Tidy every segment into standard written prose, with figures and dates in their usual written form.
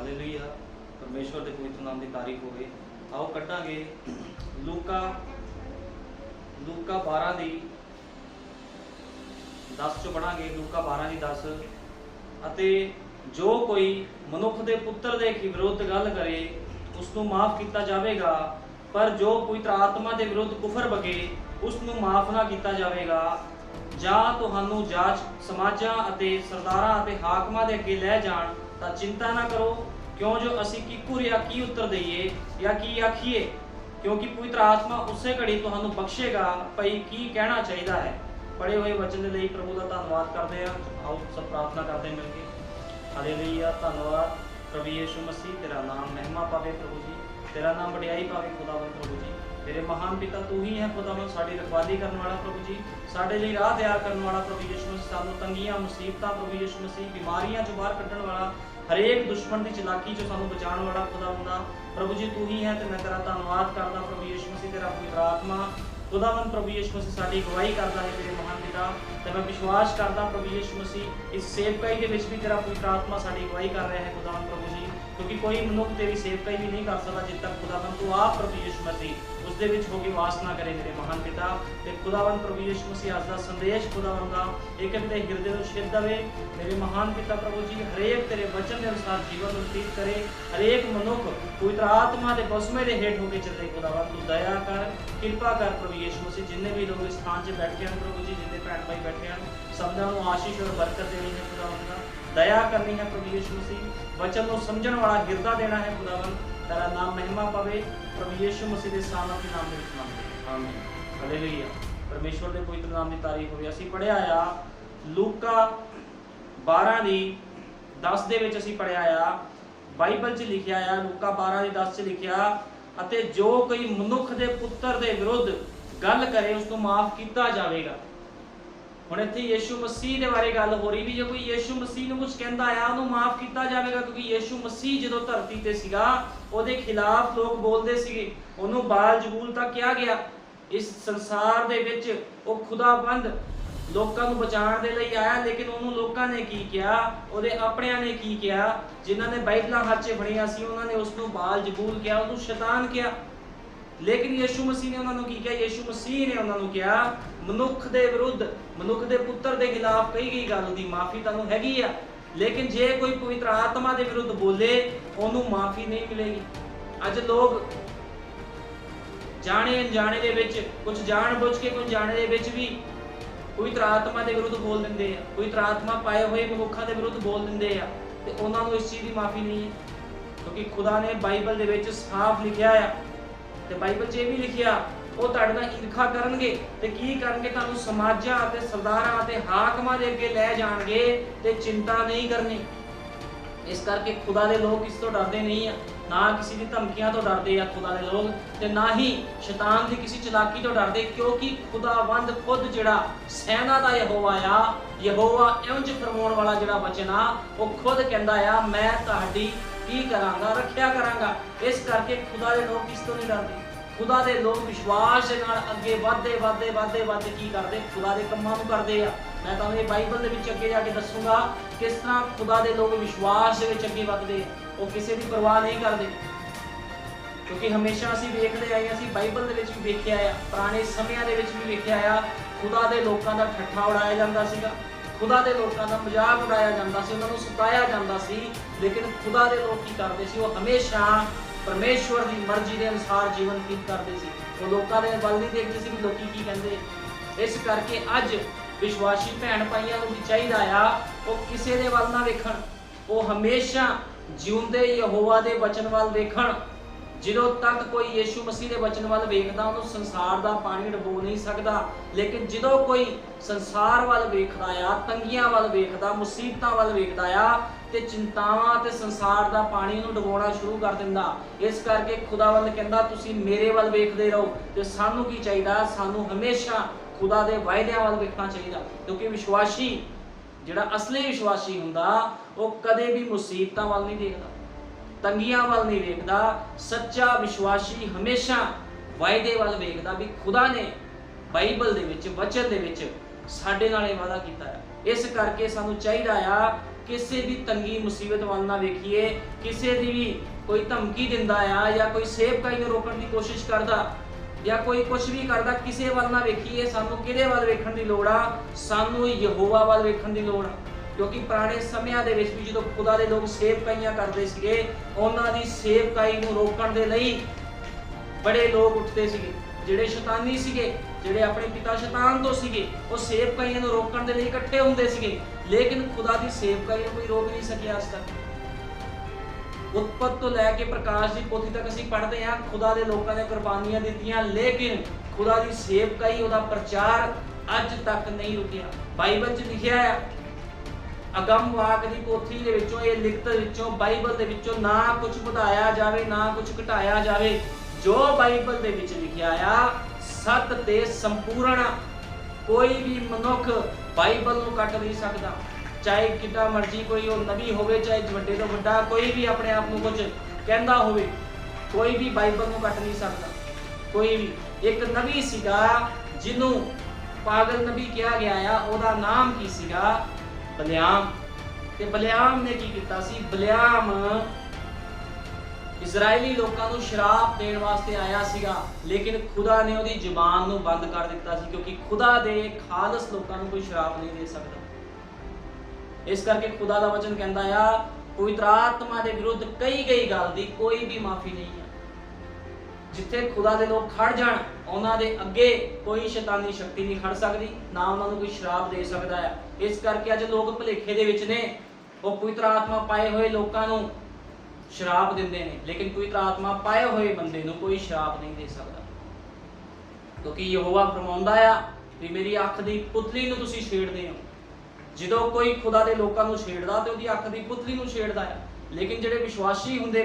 Hallelujah. परमेश्वर के पवित्र नाम की तारीफ होवे। आओ कटांगे लूका 12 की 10 चो पढ़ांगे। लूका 12 की 10 अते जो कोई मनुख के पुत्र के विरुद्ध गल करे उसनों माफ किया जाएगा, पर जो पवित्र आत्मा के विरुद्ध कुफर बगे उसनों माफ ना किया जाएगा। ਜਾਂ ਤੁਹਾਨੂੰ ਜਾਂਚ ਸਮਾਜਾਂ ਅਤੇ ਸਰਦਾਰਾਂ ਅਤੇ ਹਾਕਮਾਂ ਦੇ ਅੱਗੇ ਲੈ ਜਾਣ ਤਾਂ ਚਿੰਤਾ ਨਾ ਕਰੋ, ਕਿਉਂ ਜੋ ਅਸੀਂ ਕਿਹਕੂ ਜਾਂ ਕੀ ਉੱਤਰ ਦਈਏ ਜਾਂ ਕੀ ਆਖੀਏ, ਕਿਉਂਕਿ ਪਵਿੱਤਰ ਆਤਮਾ ਉਸੇ ਘੜੀ ਤੁਹਾਨੂੰ ਬਖਸ਼ੇਗਾ ਭਈ ਕੀ ਕਹਿਣਾ ਚਾਹੀਦਾ ਹੈ। ਪੜ੍ਹੇ ਹੋਏ ਵਚਨ ਦੇ ਲਈ ਪ੍ਰਭੂ ਦਾ ਧੰਨਵਾਦ ਕਰਦੇ ਹਾਂ। ਆਓ ਸਭ ਪ੍ਰਾਰਥਨਾ ਕਰਦੇ ਮਿਲ ਕੇ। ਹਾਲੇਲੂਇਆ। ਧੰਨਵਾਦ ਪ੍ਰਭੂ ਯਿਸੂ ਮਸੀਹ, ਤੇਰਾ ਨਾਮ ਮਹਿਮਾ ਪਾਵੇ ਪ੍ਰਭੂ जी, तेरा नाम वडियाई पावे खुदावन प्रभु जी। तेरे महान पिता तू ही है खुदावन, साड़ी रखवाली करने वाला प्रभु जी, साडे लिए राह तैयार करने वाला प्रभु यीशु मसीह। सानू तंगियां मुसीबतां प्रभु यीशु मसीह, बीमारियां चों बाहर कड्ढण वाला, हरेक दुश्मन की चलाकी चों सानू बचाने वाला खुदावन दा प्रभु जी तू ही है। ते मैं तेरा धन्नवाद करदा प्रभु यीशु मसीह, तेरा पवित्र आत्मा खुदावन प्रभु यीशु मसीह साडी अगवाई करदा है तेरे महान पिता। ते मैं विश्वास करदा प्रभु यीशु मसीह इस सेवकाई दे विच भी तेरा पवित्र आत्मा साडी अगवाई कर रहा है खुदावन प्रभु जी, क्योंकि कोई मनुख तेरी सेवकाई भी नहीं कर सकता जब तक खुदावन तू आप प्रभु यीशु मसीह उसदे विच होके वास ना करे मेरे महान पिता। ते खुदावन प्रभु यीशु मसीह अज दा संदेश खुदावन दा एक एक दे हिरदे नूं छिद दवे मेरे महान पिता प्रभु जी। हरेक तेरे वचन के अनुसार जीवन व्यतीत करे, हरेक मनुख पवित्र आत्मा के बसमे दे हेठ होके चले खुदावन तू दया कर, कृपा कर प्रभु यीशु मसीह। जिन्ने भी लोग इस स्थान से बैठे हैं प्रभु जी, जिन्ने भैन भाई बैठे हैं सबना नूं आशीष और बरकत देनी है खुदावन दा, दया करनी है प्रभु यीशु मसीह, वचन को समझण वाला हिरदा देना है खुदावन। तेरा नाम महिमा पावे प्रभु यीशु मसीह के सामर्थी नाम में मांगते आमीन। हालेलुया। परमेश्वर के पवित्र नाम की तारीफ होवे। असीं पढ़िया आ लूका 12 की 10 दे विच असीं पढ़िया आ, बाइबल च लिखिया आ लूका 12 की 10 च लिखिया, अते जो कोई मनुख के पुत्र के विरुद्ध गल करे उसको माफ किया जाएगा। ਹੁਣ ਇੱਥੇ ਯीशु मसीह ਦੇ ਬਾਰੇ ਗੱਲ ਹੋ ਰਹੀ ਵੀ ਜੇ ਕੋਈ ਯीशु मसीह ਨੂੰ ਕੁਝ ਕਹਿੰਦਾ ਆ ਉਹਨੂੰ ਮਾਫ ਕੀਤਾ ਜਾਵੇਗਾ, ਕਿਉਂਕਿ ਯीशु मसीह ਜਦੋਂ ਧਰਤੀ ਤੇ ਸੀਗਾ ਉਹਦੇ ਖਿਲਾਫ ਲੋਕ ਬੋਲਦੇ ਸੀਗੇ, ਉਹਨੂੰ ਬਾਲ-ਜ਼ਬੂਲ ਤੱਕ ਕਿਹਾ ਗਿਆ। ਇਸ ਸੰਸਾਰ ਦੇ ਵਿੱਚ ਉਹ ਖੁਦਾਬੰਦ ਲੋਕਾਂ ਨੂੰ ਬਚਾਉਣ ਦੇ ਲਈ ਆਇਆ, ਲੇਕਿਨ ਉਹਨੂੰ ਲੋਕਾਂ ਨੇ ਕੀ ਕਿਹਾ, ਉਹਦੇ ਆਪਣਿਆਂ ਨੇ ਕੀ ਕਿਹਾ, ਜਿਨ੍ਹਾਂ ਨੇ ਬਾਈਬਲਾਂ ਹੱਥ 'ਚ ਫੜੀਆਂ ਸੀ ਉਹਨਾਂ ਨੇ ਉਸ ਨੂੰ ਬਾਲ-ਜ਼ਬੂਲ ਕਿਹਾ, ਉਹਨੂੰ ਸ਼ੈਤਾਨ ਕਿਹਾ। लेकिन यीशु मसीह ने उन्होंने की किया, यीशु मसीह ने उन्होंने कहा मनुख के विरुद्ध मनुख के पुत्र के खिलाफ कही गई गल दी माफी तुहानू हैगी आ, लेकिन जे कोई पवित्र आत्मा के विरुद्ध बोले उन्होंने माफी नहीं मिलेगी। अज लोग जाने अनजाने दे विच कुछ जान बुझ के कुछ जाने दे विच भी पवित्र आत्मा के विरुद्ध बोल दिंदे आ, पवित्र आत्मा पाए हुए मनुखों के विरुद्ध बोल दिंदे आ, ते उन्हां नूं इस चीज़ की माफी नहीं है, क्योंकि खुदा ने बाइबल दे विच साफ लिखिया है ते बाइबल 'ਚ भी लिखिया ਉਹ ਤੁਹਾਡੇ ਨਾਲ ਈਰਖਾ ਕਰਨਗੇ ਤੇ ਕੀ ਕਰਨਗੇ, ਤੁਹਾਨੂੰ ਸਮਾਜਾਂ ਅਤੇ ਸਰਦਾਰਾਂ ਅਤੇ ਹਾਕਮਾਂ ਦੇ ਅੱਗੇ ਲੈ ਜਾਣਗੇ ਤੇ ਚਿੰਤਾ ਨਹੀਂ ਕਰਨੀ। ਇਸ ਕਰਕੇ ਖੁਦਾ ਦੇ ਲੋਕ ਇਸ ਤੋਂ ਡਰਦੇ ਨਹੀਂ ਆ, ਨਾ ਕਿਸੇ ਦੀ ਧਮਕੀਆਂ ਤੋਂ ਡਰਦੇ ਆ ਖੁਦਾ ਦੇ ਲੋਕ, ਤੇ ਨਾ ਹੀ ਸ਼ੈਤਾਨ ਦੀ ਕਿਸੇ ਚਲਾਕੀ ਤੋਂ ਡਰਦੇ, ਕਿਉਂਕਿ ਖੁਦਾਵੰਦ ਖੁਦ ਜਿਹੜਾ ਸੈਨਾ ਦਾ ਯਹੋਵਾ ਆ, ਯਹੋਵਾ ਇੰਜ ਫਰਮਾਉਣ ਵਾਲਾ ਜਿਹੜਾ ਵਚਨ ਆ, ਉਹ ਖੁਦ ਕਹਿੰਦਾ ਆ ਮੈਂ ਤੁਹਾਡੀ की करांगा, रखिया करांगा। इस करके खुदा दे लोग किस तो नहीं डरते, खुदा दे लोग विश्वास नाल अगे वधदे वधदे वधदे वधदे की करदे, खुदा दे कम्मां नूं करदे आ। मैं तुहानूं बाइबल दे विच अगे जाके दसूंगा किस तरह खुदा दे लोग विश्वास दे विच अगे वधदे, वो किसी दी परवाह नहीं करदे, क्योंकि हमेशा असीं वेखदे आए, असीं बाइबल दे विच भी वेखिया आ, पुराने समयां दे विच भी वेखिया आ, खुदा दे लोकां दा ठट्ठा उड़ाया जांदा सीगा, खुदा दे लोगों का मजाक उड़ाया जाता सी, उन्होंने सताया जाता सी, लेकिन खुदा दे लोग की करते सी, वो हमेशा परमेश्वर की मर्जी के अनुसार जीवन व्यतीत करते सी, वो लोगों के वल नहीं देखते सी भी लोग की कहते। इस करके अज विश्वासी भैन भाइयों को भी चाहिए आ वो किसी के वल ना वेखण, वो हमेशा जिउंदे यहोवा दे वचन वल वेखण। ਜਦੋਂ तक कोई यीशु मसीह के वचन वाल वेखदा उन्होंने संसार का पानी डबो नहीं सकता, लेकिन जो कोई संसार वाल वेखदा आ, तंगियां वाल वेखदा, मुसीबतां वाल वेखदा आ, ते चिंतावां ते संसार का पानी नूं डबोना शुरू कर दिंदा। इस करके खुदावंद कहंदा तुसीं मेरे वाल वेखदे रहो, ते सानूं की चाहीदा, सानूं हमेशा खुदा दे वायदियां वाल वेखना चाहीदा, क्योंकि विश्वासी जिहड़ा असली विश्वासी हुंदा वो कदे भी मुसीबतां वाल नहीं देखदा, तंगियां वाल नहीं वेखदा। सच्चा विश्वासी हमेशा वायदे वाल वेखदा भी खुदा ने बाइबल दे विच वचन दे विच साडे नाल वादा कीता है। इस करके सानू चाहिदा आ ਕਿਸੇ ਵੀ ਤੰਗੀ ਮੁਸੀਬਤ ਵੱਲ ਨਾ ਵੇਖੀਏ, ਕਿਸੇ ਦੀ ਵੀ ਕੋਈ ਧਮਕੀ ਦਿੰਦਾ ਆ ਜਾਂ ਕੋਈ ਸੇਵਕਾਈ ਨੂੰ ਰੋਕਣ ਦੀ ਕੋਸ਼ਿਸ਼ ਕਰਦਾ ਜਾਂ ਕੋਈ ਕੁਝ ਵੀ ਕਰਦਾ, ਕਿਸੇ ਵੱਲ ਨਾ ਵੇਖੀਏ। ਸਾਨੂੰ ਕਿਹਦੇ ਵੱਲ ਵੇਖਣ ਦੀ ਲੋੜ ਆ? ਸਾਨੂੰ ਯਹੋਵਾ ਵੱਲ ਵੇਖਣ ਦੀ ਲੋੜ ਆ। ਕਿਉਂਕਿ ਪੁਰਾਣੇ ਸਮਿਆਂ ਦੇ ਵਿੱਚ ਵੀ ਜਦੋਂ ਖੁਦਾ ਦੇ ਲੋਕ ਸੇਵਕਾਈਆਂ ਕਰਦੇ ਸੀਗੇ, ਉਹਨਾਂ ਦੀ ਸੇਵਕਾਈ ਨੂੰ ਰੋਕਣ ਦੇ ਲਈ ਬੜੇ ਲੋਕ ਉੱਠਦੇ ਸੀਗੇ, ਜਿਹੜੇ ਸ਼ੈਤਾਨੀ ਸੀਗੇ, ਜਿਹੜੇ ਆਪਣੇ ਪਿਤਾ ਸ਼ੈਤਾਨ ਤੋਂ ਸੀਗੇ, ਉਹ ਸੇਵਕਾਈਆਂ ਨੂੰ ਰੋਕਣ ਦੇ ਲਈ ਇਕੱਠੇ ਹੁੰਦੇ ਸੀਗੇ। ਲੇਕਿਨ ਖੁਦਾ ਦੀ ਸੇਵਕਾਈ ਨੂੰ ਕੋਈ ਰੋਕ ਨਹੀਂ ਸਕਿਆ ਅੱਜ ਤੱਕ। ਉਤਪਤ ਤੋਂ ਲੈ ਕੇ ਪ੍ਰਕਾਸ਼ ਦੀ ਪੋਥੀ ਤੱਕ ਅਸੀਂ ਪੜ੍ਹਦੇ ਹਾਂ, ਖੁਦਾ ਦੇ ਲੋਕਾਂ ਨੇ ਕੁਰਬਾਨੀਆਂ ਦਿੱਤੀਆਂ, ਲੇਕਿਨ ਖੁਦਾ ਦੀ ਸੇਵਕਾਈ, ਉਹਦਾ ਪ੍ਰਚਾਰ ਅੱਜ ਤੱਕ ਨਹੀਂ ਰੁਕਿਆ। ਬਾਈਬਲ 'ਚ ਲਿਖਿਆ ਹੈ, ਅਗਮ ਵਾਕ ਦੀ ਪੋਥੀ ਦੇ ਵਿੱਚੋਂ, ਇਹ ਲਿਖਤ ਵਿੱਚੋਂ, ਬਾਈਬਲ ਦੇ ਵਿੱਚੋਂ ਨਾ ਕੁਝ ਵਧਾਇਆ ਜਾਵੇ ਨਾ ਕੁਝ ਘਟਾਇਆ ਜਾਵੇ। ਜੋ ਬਾਈਬਲ ਦੇ ਵਿੱਚ ਲਿਖਿਆ ਆ ਸੱਤ ਤੇ ਸੰਪੂਰਨ। ਕੋਈ ਵੀ ਮਨੁੱਖ ਬਾਈਬਲ ਨੂੰ ਕੱਟ ਨਹੀਂ ਸਕਦਾ, ਚਾਹੇ ਕਿੰਨਾ ਮਰਜ਼ੀ ਕੋਈ ਉਹ ਨਬੀ ਹੋਵੇ, ਚਾਹੇ ਵੱਡੇ ਤੋਂ ਵੱਡਾ ਕੋਈ ਵੀ ਆਪਣੇ ਆਪ ਨੂੰ ਕੁਝ ਕਹਿੰਦਾ ਹੋਵੇ, ਕੋਈ ਵੀ ਬਾਈਬਲ ਨੂੰ ਕੱਟ ਨਹੀਂ ਸਕਦਾ। ਕੋਈ ਵੀ ਇੱਕ ਨਬੀ ਸੀਗਾ ਜਿਹਨੂੰ ਪਾਗਲ ਨਬੀ ਕਿਹਾ ਗਿਆ ਆ, ਉਹਦਾ ਨਾਮ ਕੀ ਸੀਗਾ? ਬਲਿਆਮ। ਤੇ ਬਲਿਆਮ ਨੇ ਕੀ ਕੀਤਾ ਸੀ? ਬਲਿਆਮ ਇਜ਼ਰਾਈਲੀ ਲੋਕਾਂ ਨੂੰ ਸ਼ਰਾਪ ਦੇਣ ਵਾਸਤੇ ਆਇਆ ਸੀਗਾ, ਲੇਕਿਨ ਖੁਦਾ ਨੇ ਉਹਦੀ ਜ਼ੁਬਾਨ ਨੂੰ ਬੰਦ ਕਰ ਦਿੱਤਾ ਸੀ, ਕਿਉਂਕਿ ਖੁਦਾ ਦੇ ਖਾਲਸ ਲੋਕਾਂ ਨੂੰ ਕੋਈ ਸ਼ਰਾਪ ਨਹੀਂ ਦੇ ਸਕਦਾ। ਇਸ ਕਰਕੇ ਖੁਦਾ ਦਾ ਵਚਨ ਕਹਿੰਦਾ ਆ, ਪਵਿੱਤਰ ਆਤਮਾ ਦੇ ਵਿਰੁੱਧ ਕਈ ਗੱਲ ਦੀ ਕੋਈ ਵੀ ਮਾਫੀ ਨਹੀਂ ਹੈ। ਜਿੱਥੇ ਖੁਦਾ ਦੇ ਲੋਕ ਖੜ ਜਾਣ, ਉਹਨਾਂ ਦੇ ਅੱਗੇ ਕੋਈ ਸ਼ੈਤਾਨੀ ਸ਼ਕਤੀ ਨਹੀਂ ਖੜ ਸਕਦੀ, ਨਾ ਉਹਨਾਂ ਨੂੰ ਕੋਈ ਸ਼ਰਾਪ ਦੇ ਸਕਦਾ ਹੈ। ਇਸ ਕਰਕੇ ਅੱਜ ਲੋਕ ਭੁਲੇਖੇ ਦੇ ਵਿੱਚ ਨੇ, ਉਹ ਪਵਿੱਤਰ ਆਤਮਾ ਪਾਏ ਹੋਏ ਲੋਕਾਂ ਨੂੰ ਸ਼ਰਾਪ ਦਿੰਦੇ ਨੇ, ਲੇਕਿਨ ਪਵਿੱਤਰ ਆਤਮਾ ਪਾਏ ਹੋਏ ਬੰਦੇ ਨੂੰ ਕੋਈ ਸ਼ਰਾਪ ਨਹੀਂ ਦੇ ਸਕਦਾ। ਕਿਉਂਕਿ ਯਹੋਵਾ ਫਰਮਾਉਂਦਾ ਆ ਵੀ ਮੇਰੀ ਅੱਖ ਦੀ ਪੁਤਲੀ ਨੂੰ ਤੁਸੀਂ ਛੇੜਦੇ ਹੋ। ਜਦੋਂ ਕੋਈ ਖੁਦਾ ਦੇ ਲੋਕਾਂ ਨੂੰ ਛੇੜਦਾ ਤੇ ਉਹਦੀ ਅੱਖ ਦੀ ਪੁਤਲੀ ਨੂੰ ਛੇੜਦਾ ਹੈ। ਲੇਕਿਨ ਜਿਹੜੇ ਵਿਸ਼ਵਾਸੀ ਹੁੰਦੇ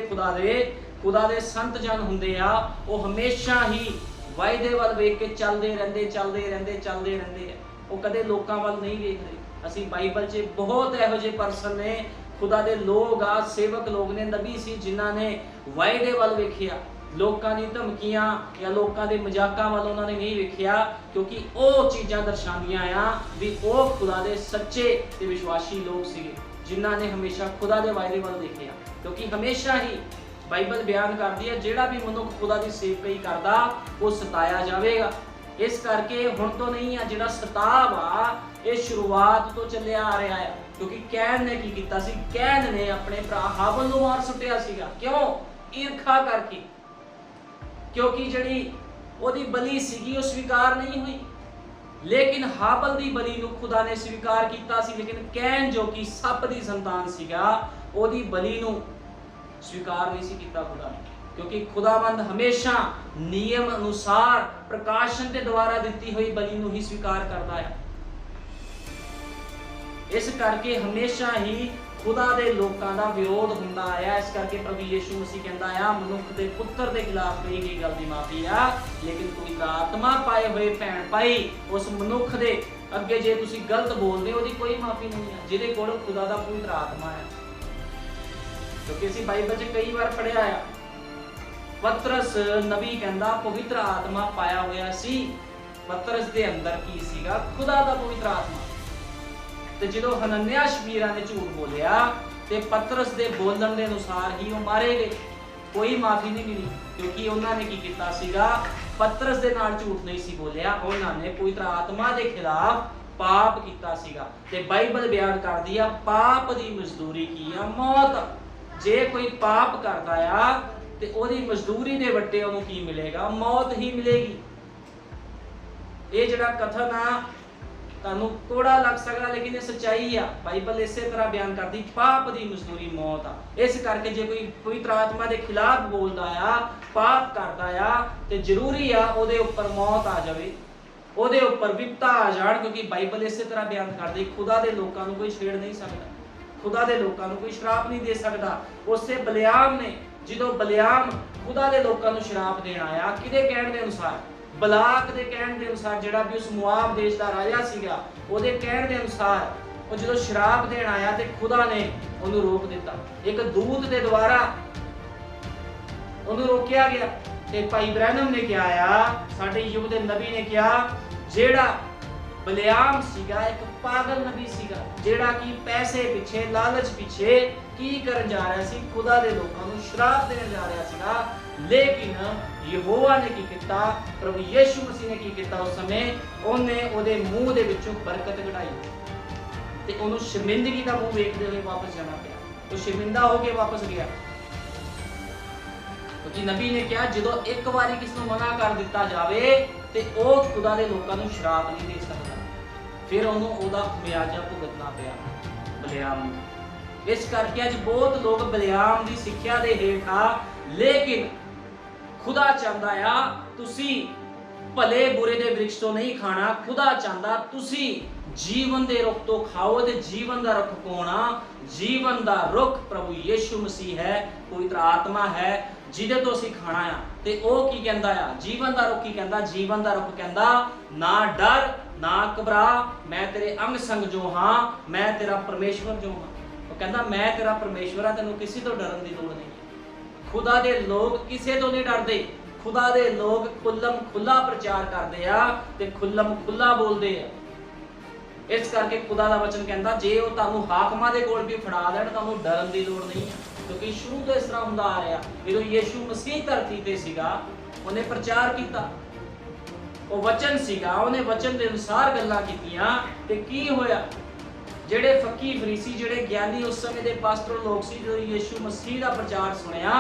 ਖੁਦਾ ਦੇ ਸੰਤ ਜਨ ਹੁੰਦੇ ਆ, ਉਹ ਹਮੇਸ਼ਾ ਹੀ ਵਾਅਦੇ ਵੱਲ ਵੇਖ ਕੇ ਚੱਲਦੇ ਰਹਿੰਦੇ ਆ। ਉਹ ਕਦੇ ਲੋਕਾਂ ਵੱਲ ਨਹੀਂ ਵੇਖਦੇ। ਅਸੀਂ ਬਾਈਬਲ 'ਚ ਬਹੁਤ ਇਹੋ ਜਿਹੇ ਪਰਸਨ ਨੇ, ਖੁਦਾ ਦੇ ਲੋਕ ਆ, ਸੇਵਕ ਲੋਕ ਨੇ, ਨਬੀ ਸੀ, ਜਿਨ੍ਹਾਂ ਨੇ ਵਾਅਦੇ ਵੱਲ ਵੇਖਿਆ, ਲੋਕਾਂ ਦੀ ਧਮਕੀਆਂ ਜਾਂ ਲੋਕਾਂ ਦੇ ਮਜ਼ਾਕਾਂ ਵੱਲ ਉਹਨਾਂ ਨੇ ਨਹੀਂ ਵੇਖਿਆ, ਕਿਉਂਕਿ ਉਹ ਚੀਜ਼ਾਂ ਦਰਸਾਉਂਦੀਆਂ ਆ ਵੀ ਉਹ ਖੁਦਾ ਦੇ ਸੱਚੇ ਤੇ ਵਿਸ਼ਵਾਸੀ ਲੋਕ ਸੀਗੇ, ਜਿਨ੍ਹਾਂ ਨੇ ਹਮੇਸ਼ਾ ਖੁਦਾ ਦੇ ਵਾਅਦੇ ਵੱਲ ਦੇਖਿਆ। ਕਿਉਂਕਿ ਹਮੇਸ਼ਾ ਹੀ ਬਾਈਬਲ ਬਿਆਨ ਕਰਦੀ ਹੈ, ਜਿਹੜਾ ਵੀ ਮਨੁੱਖ ਖੁਦਾ ਦੀ ਸੇਵਕਾਈ ਕਰਦਾ ਉਹ ਸਤਾਇਆ ਜਾਵੇਗਾ। ਇਸ ਕਰਕੇ ਹੁਣ ਤੋਂ ਨਹੀਂ ਆ, ਜਿਹੜਾ ਸਤਾਵ ਆ ਇਹ ਸ਼ੁਰੂਆਤ ਤੋਂ ਚੱਲਿਆ ਆ ਰਿਹਾ ਹੈ। ਕਿਉਂਕਿ ਕੈਨ ਨੇ ਕੀ ਕੀਤਾ ਸੀ? ਕੈਨ ਨੇ ਆਪਣੇ ਭਰਾ ਹਾਬਲ ਨੂੰ ਮਾਰ ਸੁੱਟਿਆ ਸੀਗਾ। ਕਿਉਂ? ਈਰਖਾ ਕਰਕੇ। ਕਿਉਂਕਿ ਜਿਹੜੀ ਉਹਦੀ ਬਲੀ ਸੀਗੀ ਉਹ ਸਵੀਕਾਰ ਨਹੀਂ ਹੋਈ, ਲੇਕਿਨ ਹਾਬਲ ਦੀ ਬਲੀ ਨੂੰ ਖੁਦਾ ਨੇ ਸਵੀਕਾਰ ਕੀਤਾ ਸੀ। ਲੇਕਿਨ ਕੈਨ ਜੋ ਕਿ ਸੱਪ ਦੀ ਸੰਤਾਨ ਸੀਗਾ, ਉਹਦੀ ਬਲੀ ਨੂੰ ਸਵੀਕਾਰ ਨਹੀਂ ਸੀ ਕੀਤਾ ਖੁਦਾ ਨੇ, ਕਿਉਂਕਿ ਖੁਦਾਵੰਦ ਹਮੇਸ਼ਾ ਨਿਯਮ ਅਨੁਸਾਰ ਪ੍ਰਕਾਸ਼ਨ ਦੇ ਦੁਆਰਾ ਦਿੱਤੀ ਹੋਈ ਬਲੀ ਨੂੰ ਹੀ ਸਵੀਕਾਰ ਕਰਦਾ ਹੈ। ਇਸ ਕਰਕੇ ਹਮੇਸ਼ਾ ਹੀ ਖੁਦਾ ਦੇ ਲੋਕਾਂ ਦਾ ਵਿਰੋਧ ਹੁੰਦਾ ਆਇਆ। ਇਸ ਕਰਕੇ ਪ੍ਰਭੂ ਯਿਸੂ ਮਸੀਹ ਕਹਿੰਦਾ ਆ, ਮਨੁੱਖ ਦੇ ਪੁੱਤਰ ਦੇ ਖਿਲਾਫ ਕਹੀ ਗਈ ਗੱਲ ਦੀ ਮਾਫੀ ਆ, ਲੇਕਿਨ ਕੋਈ ਆਤਮਾ ਪਾਏ ਹੋਏ ਭੈਣ ਭਾਈ ਉਸ ਮਨੁੱਖ ਦੇ ਅੱਗੇ ਜੇ ਤੁਸੀਂ ਗਲਤ ਬੋਲਦੇ ਹੋ, ਉਹਦੀ ਕੋਈ ਮਾਫੀ ਨਹੀਂ ਹੈ, ਜਿਹਦੇ ਕੋਲ ਖੁਦਾ ਦਾ ਪਵਿੱਤਰ ਆਤਮਾ ਹੈ। ਕਿਉਂਕਿ ਅਸੀਂ ਬਾਈਬਲ 'ਚ ਕਈ ਵਾਰ ਪੜ੍ਹਿਆ ਆ, ਪਤਰਸ ਨਬੀ ਕਹਿੰਦਾ ਪਵਿੱਤਰ ਆਤਮਾ ਪਾਇਆ ਹੋਇਆ ਸੀ। ਪਤਰਸ ਦੇ ਅੰਦਰ ਕੀ ਸੀਗਾ? ਖੁਦਾ ਦਾ ਪਵਿੱਤਰ ਆਤਮਾ। ਤੇ ਜਦੋਂ ਹਨਨਿਆ ਸ਼ਪੀਰਾ ਨੇ ਝੂਠ ਬੋਲਿਆ ਤੇ ਪਤਰਸ ਦੇ ਬੋਲਣ ਦੇ ਅਨੁਸਾਰ ਹੀ ਉਹ ਮਾਰੇ ਗਏ, ਕੋਈ ਮਾਫੀ ਨਹੀਂ ਮਿਲੀ, ਕਿਉਂਕਿ ਉਹਨਾਂ ਨੇ ਕੀ ਕੀਤਾ ਸੀਗਾ? ਪਤਰਸ ਦੇ ਨਾਲ ਝੂਠ ਨਹੀਂ ਸੀ ਬੋਲਿਆ, ਉਹਨਾਂ ਨੇ ਪਵਿੱਤਰ ਆਤਮਾ ਦੇ ਖਿਲਾਫ ਪਾਪ ਕੀਤਾ ਸੀਗਾ। ਤੇ ਬਾਈਬਲ ਬਿਆਨ ਕਰਦੀ ਆ, ਪਾਪ ਦੀ ਮਜ਼ਦੂਰੀ ਕੀ ਆ? ਮੌਤ। ਜੇ ਕੋਈ ਪਾਪ ਕਰਦਾ ਆ ਤੇ ਉਹਦੀ ਮਜ਼ਦੂਰੀ ਦੇ ਵੱਟੇ ਉਹਨੂੰ ਕੀ ਮਿਲੇਗਾ? ਮੌਤ ਹੀ ਮਿਲੇਗੀ। ਇਹ ਜਿਹੜਾ ਕਥਨ ਆ ਤੁਹਾਨੂੰ ਕੋੜਾ ਲੱਗ ਸਕਦਾ, ਲੇਕਿਨ ਇਹ ਸੱਚਾਈ ਆ। ਬਾਈਬਲ ਇਸੇ ਤਰ੍ਹਾਂ ਬਿਆਨ ਕਰਦੀ, ਪਾਪ ਦੀ ਮਜ਼ਦੂਰੀ ਮੌਤ ਆ। ਇਸ ਕਰਕੇ ਜੇ ਕੋਈ ਪਵਿੱਤਰ ਆਤਮਾ ਦੇ ਖਿਲਾਫ ਬੋਲਦਾ ਆ, ਪਾਪ ਕਰਦਾ ਆ, ਤੇ ਜ਼ਰੂਰੀ ਆ ਉਹਦੇ ਉੱਪਰ ਮੌਤ ਆ ਜਾਵੇ, ਉਹਦੇ ਉੱਪਰ ਵਿਪਤਾ ਆ ਜਾਣ। ਕਿਉਂਕਿ ਬਾਈਬਲ ਇਸੇ ਤਰ੍ਹਾਂ ਬਿਆਨ ਕਰਦੀ, ਖੁਦਾ ਦੇ ਲੋਕਾਂ ਨੂੰ ਕੋਈ ਛੇੜ ਨਹੀਂ ਸਕਦਾ, ਖੁਦਾ ਦੇ ਲੋਕਾਂ ਨੂੰ ਕੋਈ ਸ਼ਰਾਪ ਨਹੀਂ ਦੇ ਸਕਦਾ। ਉਸੇ ਬਲਿਆਮ ਨੇ, ਜਦੋਂ ਬਲਿਆਮ ਖੁਦਾ ਦੇ ਲੋਕਾਂ ਨੂੰ ਸ਼ਰਾਪ ਦੇਣ ਆਇਆ, ਕਿਹਦੇ ਕਹਿਣ ਦੇ ਅਨੁਸਾਰ? ਬਲਾਕ ਦੇ ਕਹਿਣ ਦੇ ਅਨੁਸਾਰ, ਜਿਹੜਾ ਵੀ ਉਸ ਮੁਆਬ ਦੇਸ਼ ਦਾ ਰਾਜਾ ਸੀਗਾ, ਉਹਦੇ ਕਹਿਣ ਦੇ ਅਨੁਸਾਰ ਉਹ ਜਦੋਂ ਸ਼ਰਾਪ ਦੇਣ ਆਇਆ ਤੇ ਖੁਦਾ ਨੇ ਉਹਨੂੰ ਰੋਕ ਦਿੱਤਾ। ਇੱਕ ਦੂਤ ਦੇ ਦੁਆਰਾ ਉਹਨੂੰ ਰੋਕਿਆ ਗਿਆ। ਤੇ ਭਾਈ ਬ੍ਰੈਨਮ ਨੇ ਕਿਹਾ ਆ, ਸਾਡੇ ਯੁੱਗ ਦੇ ਨਬੀ ਨੇ ਕਿਹਾ, ਜਿਹੜਾ ਬਲਿਆਮ ਸੀਗਾ ਇੱਕ ਪਾਗਲ ਨਬੀ ਸੀਗਾ, ਜਿਹੜਾ ਕਿ ਪੈਸੇ ਪਿੱਛੇ, ਲਾਲਚ ਪਿੱਛੇ ਕੀ ਕਰਨ ਜਾ ਰਿਹਾ ਸੀ? ਖੁਦਾ ਦੇ ਲੋਕਾਂ ਨੂੰ ਸ਼ਰਾਪ ਦੇਣ ਜਾ ਰਿਹਾ ਸੀਗਾ। ਲੇਕਿਨ ਯਹੋਵਾ ਨੇ ਕੀ ਕੀਤਾ? ਪ੍ਰਭੂ ਯੀਸ਼ੂ ਮਸੀਹ ਨੇ ਕੀ ਕੀਤਾ? ਉਸ ਸਮੇਂ ਉਹਨੇ ਉਹਦੇ ਮੂੰਹ ਦੇ ਵਿੱਚੋਂ ਬਰਕਤ ਕਢਾਈ ਤੇ ਉਹਨੂੰ ਸ਼ਰਮਿੰਦਗੀ ਦਾ ਮੂੰਹ ਵੇਖਦੇ ਹੋਏ ਵਾਪਸ ਜਾਣਾ ਪਿਆ। ਉਹ ਸ਼ਰਮਿੰਦਾ ਹੋ ਕੇ ਵਾਪਸ ਗਿਆ, ਕਿਉਂਕਿ ਨਬੀ ਨੇ ਕਿਹਾ ਜਦੋਂ ਇੱਕ ਵਾਰੀ ਕਿਸ ਨੂੰ ਮਨਾ ਕਰ ਦਿੱਤਾ ਜਾਵੇ ਤੇ ਉਹ ਖੁਦਾ ਦੇ ਲੋਕਾਂ ਨੂੰ ਸ਼ਰਾਪ ਨਹੀਂ ਦੇ ਸਕਦਾ। ਫਿਰ ਉਹਨੂੰ ਉਹਦਾ ਖਮਿਆਜਾ ਭੁਗਤਣਾ ਪਿਆ ਬਲਿਆਮ ਨੂੰ। ਇਸ ਕਰਕੇ ਅੱਜ ਬਹੁਤ ਲੋਕ ਬਲਿਆਮ ਦੀ ਸਿੱਖਿਆ ਦੇ ਹੇਠ ਆ, ਲੇਕਿਨ ਖੁਦਾ ਚਾਹੁੰਦਾ ਆ ਤੁਸੀਂ ਭਲੇ ਬੁਰੇ ਦੇ ਬ੍ਰਿਕਸ਼ ਤੋਂ ਨਹੀਂ ਖਾਣਾ। ਖੁਦਾ ਚਾਹੁੰਦਾ ਤੁਸੀਂ ਜੀਵਨ ਦੇ ਰੁੱਖ ਤੋਂ ਖਾਓ ਤੇ ਜੀਵਨ ਦਾ ਰੁੱਖ ਕੌਣ ਆ? ਜੀਵਨ ਦਾ ਰੁੱਖ ਪ੍ਰਭੂ ਯੀਸ਼ੂ ਮਸੀਹ ਹੈ, ਪਵਿੱਤਰ ਆਤਮਾ ਹੈ, ਜਿਹਦੇ ਤੋਂ ਅਸੀਂ ਖਾਣਾ ਆ। ਤੇ ਉਹ ਕੀ ਕਹਿੰਦਾ ਆ? ਜੀਵਨ ਦਾ ਰੁੱਖ ਕੀ ਕਹਿੰਦਾ? ਜੀਵਨ ਦਾ ਰੁੱਖ ਕਹਿੰਦਾ ਨਾ ਡਰ ਨਾ ਘਬਰਾ, ਮੈਂ ਤੇਰੇ ਅੰਗ ਸੰਗ ਜੋ ਹਾਂ, ਮੈਂ ਤੇਰਾ ਪਰਮੇਸ਼ਵਰ ਜੋ ਹਾਂ। ਉਹ ਕਹਿੰਦਾ ਮੈਂ ਤੇਰਾ ਪਰਮੇਸ਼ਵਰ ਆ, ਤੈਨੂੰ ਕਿਸੇ ਤੋਂ ਡਰਨ ਦੀ ਲੋੜ ਨਹੀਂ। ਖੁਦਾ ਦੇ ਲੋਕ ਕਿਸੇ ਤੋਂ ਨਹੀਂ ਡਰਦੇ। ਖੁਦਾ ਦੇ ਲੋਕ ਖੁੱਲਮ ਖੁੱਲਾ ਪ੍ਰਚਾਰ ਕਰਦੇ ਆ ਤੇ ਖੁੱਲਮ ਖੁੱਲਾ ਬੋਲਦੇ ਆ। ਇਸ ਕਰਕੇ ਖੁਦਾ ਦਾ ਵਚਨ ਕਹਿੰਦਾ ਜੇ ਉਹ ਤੁਹਾਨੂੰ ਹਾਕਮਾਂ ਦੇ ਕੋਲ ਵੀ ਫੜਾ ਦੇਣ, ਤੁਹਾਨੂੰ ਡਰਨ ਦੀ ਲੋੜ ਨਹੀਂ ਹੈ, ਕਿਉਂਕਿ ਸ਼ੁਰੂ ਤੋਂ ਇਸ ਤਰ੍ਹਾਂ ਹੁੰਦਾ ਆ ਰਿਹਾ। ਜਦੋਂ ਯੀਸ਼ੂ ਮਸੀਹ ਧਰਤੀ ਤੇ ਸੀਗਾ, ਉਹਨੇ ਪ੍ਰਚਾਰ ਕੀਤਾ, ਉਹ ਵਚਨ ਸੀਗਾ, ਉਹਨੇ ਵਚਨ ਦੇ ਅਨੁਸਾਰ ਗੱਲਾਂ ਕੀਤੀਆਂ। ਤੇ ਕੀ ਹੋਇਆ? ਜਿਹੜੇ ਫੱਕੀ ਫਰੀਸੀ, ਜਿਹੜੇ ਗਿਆਨੀ ਉਸ ਸਮੇਂ ਦੇ ਪਾਸਟਰ ਲੋਕ ਸੀ, ਜਦੋਂ ਯੀਸ਼ੂ ਮਸੀਹ ਦਾ ਪ੍ਰਚਾਰ ਸੁਣਿਆ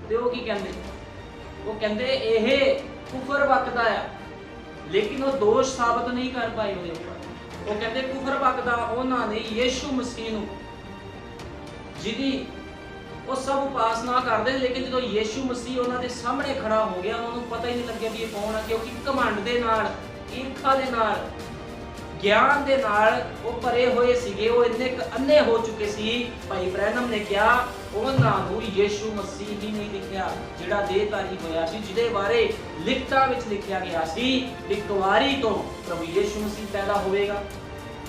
ਤੇ ਉਹ ਕੀ ਕਹਿੰਦੇ? ਉਹ ਕਹਿੰਦੇ ਇਹ ਕੁਫਰ ਵਕਦਾ ਆ, ਲੇਕਿਨ ਉਹ ਦੋਸ਼ ਸਾਬਤ ਨਹੀਂ ਕਰ ਪਾਏ ਉਹਦੇ ਉੱਪਰ। ਉਹ ਕਹਿੰਦੇ ਕੁਫਰ ਵਕਦਾ ਉਹਨਾਂ ਨੇ ਯੀਸ਼ੂ ਮਸੀਹ ਨੂੰ, ਜਿਹਦੀ ਉਹ ਸਭ ਉਪਾਸਨਾ ਕਰਦੇ, ਲੇਕਿਨ ਜਦੋਂ ਯੀਸ਼ੂ ਮਸੀਹ ਉਹਨਾਂ ਦੇ ਸਾਹਮਣੇ ਖੜਾ ਹੋ ਗਿਆ, ਉਹਨਾਂ ਨੂੰ ਪਤਾ ਹੀ ਨਹੀਂ ਲੱਗਿਆ ਵੀ ਇਹ ਕੌਣ ਹੈ, ਕਿਉਂਕਿ ਘਮੰਡ ਦੇ ਨਾਲ, ਈਰਖਾ ਦੇ ਨਾਲ, ਗਿਆਨ ਦੇ ਨਾਲ ਉਹ ਭਰੇ ਹੋਏ ਸੀਗੇ। ਉਹ ਇੰਨੇ ਅੰਨੇ ਹੋ ਚੁੱਕੇ ਸੀ। ਭਾਈ ਬ੍ਰੈਨਮ ਨੇ ਕਿਹਾ ਉਹਨਾਂ ਨੂੰ ਯੀਸ਼ੂ ਮਸੀਹ ਹੀ ਨਹੀਂ ਦਿਖਿਆ, ਜਿਹੜਾ ਦੇਹਧਾਰੀ ਹੋਇਆ ਸੀ, ਜਿਹਦੇ ਬਾਰੇ ਲਿਖਤਾਂ ਵਿੱਚ ਲਿਖਿਆ ਗਿਆ ਸੀ ਇੱਕ ਵਾਰੀ ਤੋਂ ਪ੍ਰਭੂ ਯੀਸ਼ੂ ਮਸੀਹ ਪੈਦਾ ਹੋਵੇਗਾ।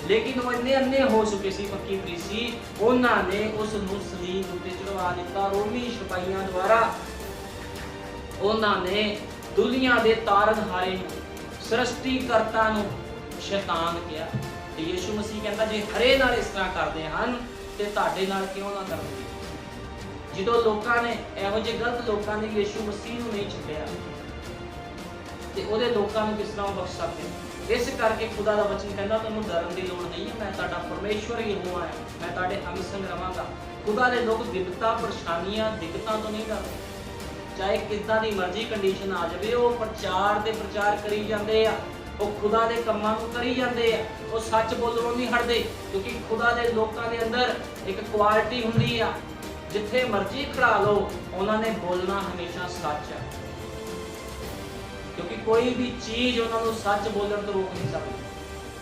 ਲੇਕਿਨ ਉਹ ਇੰਨੇ ਅੰਨੇ ਹੋ ਚੁੱਕੇ ਸੀ ਫੱਕੀ ਫਰੀਸੀ, ਉਹਨਾਂ ਨੇ ਉਸ ਨੂੰ ਸਲੀਬ ਉੱਤੇ ਚੜਵਾ ਦਿੱਤਾ। ਰੋਮੀ ਸਿਪਾਹੀਆਂ ਦੁਆਰਾ ਉਹਨਾਂ ਨੇ ਦੁਨੀਆ ਦੇ ਤਾਰਨਹਾਰੇ ਨੂੰ, ਸ੍ਰਿਸ਼ਟੀਕਰਤਾ ਨੂੰ ਸ਼ੈਤਾਨ ਕਿਹਾ। ਤੇ ਯੀਸ਼ੂ ਮਸੀਹ ਕਹਿੰਦਾ ਜੇ ਹਰੇ ਨਾਲ ਇਸ ਤਰ੍ਹਾਂ ਕਰਦੇ ਹਨ ਤੇ ਤੁਹਾਡੇ ਨਾਲ ਕਿਉਂ ਨਾ ਕਰਨਗੇ? ਜਦੋਂ ਲੋਕਾਂ ਨੇ, ਇਹੋ ਜਿਹੇ ਗਲਤ ਲੋਕਾਂ ਨੇ ਯੀਸ਼ੂ ਮਸੀਹ ਨੂੰ ਨਹੀਂ ਛੱਡਿਆ ਤੇ ਉਹਦੇ ਲੋਕਾਂ ਨੂੰ ਕਿਸ ਤਰ੍ਹਾਂ ਬਖਸ਼ ਸਕਦੇ? ਇਸ ਕਰਕੇ ਖੁਦਾ ਦਾ ਵਚਨ ਕਹਿੰਦਾ ਤੁਹਾਨੂੰ ਡਰਨ ਦੀ ਲੋੜ ਨਹੀਂ ਹੈ, ਮੈਂ ਤੁਹਾਡਾ ਪਰਮੇਸ਼ਵਰ ਯਹੋਵਾ ਹਾਂ, ਮੈਂ ਤੁਹਾਡੇ ਅੰਗ ਸੰਗ ਰਵਾਂਗਾ। ਖੁਦਾ ਦੇ ਲੋਕ ਵਿਪਤਾ, ਪਰੇਸ਼ਾਨੀਆਂ, ਦਿੱਕਤਾਂ ਤੋਂ ਨਹੀਂ ਡਰਦੇ। ਚਾਹੇ ਕਿੱਦਾਂ ਦੀ ਮਰਜ਼ੀ ਕੰਡੀਸ਼ਨ ਆ ਜਾਵੇ, ਉਹ ਪ੍ਰਚਾਰ ਤੇ ਪ੍ਰਚਾਰ ਕਰੀ ਜਾਂਦੇ ਆ, ਉਹ ਖੁਦਾ ਦੇ ਕੰਮਾਂ ਨੂੰ ਕਰੀ ਜਾਂਦੇ ਆ, ਉਹ ਸੱਚ ਬੋਲਣੋਂ ਨਹੀਂ ਹਟਦੇ। ਕਿਉਂਕਿ ਖੁਦਾ ਦੇ ਲੋਕਾਂ ਦੇ ਅੰਦਰ ਇੱਕ ਕੁਆਲਿਟੀ ਹੁੰਦੀ ਆ, ਜਿੱਥੇ ਮਰਜ਼ੀ ਖੜਾ ਲਓ, ਉਹਨਾਂ ਨੇ ਬੋਲਣਾ ਹਮੇਸ਼ਾ ਸੱਚ ਹੈ, ਕਿਉਂਕਿ ਕੋਈ ਵੀ ਚੀਜ਼ ਉਹਨਾਂ ਨੂੰ ਸੱਚ ਬੋਲਣ ਤੋਂ ਰੋਕ ਨਹੀਂ ਸਕਦੀ।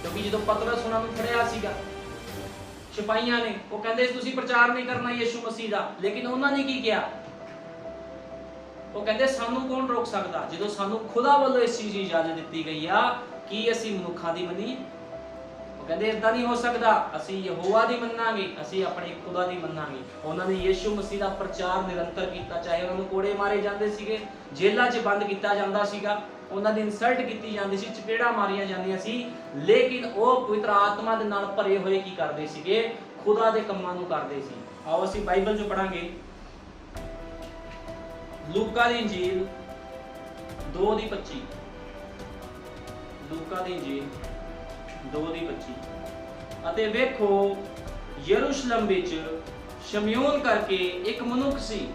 ਕਿਉਂਕਿ ਜਦੋਂ ਪਤਰਸ ਉਹਨਾਂ ਨੂੰ ਫੜਿਆ ਸੀਗਾ ਸਿਪਾਹੀਆਂ ਨੇ, ਉਹ ਕਹਿੰਦੇ ਤੁਸੀਂ ਪ੍ਰਚਾਰ ਨਹੀਂ ਕਰਨਾ ਯੀਸ਼ੂ ਮਸੀਹ ਦਾ, ਲੇਕਿਨ ਉਹਨਾਂ ਨੇ ਕੀ ਕਿਹਾ? ਉਹ ਕਹਿੰਦੇ ਸਾਨੂੰ ਕੌਣ ਰੋਕ ਸਕਦਾ, ਜਦੋਂ ਸਾਨੂੰ ਖੁਦਾ ਵੱਲੋਂ ਇਸ ਚੀਜ਼ ਦੀ ਇਜਾਜ਼ਤ ਦਿੱਤੀ ਗਈ ਆ ਕਿ ਅਸੀਂ ਮਨੁੱਖਾਂ ਦੀ ਮੰਨੀਏ। ਉਹ ਕਹਿੰਦੇ ਇਦਾਂ ਨਹੀਂ ਹੋ ਸਕਦਾ, ਅਸੀਂ ਯਹੋਵਾ ਦੀ ਮੰਨਾਂਗੇ, ਅਸੀਂ ਆਪਣੇ ਖੁਦਾ ਦੀ ਮੰਨਾਂਗੇ। ਉਹਨਾਂ ਨੇ ਯੀਸ਼ੂ ਮਸੀਹ ਦਾ ਪ੍ਰਚਾਰ ਨਿਰੰਤਰ ਕੀਤਾ, ਚਾਹੇ ਉਹਨਾਂ ਨੂੰ ਕੋੜੇ ਮਾਰੇ ਜਾਂਦੇ ਸੀਗੇ, ਜੇਲ੍ਹਾਂ 'ਚ ਬੰਦ ਕੀਤਾ ਜਾਂਦਾ ਸੀਗਾ, ਉਹਨਾਂ ਦੀ ਇਨਸਲਟ ਕੀਤੀ ਜਾਂਦੀ ਸੀ, ਚਪੇੜਾਂ ਮਾਰੀਆਂ ਜਾਂਦੀਆਂ ਸੀ, ਲੇਕਿਨ ਉਹ ਪਵਿੱਤਰ ਆਤਮਾ ਦੇ ਨਾਲ ਭਰੇ ਹੋਏ ਕੀ ਕਰਦੇ ਸੀਗੇ? ਖੁਦਾ ਦੇ ਕੰਮਾਂ ਨੂੰ ਕਰਦੇ ਸੀ। ਆਓ ਅਸੀਂ ਬਾਈਬਲ 'ਚ ਪੜਾਂਗੇ ਲੂਕਾ ਦੀ ਇੰਜੀਲ 2:25। ਲੂਕਾ ਦੀ ਇੰਜੀਲ 2:25। ਅਤੇ ਵੇਖੋ ਯਰੂਸ਼ਲਮ ਵਿੱਚ ਸ਼ਮਯੋਨ ਕਰਕੇ ਇੱਕ ਮਨੁੱਖ ਸੀ,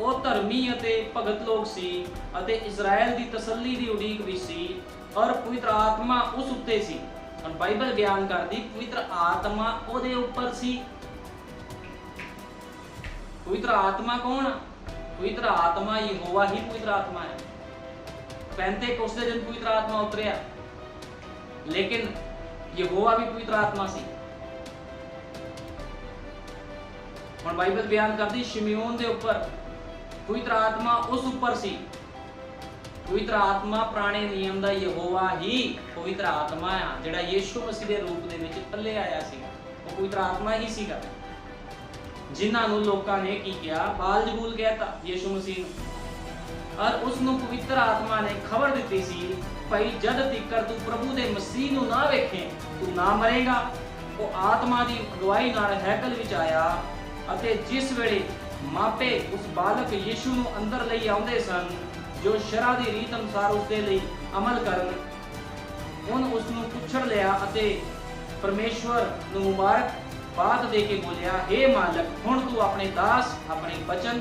ਉਹ ਧਰਮੀ ਅਤੇ ਭਗਤ ਲੋਕ ਸੀ ਅਤੇ ਇਜ਼ਰਾਈਲ ਦੀ ਤਸੱਲੀ ਦੀ ਉਡੀਕ ਵਿੱਚ ਸੀ, ਔਰ ਪਵਿੱਤਰ ਆਤਮਾ ਉਸ ਉੱਤੇ ਸੀ। ਹੁਣ ਬਾਈਬਲ ਬਿਆਨ ਕਰਦੀ ਪਵਿੱਤਰ ਆਤਮਾ ਉਹਦੇ ਉੱਪਰ ਸੀ। ਪਵਿੱਤਰ ਆਤਮਾ ਕੌਣ? ਪਵਿੱਤਰ ਆਤਮਾ ਯਹੋਵਾ ਹੀ ਪਵਿੱਤਰ ਆਤਮਾ ਹੈ। ਪੈਂਤੇਕੋਸਤ ਦੇ ਦਿਨ ਪਵਿੱਤਰ ਆਤਮਾ ਉਤਰਿਆ, ਲੇਕਿਨ ਯਹੋਵਾ ਵੀ ਪਵਿੱਤਰ ਆਤਮਾ ਸੀ। ਹੁਣ ਬਾਈਬਲ ਬਿਆਨ ਕਰਦੀ ਸ਼ਮਯੋਨ ਦੇ ਉੱਪਰ ਪਵਿੱਤਰ ਆਤਮਾ ਉਸ ਉੱਪਰ ਸੀ। ਪਵਿੱਤਰ ਆਤਮਾ ਪੁਰਾਣੇ ਨਿਯਮ ਦਾ ਯਹੋਵਾ ਹੀ ਪਵਿੱਤਰ ਆਤਮਾ ਆ, ਜਿਹੜਾ ਯੀਸ਼ੂ ਮਸੀਹ ਦੇ ਰੂਪ ਦੇ ਵਿੱਚ ਪੱਲੇ ਆਇਆ ਸੀਗਾ। ਉਹ ਪਵਿੱਤਰ ਆਤਮਾ ਹੀ ਸੀਗਾ, ਜਿਨ੍ਹਾਂ ਨੂੰ ਲੋਕਾਂ ਨੇ ਕੀ ਕਿਹਾ? ਬਾਲ-ਜ਼ਬੂਲ ਕਹਿਤਾ ਯੀਸ਼ੂ ਮਸੀਹ ਨੂੰ। ਔਰ ਉਸ ਨੂੰ ਪਵਿੱਤਰ ਆਤਮਾ ਨੇ ਖਬਰ ਦਿੱਤੀ ਸੀ, ਭਾਈ ਜਦ ਤੀਕਰ ਤੂੰ ਪ੍ਰਭੂ ਦੇ ਮਸੀਹ ਨੂੰ ਨਾ ਵੇਖੇ ਤੂੰ ਨਾ ਮਰੇਗਾ। ਉਹ ਆਤਮਾ ਦੀ ਅਗਵਾਈ ਨਾਲ ਹੈਕਲ ਵਿੱਚ ਆਇਆ ਅਤੇ ਜਿਸ ਵੇਲੇ ਮਾਪੇ ਉਸ ਬਾਲਕ ਯੀਸ਼ੂ ਨੂੰ ਅੰਦਰ ਲਈ ਆਉਂਦੇ ਸਨ ਜੋ ਸ਼ਰ੍ਹਾ ਦੀ ਰੀਤ ਅਨੁਸਾਰ ਉਸ ਦੇ ਲਈ ਅਮਲ ਕਰਨ, ਉਹਨ ਉਸ ਨੂੰ ਪੁੱਛੜ ਲਿਆ ਅਤੇ ਪਰਮੇਸ਼ਵਰ ਨੂੰ ਮੁਬਾਰਕਬਾਦ ਦੇ ਕੇ ਬੋਲਿਆ, हे ਮਾਲਕ, ਹੁਣ ਤੂੰ ਆਪਣੇ ਦਾਸ ਆਪਣੇ ਬਚਨ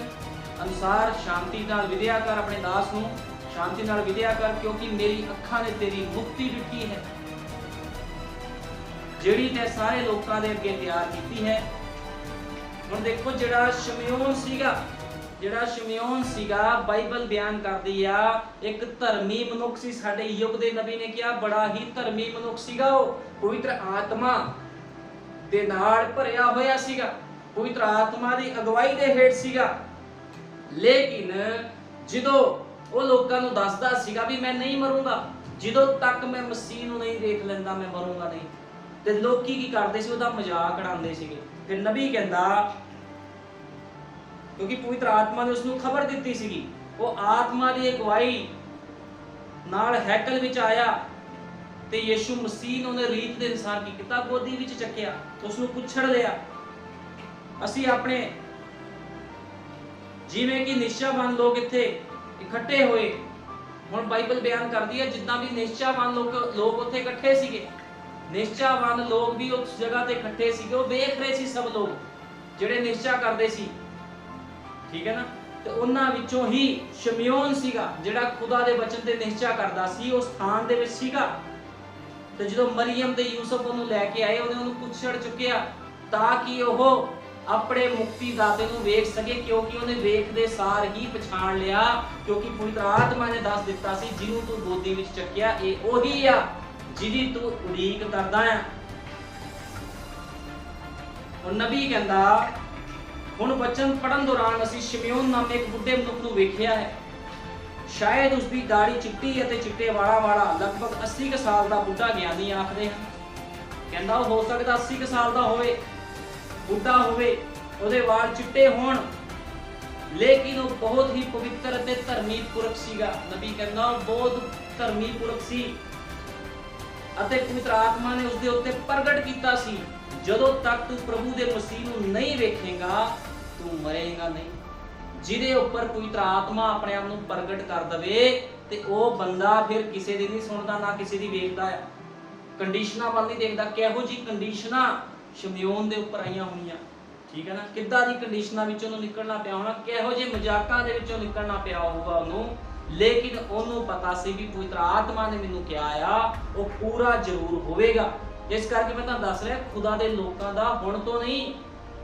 ਅਨੁਸਾਰ ਸ਼ਾਂਤੀ ਨਾਲ ਵਿਦਿਆ ਕਰ, ਆਪਣੇ ਦਾਸ ਨੂੰ ਸ਼ਾਂਤੀ ਨਾਲ ਵਿਦਿਆ ਕਰ, ਕਿਉਂਕਿ ਮੇਰੀ ਅੱਖਾਂ ਨੇ ਤੇਰੀ ਮੁਕਤੀ ਦਿੱਤੀ ਹੈ ਜਿਹੜੀ ਤੇ ਸਾਰੇ ਲੋਕਾਂ ਦੇ ਅੱਗੇ ਤਿਆਰ ਕੀਤੀ ਹੈ। ਹੁਣ ਦੇਖੋ ਜਿਹੜਾ ਸ਼ਮਿਉਨ ਸੀਗਾ ਬਾਈਬਲ ਬਿਆਨ ਕਰਦੀ ਆ ਇੱਕ ਧਰਮੀ ਮਨੁੱਖ ਸੀ। ਸਾਡੇ ਯੁੱਗ ਦੇ ਨਬੀ ਨੇ ਕਿਹਾ ਬੜਾ ਹੀ ਧਰਮੀ ਮਨੁੱਖ ਸੀਗਾ। ਉਹ ਪਵਿੱਤਰ ਆਤਮਾ ਦੇ ਨਾਲ ਭਰਿਆ ਹੋਇਆ ਸੀਗਾ, ਪਵਿੱਤਰ ਆਤਮਾ ਦੀ ਅਗਵਾਈ ਦੇ ਹੇਠ ਸੀਗਾ। ਲੇਕਿਨ ਜਦੋਂ ਉਹ ਲੋਕਾਂ ਨੂੰ ਦੱਸਦਾ ਸੀਗਾ ਵੀ ਮੈਂ ਨਹੀਂ ਮਰੂੰਗਾ, ਜਦੋਂ ਤੱਕ ਮੈਂ ਮਸੀਹ ਨੂੰ ਨਹੀਂ ਦੇਖ ਲੈਂਦਾ ਮੈਂ ਮਰੂੰਗਾ ਨਹੀਂ, ਤੇ ਲੋਕੀ ਕੀ ਕਰਦੇ ਸੀ, ਉਹਦਾ ਮਜ਼ਾਕ ਉਡਾਉਂਦੇ ਸੀਗੇ। ਫਿਰ ਨਬੀ ਕਹਿੰਦਾ, ਕਿਉਂਕਿ ਪਵਿੱਤਰ ਆਤਮਾ ਨੇ ਉਸ ਨੂੰ ਖਬਰ ਦਿੱਤੀ ਸੀਗੀ, ਉਹ ਆਤਮਾ ਦੀ ਅਗਵਾਈ ਨਾਲ ਹੈਕਲ ਵਿੱਚ ਆਇਆ ਤੇ ਯੀਸ਼ੂ ਮਸੀਹ ਨੂੰ ਉਹਨੇ ਰੀਤ ਦੇ ਅਨੁਸਾਰ ਕੀ ਕੀਤਾ, ਗੋਦੀ ਵਿੱਚ ਚੱਕਿਆ, ਉਸ ਨੂੰ ਪੁੱਛੜ ਲਿਆ। ਅਸੀਂ ਆਪਣੇ ਜਿਵੇਂ ਕਿ ਨਿਸ਼ਚਾਵਾਨ ਲੋਕ ਇੱਥੇ ਇਕੱਠੇ ਹੋਏ, ਹੁਣ ਬਾਈਬਲ ਬਿਆਨ ਕਰਦੀ ਹੈ ਜਿੱਦਾਂ ਵੀ ਨਿਸ਼ਚਾਵਾਨ ਲੋਕ ਉੱਥੇ ਇਕੱਠੇ ਸੀਗੇ, ਨਿਸ਼ਚਾਵਾਨ ਲੋਕ ਵੀ ਉਸ ਜਗ੍ਹਾ ਤੇ ਇਕੱਠੇ ਸੀਗੇ। ਉਹ ਵੇਖ ਰਹੇ ਸੀ ਸਭ ਲੋਕ ਜਿਹੜੇ ਨਿਸ਼ਚਾ ਕਰਦੇ ਸੀ, ਠੀਕ ਹੈ ਨਾ। ਤੇ ਉਹਨਾਂ ਵਿੱਚੋਂ ਹੀ ਸ਼ਮਿਉਨ ਸੀਗਾ ਜਿਹੜਾ ਖੁਦਾ ਦੇ ਵਚਨ ਤੇ ਨਿਸ਼ਚਾ ਕਰਦਾ ਸੀ, ਉਸ ਸਥਾਨ ਦੇ ਵਿੱਚ ਸੀਗਾ। ਤੇ ਜਦੋਂ ਮਰੀਮ ਤੇ ਯੂਸਫ ਉਹਨੂੰ ਲੈ ਕੇ ਆਏ, ਉਹਨੇ ਉਹਨੂੰ ਪੁੱਛੜ ਚੁੱਕਿਆ ਤਾਂ ਕਿ ਉਹ ਆਪਣੇ ਮੁਕਤੀਦਾਤੇ ਨੂੰ ਵੇਖ ਸਕੇ, ਕਿਉਂਕਿ ਉਹਨੇ ਵੇਖਦੇ ਸਾਰ ਹੀ ਪਛਾਣ ਲਿਆ, ਕਿਉਂਕਿ ਪਵਿੱਤਰ ਆਤਮਾ ਨੇ ਦੱਸ ਦਿੱਤਾ ਸੀ ਜਿਹਨੂੰ ਤੂੰ ਗੋਦੀ ਵਿੱਚ ਚੱਕਿਆ ਇਹ ਉਹੀ ਆ ਜਿਹਦੀ ਤੂੰ ਉਡੀਕ ਕਰਦਾ ਆ। ਉਹ ਨਬੀ ਕਹਿੰਦਾ, ਹੁਣ ਵਚਨ ਪੜਨ ਦੌਰਾਨ ਅਸੀਂ ਸ਼ਮਿਉਨ ਨਾਮੇ ਇੱਕ ਬੁੱਢੇ ਮਨੁੱਖ ਨੂੰ ਵੇਖਿਆ ਹੈ। ਸ਼ਾਇਦ ਉਸ ਦੀ ਦਾੜੀ ਚਿੱਟੀ ਅਤੇ ਚਿੱਟੇ ਵਾਲਾਂ ਵਾਲਾ ਲਗਭਗ 80 ਕੁ ਸਾਲ ਦਾ ਬੁੱਢਾ ਗਿਆਨੀ ਆਖਦੇ ਹਨ। ਕਹਿੰਦਾ ਉਹ ਹੋ ਸਕਦਾ 80 ਕੁ ਸਾਲ ਦਾ ਹੋਵੇ, ਬੁੱਢਾ ਹੋਵੇ, ਉਹਦੇ ਵਾਲ ਚਿੱਟੇ ਹੋਣ, ਲੇਕਿਨ ਉਹ ਬਹੁਤ ਹੀ ਪਵਿੱਤਰ ਅਤੇ ਧਰਮੀ ਪੁਰਖ ਸੀਗਾ। ਨਬੀ ਕਹਿੰਦਾ ਉਹ ਬਹੁਤ ਧਰਮੀ ਪੁਰਖ ਸੀ ਅਤੇ ਪਵਿੱਤਰ ਆਤਮਾ ਨੇ ਉਸ ਦੇ ਉੱਤੇ ਪ੍ਰਗਟ ਕੀਤਾ ਸੀ, ਜਦੋਂ ਤੱਕ ਤੂੰ ਪ੍ਰਭੂ ਦੇ ਮਸੀਹ ਨੂੰ ਨਹੀਂ ਵੇਖੇਗਾ ਤੂੰ ਮਰੇਗਾ ਨਹੀਂ। ਜਿਹਦੇ ਉੱਪਰ ਪਵਿੱਤਰ ਆਤਮਾ ਆਪਣੇ ਆਪ ਨੂੰ ਪ੍ਰਗਟ ਕਰ ਦਵੇ ਤੇ ਉਹ ਬੰਦਾ ਫਿਰ ਕਿਸੇ ਦੀ ਨਹੀਂ ਸੁਣਦਾ, ਨਾ ਕਿਸੇ ਦੀ ਵੇਖਦਾ ਹੈ, ਕੰਡੀਸ਼ਨਾਂ ਵੱਲ ਨਹੀਂ ਦੇਖਦਾ। ਕਿਹੋ ਜੀ ਕੰਡੀਸ਼ਨਾਂ ਸ਼ਮਿਉਨ ਦੇ ਉੱਪਰ ਆਈਆਂ ਹੋਈਆਂ, ਠੀਕ ਹੈ ਨਾ, ਕਿੱਦਾਂ ਦੀ ਕੰਡੀਸ਼ਨਾਂ ਵਿੱਚੋਂ ਉਹਨੂੰ ਨਿਕਲਣਾ ਪਿਆ ਹੋਣਾ, ਕਿਹੋ ਜਿਹੇ ਮਜ਼ਾਕਾਂ ਦੇ ਵਿੱਚੋਂ ਨਿਕਲਣਾ ਪਿਆ ਹੋਊਗਾ ਉਹਨੂੰ, ਲੇਕਿਨ ਉਹਨੂੰ ਪਤਾ ਸੀ ਵੀ ਪਵਿੱਤਰ ਆਤਮਾ ਨੇ ਮੈਨੂੰ ਕਿਹਾ ਆ ਉਹ ਪੂਰਾ ਜ਼ਰੂਰ ਹੋਵੇਗਾ। ਇਸ ਕਰਕੇ ਮੈਂ ਤੁਹਾਨੂੰ ਦੱਸ ਰਿਹਾ, ਖੁਦਾ ਦੇ ਲੋਕਾਂ ਦਾ ਹੁਣ ਤੋਂ ਨਹੀਂ,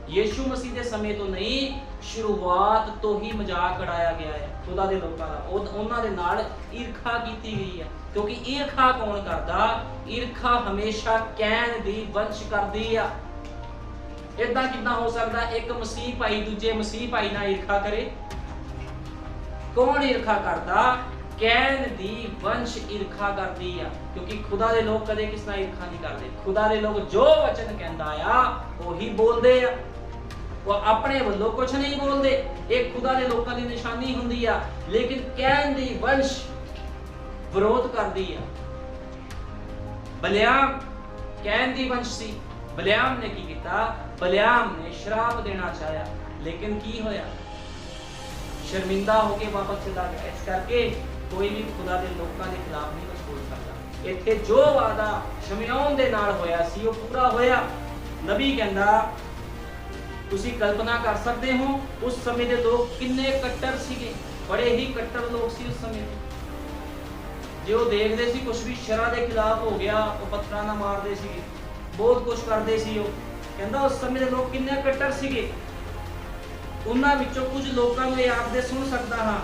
ਯੀਸ਼ੂ ਮਸੀਹ ਦੇ ਸਮੇਂ ਤੋਂ ਨਹੀਂ, ਸ਼ੁਰੂਆਤ ਤੋਂ ਹੀ ਮਜ਼ਾਕ ਉਡਾਇਆ ਗਿਆ ਹੈ ਖੁਦਾ ਦੇ ਲੋਕਾਂ ਦਾ। ਉਹਨਾਂ ਦੇ ਨਾਲ ਈਰਖਾ ਕੀਤੀ ਗਈ ਹੈ, ਕਿਉਂਕਿ ਈਰਖਾ ਕੌਣ ਕਰਦਾ? ਈਰਖਾ ਹਮੇਸ਼ਾ ਕੈਨ ਦੀ ਵੰਸ਼ ਕਰਦੀ ਆ। ਇਦਾਂ ਕਿੱਦਾਂ ਹੋ ਸਕਦਾ ਇੱਕ ਮਸੀਹ ਭਾਈ ਦੂਜੇ ਮਸੀਹ ਭਾਈ ਨਾਲ ਈਰਖਾ ਕਰੇ? ਕੌਣ ਈਰਖਾ ਕਰਦਾ? ਕੈਨ ਦੀ ਵੰਸ਼ ਈਰਖਾ ਕਰਦੀ ਆ, ਕਿਉਂਕਿ ਖੁਦਾ ਦੇ ਲੋਕ ਕਦੇ ਕਿਸ ਨਾਲ ਈਰਖਾ ਨਹੀਂ ਕਰਦੇ। ਖੁਦਾ ਦੇ ਲੋਕ ਜੋ ਵਚਨ ਕਹਿੰਦਾ ਆ ਉਹੀ ਬੋਲਦੇ ਆ, ਉਹ ਆਪਣੇ ਵੱਲੋਂ ਕੁਝ ਨਹੀਂ ਬੋਲਦੇ। ਇਹ ਖੁਦਾ ਦੇ ਲੋਕਾਂ ਦੀ ਨਿਸ਼ਾਨੀ ਹੁੰਦੀ ਆ, ਲੇਕਿਨ ਕੈਨ ਦੀ ਵੰਸ਼ ਵਿਰੋਧ ਕਰਦੀ ਆ। ਬਲਿਆਮ ਕੈਨ ਦੀ ਵੰਸ਼ ਸੀ। ਬਲਿਆਮ ਨੇ ਕੀ ਕੀਤਾ? ਬਲਿਆਮ ਨੇ ਸ਼ਰਾਪ ਦੇਣਾ ਚਾਹਿਆ, ਲੇਕਿਨ ਕੀ ਹੋਇਆ? ਸ਼ਰਮਿੰਦਾ ਹੋ ਕੇ ਵਾਪਸ ਚਲਾ ਗਿਆ। ਇਸ ਕਰਕੇ ਕੋਈ ਵੀ ਖੁਦਾ ਦੇ ਲੋਕਾਂ ਦੇ ਖਿਲਾਫ ਨਹੀਂ ਕੁਝ ਬੋਲ ਸਕਦਾ। ਇੱਥੇ ਜੋ ਵਾਅਦਾ ਸ਼ਮਿਉਨ ਦੇ ਨਾਲ ਹੋਇਆ ਸੀ ਉਹ ਪੂਰਾ ਹੋਇਆ। ਨਬੀ ਕਹਿੰਦਾ, ਤੁਸੀਂ ਕਲਪਨਾ ਕਰ ਸਕਦੇ ਹੋ ਉਸ ਸਮੇਂ ਦੇ ਲੋਕ ਕਿੰਨੇ ਕੱਟੜ ਸੀਗੇ, ਬੜੇ ਹੀ ਕੱਟੜ ਲੋਕ ਸੀ ਉਸ ਸਮੇਂ ਦੇ। ਜੇ ਉਹ ਦੇਖਦੇ ਸੀ ਕੁਝ ਵੀ ਸ਼ਰ੍ਹਾ ਦੇ ਖਿਲਾਫ ਹੋ ਗਿਆ, ਉਹ ਪੱਥਰਾਂ ਨਾਲ ਮਾਰਦੇ ਸੀਗੇ, ਬਹੁਤ ਕੁਝ ਕਰਦੇ ਸੀ। ਉਹ ਕਹਿੰਦਾ ਉਸ ਸਮੇਂ ਦੇ ਲੋਕ ਕਿੰਨੇ ਕੱਟੜ ਸੀਗੇ। ਉਹਨਾਂ ਵਿੱਚੋਂ ਕੁਝ ਲੋਕਾਂ ਨੂੰ ਇਹ ਆਖਦੇ ਸੁਣ ਸਕਦਾ ਹਾਂ,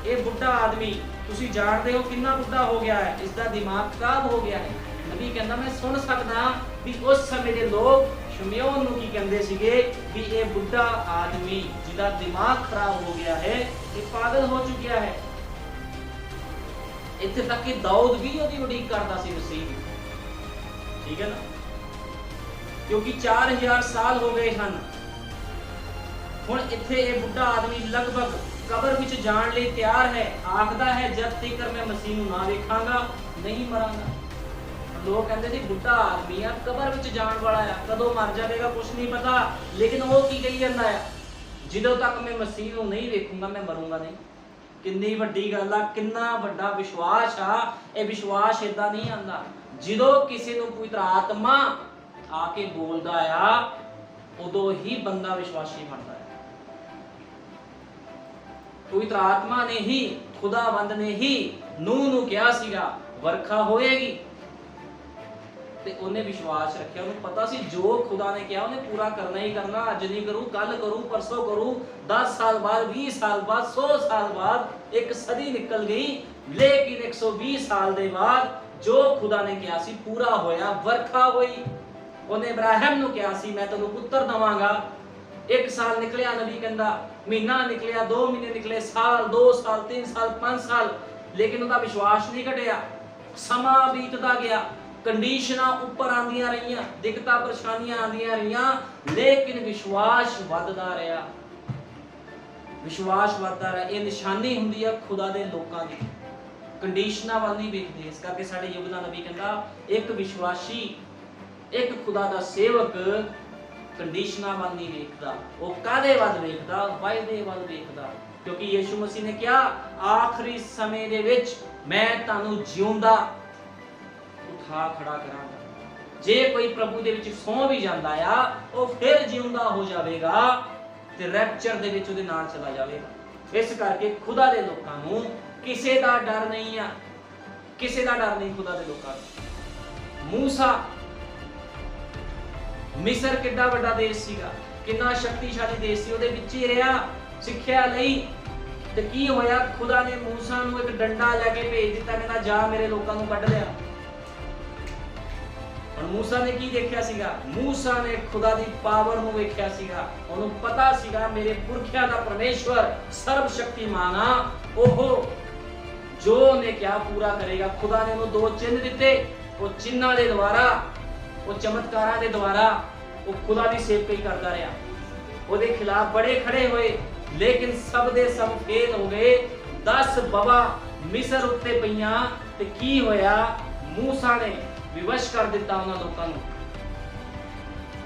ਇਹ ਬੁੱਢਾ ਆਦਮੀ ਤੁਸੀਂ ਜਾਣਦੇ ਹੋ ਕਿੰਨਾ ਬੁੱਢਾ ਹੋ ਗਿਆ ਹੈ, ਇਸ ਦਾ ਦਿਮਾਗ ਖਰਾਬ ਹੋ ਗਿਆ ਹੈ। ਨਬੀ ਕਹਿੰਦਾ ਮੈਂ ਸੁਣ ਸਕਦਾ ਵੀ ਉਸ ਸਮੇਂ ਦੇ ਲੋਕ ਸ਼ਮਿਉਨ ਨੂੰ ਕੀ ਕਹਿੰਦੇ ਸੀਗੇ ਵੀ ਇਹ ਬੁੱਢਾ ਆਦਮੀ ਜਿਹਦਾ ਦਿਮਾਗ ਖਰਾਬ ਹੋ ਗਿਆ ਹੈ, ਇਹ ਪਾਗਲ ਹੋ ਚੁੱਕਿਆ ਹੈ। ਇੱਥੇ ਤੱਕ ਕਿ ਦਾਊਦ ਵੀ ਉਹਦੀ ਉਡੀਕ ਕਰਦਾ ਸੀ ਮਸੀਹ ਦੀ, ਠੀਕ ਹੈ ਨਾ, ਕਿਉਂਕਿ 4000 ਸਾਲ ਹੋ ਗਏ ਹਨ ਹੁਣ ਇੱਥੇ ਇਹ ਬੁੱਢਾ ਆਦਮੀ ਲਗਭਗ ਕਬਰ ਵਿੱਚ ਜਾਣ ਲਈ ਤਿਆਰ ਹੈ, ਆਖਦਾ ਹੈ ਜਦ ਤੱਕ ਮੈਂ ਮਸੀਹ ਨੂੰ ਨਾ ਵੇਖਾਂਗਾ ਨਹੀਂ ਮਰਾਂਗਾ। ਲੋਕ ਕਹਿੰਦੇ ਸੀ ਬੁੱਢਾ ਆਦਮੀ ਆ, ਕਬਰ ਵਿੱਚ ਜਾਣ ਵਾਲਾ ਆ, ਕਦੋਂ ਮਰ ਜਾਵੇਗਾ ਕੁਝ ਨਹੀਂ ਪਤਾ, ਲੇਕਿਨ ਉਹ ਕੀ ਕਹੀ ਜਾਂਦਾ ਆ, ਜਦੋਂ ਤੱਕ ਮੈਂ ਮਸੀਹ ਨੂੰ ਨਹੀਂ ਵੇਖੂੰਗਾ ਮੈਂ ਮਰੂੰਗਾ ਨਹੀਂ। ਕਿੰਨੀ ਵੱਡੀ ਗੱਲ ਆ, ਕਿੰਨਾ ਵੱਡਾ ਵਿਸ਼ਵਾਸ ਆ। ਇਹ ਵਿਸ਼ਵਾਸ ਏਦਾਂ ਨਹੀਂ ਆਂਦਾ। ਜਦੋਂ ਕਿਸੇ ਨੂੰ ਪਵਿੱਤਰ ਆਤਮਾ ਆ ਕੇ ਬੋਲਦਾ ਆ ਉਦੋਂ ਹੀ ਬੰਦਾ ਵਿਸ਼ਵਾਸੀ ਬਣਦਾ ਹੈ। ਪਵਿੱਤਰ ਆਤਮਾ ਨੇ ਹੀ, ਖੁਦਾਵੰਦ ਨੇ ਹੀ ਨੂਹ ਨੂੰ ਕਿਹਾ ਸੀਗਾ ਵਰਖਾ ਹੋਏਗੀ, ਤੇ ਉਹਨੇ ਵਿਸ਼ਵਾਸ ਰੱਖਿਆ। ਉਹਨੂੰ ਪਤਾ ਸੀ ਜੋ ਖੁਦਾ ਨੇ ਕਿਹਾ ਉਹਨੇ ਪੂਰਾ ਕਰਨਾ ਹੀ ਕਰਨਾ। ਅੱਜ ਨਹੀਂ ਕਰੂ, ਕੱਲ ਕਰੂ, ਪਰਸੋਂ ਕਰੂ, 10 ਸਾਲ ਬਾਅਦ, 20 ਸਾਲ ਬਾਅਦ, 100 ਸਾਲ ਬਾਅਦ, ਇੱਕ ਸਦੀ ਨਿਕਲ ਗਈ, ਲੇਕਿਨ 120 ਸਾਲ ਦੇ ਬਾਅਦ ਜੋ ਖੁਦਾ ਨੇ ਕਿਹਾ ਸੀ ਪੂਰਾ ਹੋਇਆ, ਵਰਖਾ ਹੋਈ। ਉਹਨੇ ਇਬਰਾਹਿਮ ਨੂੰ ਕਿਹਾ ਸੀ ਮੈਂ ਤੈਨੂੰ ਪੁੱਤਰ ਦਵਾਂਗਾ। 1 ਸਾਲ ਨਿਕਲਿਆ, ਨਬੀ ਕਹਿੰਦਾ, ਮਹੀਨਾ ਨਿਕਲਿਆ, 2 ਮਹੀਨੇ ਨਿਕਲੇ, ਸਾਲ, 2 ਸਾਲ, 3 ਸਾਲ, 5 ਸਾਲ, ਲੇਕਿਨ ਉਹਦਾ ਵਿਸ਼ਵਾਸ ਨਹੀਂ ਘਟਿਆ। ਸਮਾਂ ਬੀਤਦਾ ਗਿਆ, ਕੰਡੀਸ਼ਨਾਂ ਉੱਪਰ ਆਂਦੀਆਂ ਰਹੀਆਂ, ਦਿੱਕਤਾਂ ਪਰੇਸ਼ਾਨੀਆਂ ਆਂਦੀਆਂ ਰਹੀਆਂ, ਲੇਕਿਨ ਵਿਸ਼ਵਾਸ ਵੱਧਦਾ ਰਿਹਾ, ਵਿਸ਼ਵਾਸ ਵੱਧਦਾ ਰਿਹਾ। ਇਹ ਨਿਸ਼ਾਨੀ ਹੁੰਦੀ ਹੈ ਖੁਦਾ ਦੇ ਲੋਕਾਂ ਦੀ, ਕੰਡੀਸ਼ਨਾਂ ਵੱਲ ਨਹੀਂ ਵੇਖਦੇ। ਇਸ ਕਰਕੇ ਸਾਡੇ ਯੁੱਗ ਦਾ ਨਬੀ ਕਹਿੰਦਾ ਇੱਕ ਵਿਸ਼ਵਾਸੀ, ਇੱਕ ਖੁਦਾ ਦਾ ਸੇਵਕ ਕੰਡੀਸ਼ਨਾਂ ਵੱਲ ਨਹੀਂ ਵੇਖਦਾ, ਉਹ ਕਾਹਦੇ ਵੱਲ ਵੇਖਦਾ, ਵਾਅਦੇ ਵੱਲ ਵੇਖਦਾ। ਕਿਉਂਕਿ ਯਿਸੂ ਮਸੀਹ ਨੇ ਕਿਹਾ ਆਖਰੀ ਸਮੇਂ ਦੇ ਵਿੱਚ ਮੈਂ ਤੁਹਾਨੂੰ ਜਿਉਂਦਾ ਉਠਾ ਖੜਾ ਕਰਾਂਗਾ। ਜੇ ਕੋਈ ਪ੍ਰਭੂ ਦੇ ਵਿੱਚ ਸੌਂ ਵੀ ਜਾਂਦਾ ਆ ਉਹ ਫਿਰ ਜਿਉਂਦਾ ਹੋ ਜਾਵੇਗਾ ਤੇ ਰੈਪਚਰ ਦੇ ਵਿੱਚ ਉਹਦੇ ਨਾਲ ਚਲਾ ਜਾਵੇਗਾ। ਇਸ ਕਰਕੇ ਖੁਦਾ ਦੇ ਲੋਕਾਂ ਨੂੰ ਕਿਸੇ ਦਾ ਡਰ ਨਹੀਂ ਆ, ਕਿਸੇ ਦਾ ਡਰ ਨਹੀਂ ਖੁਦਾ ਦੇ ਲੋਕਾਂ ਨੂੰ। ਮੂਸਾ, ਮਿਸਰ ਕਿੱਡਾ ਵੱਡਾ ਦੇਸ਼ ਸੀਗਾ, ਕਿੰਨਾ ਸ਼ਕਤੀਸ਼ਾਲੀ ਦੇਸ਼ ਸੀ, ਉਹਦੇ ਵਿੱਚ ਹੀ ਰਿਹਾ ਸਿੱਖਿਆ ਲਈ। ਤੇ ਕੀ ਹੋਇਆ, ਖੁਦਾ ਨੇ ਮੂਸਾ ਨੂੰ ਇੱਕ ਡੰਡਾ ਲੈ ਕੇ ਭੇਜ ਦਿੱਤਾ, ਕਹਿੰਦਾ ਜਾ ਮੇਰੇ ਲੋਕਾਂ ਨੂੰ ਕੱਢ ਲਿਆ। ਹੁਣ ਮੂਸਾ ਨੇ ਕੀ ਦੇਖਿਆ ਸੀਗਾ, ਮੂਸਾ ਨੇ ਖੁਦਾ ਦੀ ਪਾਵਰ ਨੂੰ ਵੇਖਿਆ ਸੀਗਾ। ਉਹਨੂੰ ਪਤਾ ਸੀਗਾ ਮੇਰੇ ਪੁਰਖਿਆਂ ਦਾ ਪਰਮੇਸ਼ਵਰ ਸਰਵ ਸ਼ਕਤੀਮਾਨ ਆ, ਉਹ ਜੋ ਉਹਨੇ ਕਿਹਾ ਪੂਰਾ ਕਰੇਗਾ। ਖੁਦਾ ਨੇ ਉਹਨੂੰ 2 ਚਿੰਨ੍ਹ ਦਿੱਤੇ, ਉਹ ਚਿੰਨ੍ਹਾਂ ਦੇ ਦੁਆਰਾ, ਉਹ ਚਮਤਕਾਰਾਂ ਦੇ ਦੁਆਰਾ ਉਹ ਖੁਦਾ ਦੀ ਸੇਵਕਾਈ ਕਰਦਾ ਰਿਹਾ। ਉਹਦੇ ਖਿਲਾਫ ਬੜੇ ਖੜੇ ਹੋਏ, ਲੇਕਿਨ ਸਭ ਦੇ ਸਭ ਫੇਲ ਹੋ ਗਏ। 10 ਬਵਾ ਮਿਸਰ ਉੱਤੇ ਪਈਆਂ ਤੇ ਕੀ ਹੋਇਆ, ਮੂਸਾ ਨੇ ਵਿਵਸ਼ ਕਰ ਦਿੱਤਾ ਉਹਨਾਂ ਲੋਕਾਂ ਨੂੰ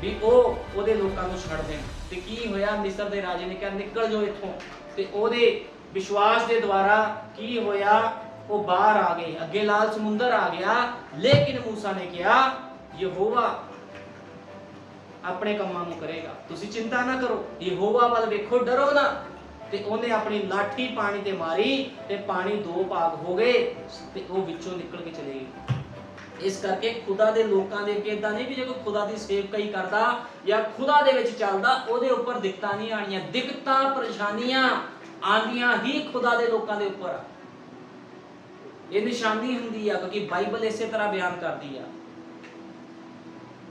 ਵੀ ਉਹ ਉਹਦੇ ਲੋਕਾਂ ਨੂੰ ਛੱਡ ਦੇਣ। ਤੇ ਕੀ ਹੋਇਆ, ਮਿਸਰ ਦੇ ਰਾਜੇ ਨੇ ਕਿਹਾ ਨਿਕਲ ਜਾਓ ਇੱਥੋਂ, ਤੇ ਉਹਦੇ ਵਿਸ਼ਵਾਸ ਦੇ ਦੁਆਰਾ ਕੀ ਹੋਇਆ, ਉਹ ਬਾਹਰ ਆ ਗਏ, ਅੱਗੇ ਲਾਲ ਸਮੁੰਦਰ ਆ ਗਿਆ। ਲੇਕਿਨ ਮੂਸਾ ਨੇ ਕਿਹਾ ਯਹੋਵਾ ਆਪਣੇ ਕੰਮਾਂ ਨੂੰ ਕਰੇਗਾ, ਤੁਸੀਂ ਚਿੰਤਾ ਨਾ ਕਰੋ, ਯਹੋਵਾ ਵੱਲ ਵੇਖੋ, ਡਰੋ ਨਾ। ਤੇ ਉਹਨੇ ਆਪਣੀ ਲਾਠੀ ਪਾਣੀ ਤੇ ਮਾਰੀ ਤੇ ਪਾਣੀ 2 ਭਾਗ ਹੋ ਗਏ ਤੇ ਉਹ ਵਿੱਚੋਂ ਨਿਕਲ ਕੇ ਚਲੇ ਗਏ। ਇਸ ਕਰਕੇ ਖੁਦਾ ਦੇ ਲੋਕਾਂ ਦੇ ਅੱਗੇ ਇਦਾਂ ਨਹੀਂ ਵੀ ਜੇ ਕੋਈ ਖੁਦਾ ਦੀ ਸੇਵਕਾਈ ਕਰਦਾ ਜਾਂ ਖੁਦਾ ਦੇ ਵਿੱਚ ਚੱਲਦਾ ਉਹਦੇ ਉੱਪਰ ਦਿੱਕਤਾਂ ਨਹੀਂ ਆਣੀਆਂ। ਦਿੱਕਤਾਂ ਪਰੇਸ਼ਾਨੀਆਂ ਆਂਦੀਆਂ ਹੀ ਖੁਦਾ ਦੇ ਲੋਕਾਂ ਦੇ ਉੱਪਰ। ਇਹ ਨਿਸ਼ਾਨੀ ਹੁੰਦੀ ਆ, ਕਿਉਂਕਿ ਬਾਈਬਲ ਇਸੇ ਤਰ੍ਹਾਂ ਬਿਆਨ ਕਰਦੀ ਆ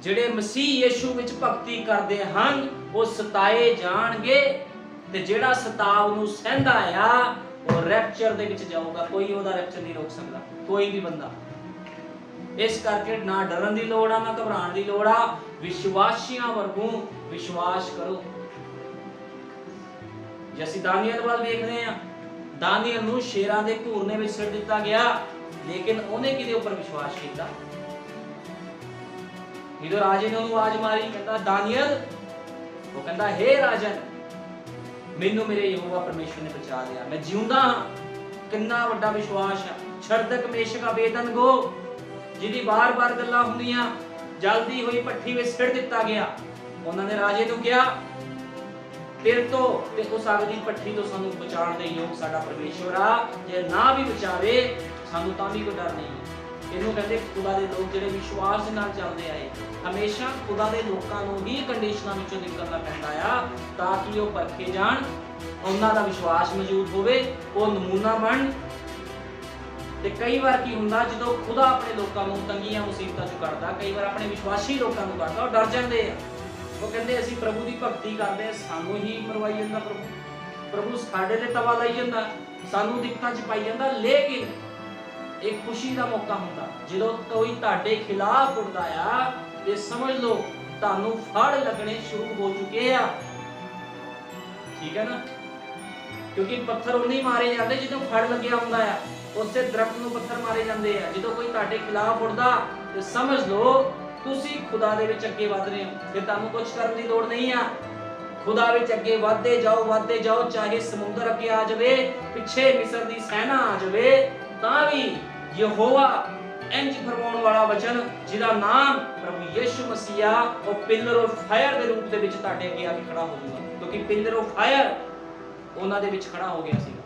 ਜਿਹੜੇ ਮਸੀਹ ਯਿਸੂ ਵਿੱਚ ਭਗਤੀ ਕਰਦੇ ਹਨ ਉਹ ਸਤਾਏ ਜਾਣਗੇ, ਤੇ ਜਿਹੜਾ ਸਤਾਵ ਨੂੰ ਸਹਿੰਦਾ ਆ ਉਹ ਰੈਪਚਰ ਦੇ ਵਿੱਚ ਜਾਊਗਾ। ਕੋਈ ਉਹਦਾ ਰੈਪਚਰ ਨਹੀਂ ਰੋਕ ਸਕਦਾ, ਕੋਈ ਵੀ ਬੰਦਾ। ਇਸ ਕਰਕੇ ਨਾ ਡਰਨ ਦੀ ਲੋੜ ਆ, ਨਾ ਘਬਰਾਉਣ ਦੀ ਲੋੜ ਆ। ਵਿਸ਼ਵਾਸੀਆਂ ਵਰਗੂ ਵਿਸ਼ਵਾਸ ਕਰੋ। ਜੇ ਅਸੀਂ ਦਾਨੀਅਲ ਵੱਲ ਵੇਖਦੇ ਆ, ਦਾਨੀਅਲ ਨੂੰ ਸ਼ੇਰਾਂ ਦੇ ਘੂਰਨੇ ਵਿੱਚ ਸਿੱਟ ਦਿੱਤਾ ਗਿਆ, ਲੇਕਿਨ ਉਹਨੇ ਕਿਹਦੇ ਉੱਪਰ ਵਿਸ਼ਵਾਸ ਕੀਤਾ। ਜਦੋਂ ਰਾਜੇ ਨੇ ਉਹਨੂੰ ਆਵਾਜ਼ ਮਾਰੀ, ਕਹਿੰਦਾ ਦਾਨੀਅਲ, ਉਹ ਕਹਿੰਦਾ ਹੇ ਰਾਜਨ, ਮੈਨੂੰ ਮੇਰੇ ਯਹੋਵਾ ਪਰਮੇਸ਼ਵਰ ਨੇ ਬਚਾ ਲਿਆ, ਮੈਂ ਜਿਉਂਦਾ ਹਾਂ। ਕਿੰਨਾ ਵੱਡਾ ਵਿਸ਼ਵਾਸ ਹੈ। ਸ਼ਰਦਕ, ਮੇਸ਼ਕ, ਅਬੇਦਨਗੋ ਜਿਹਦੀ ਬਾਰ-ਬਾਰ ਗੱਲਾਂ ਹੁੰਦੀਆਂ, ਜਲਦੀ ਹੋਈ ਭੱਠੀ ਵਿੱਚ ਸਿੱਟ ਦਿੱਤਾ ਗਿਆ। ਉਹਨਾਂ ਨੇ ਰਾਜੇ ਨੂੰ ਕਿਹਾ ਤੇਰੇ ਤੋਂ ਤੇ ਉਸ ਅੱਗ ਦੀ ਭੱਠੀ ਤੋਂ ਸਾਨੂੰ ਬਚਾਉਣ ਦੇ ਯੋਗ ਸਾਡਾ ਪਰਮੇਸ਼ਵਰ ਆ, ਜੇ ਨਾ ਵੀ ਬਚਾਵੇ ਸਾਨੂੰ ਤਾਂ ਵੀ ਕੋਈ ਡਰ ਨਹੀਂ। ਇਹਨੂੰ ਕਹਿੰਦੇ ਖੁਦਾ ਦੇ ਲੋਕ ਜਿਹੜੇ ਵਿਸ਼ਵਾਸ ਦੇ ਨਾਲ ਚੱਲਦੇ ਆਏ। ਹਮੇਸ਼ਾ ਖੁਦਾ ਦੇ ਲੋਕਾਂ ਨੂੰ ਹੀ ਕੰਡੀਸ਼ਨਾਂ ਵਿੱਚੋਂ ਨਿਕਲਣਾ ਪੈਂਦਾ ਆ ਤਾਂ ਕਿ ਉਹ ਪਰਖੇ ਜਾਣ, ਉਹਨਾਂ ਦਾ ਵਿਸ਼ਵਾਸ ਮੌਜੂਦ ਹੋਵੇ, ਉਹ ਨਮੂਨਾ ਬਣ। ਤੇ ਕਈ ਵਾਰ ਕੀ ਹੁੰਦਾ, ਜਦੋਂ ਖੁਦਾ ਆਪਣੇ ਲੋਕਾਂ ਨੂੰ ਤੰਗੀਆਂ ਮੁਸੀਬਤਾਂ ਚੋਂ ਕੱਢਦਾ, ਕਈ ਵਾਰ ਆਪਣੇ ਵਿਸ਼ਵਾਸੀ ਲੋਕਾਂ ਨੂੰ ਕੱਢਦਾ, ਉਹ ਡਰ ਜਾਂਦੇ ਆ। ਉਹ ਕਹਿੰਦੇ ਅਸੀਂ ਪ੍ਰਭੂ ਦੀ ਭਗਤੀ ਕਰਦੇ, ਸਾਨੂੰ ਹੀ ਮਰਵਾਈ ਜਾਂਦਾ ਪ੍ਰਭੂ ਸਾਡੇ ਤੇ ਤਵਾ ਲਾਈ ਜਾਂਦਾ, ਸਾਨੂੰ ਦਿੱਕਤਾਂ 'ਚ ਪਾਈ ਜਾਂਦਾ। ਲੇਕਿਨ ਇਹ ਖੁਸ਼ੀ ਦਾ ਮੌਕਾ ਹੁੰਦਾ ਜਦੋਂ ਕੋਈ ਤੁਹਾਡੇ ਖਿਲਾਫ ਉੱਠਦਾ ਆ, ਇਹ ਸਮਝ ਲਓ ਤੁਹਾਨੂੰ ਫੜ ਲੱਗਣੇ ਸ਼ੁਰੂ ਹੋ ਚੁੱਕੇ ਆ। ठीक है ना, क्योंकि पत्थर उन्हीं मारे जाते जो फड़ लग्या हुंदा है, उसे दरख्त नूं पत्थर मारे जाते हैं। जो कोई तुहाडे खिलाफ उड़दा ते समझ लो तुसी खुदा दे विच अगे वध रहे हो, फिर तुहानूं कुछ करन दी लोड़ नहीं आ। खुदा विच अगे वधदे जाओ, चाहे समुंदर अगे आ जावे, पिछे मिस्र दी सेना आ जावे, तां भी यहोवा इंज फरमाउण वाला वचन जिहदा नाम प्रभु यीशु मसीह ओ पिलर ऑफ फायर दे रूप दे विच तुहाडे अगे आके खड़ा हो जाऊगा, क्योंकि पिलर ऑफ फायर ਉਹਨਾਂ ਦੇ ਵਿੱਚ ਖੜਾ ਹੋ ਗਿਆ ਸੀਗਾ।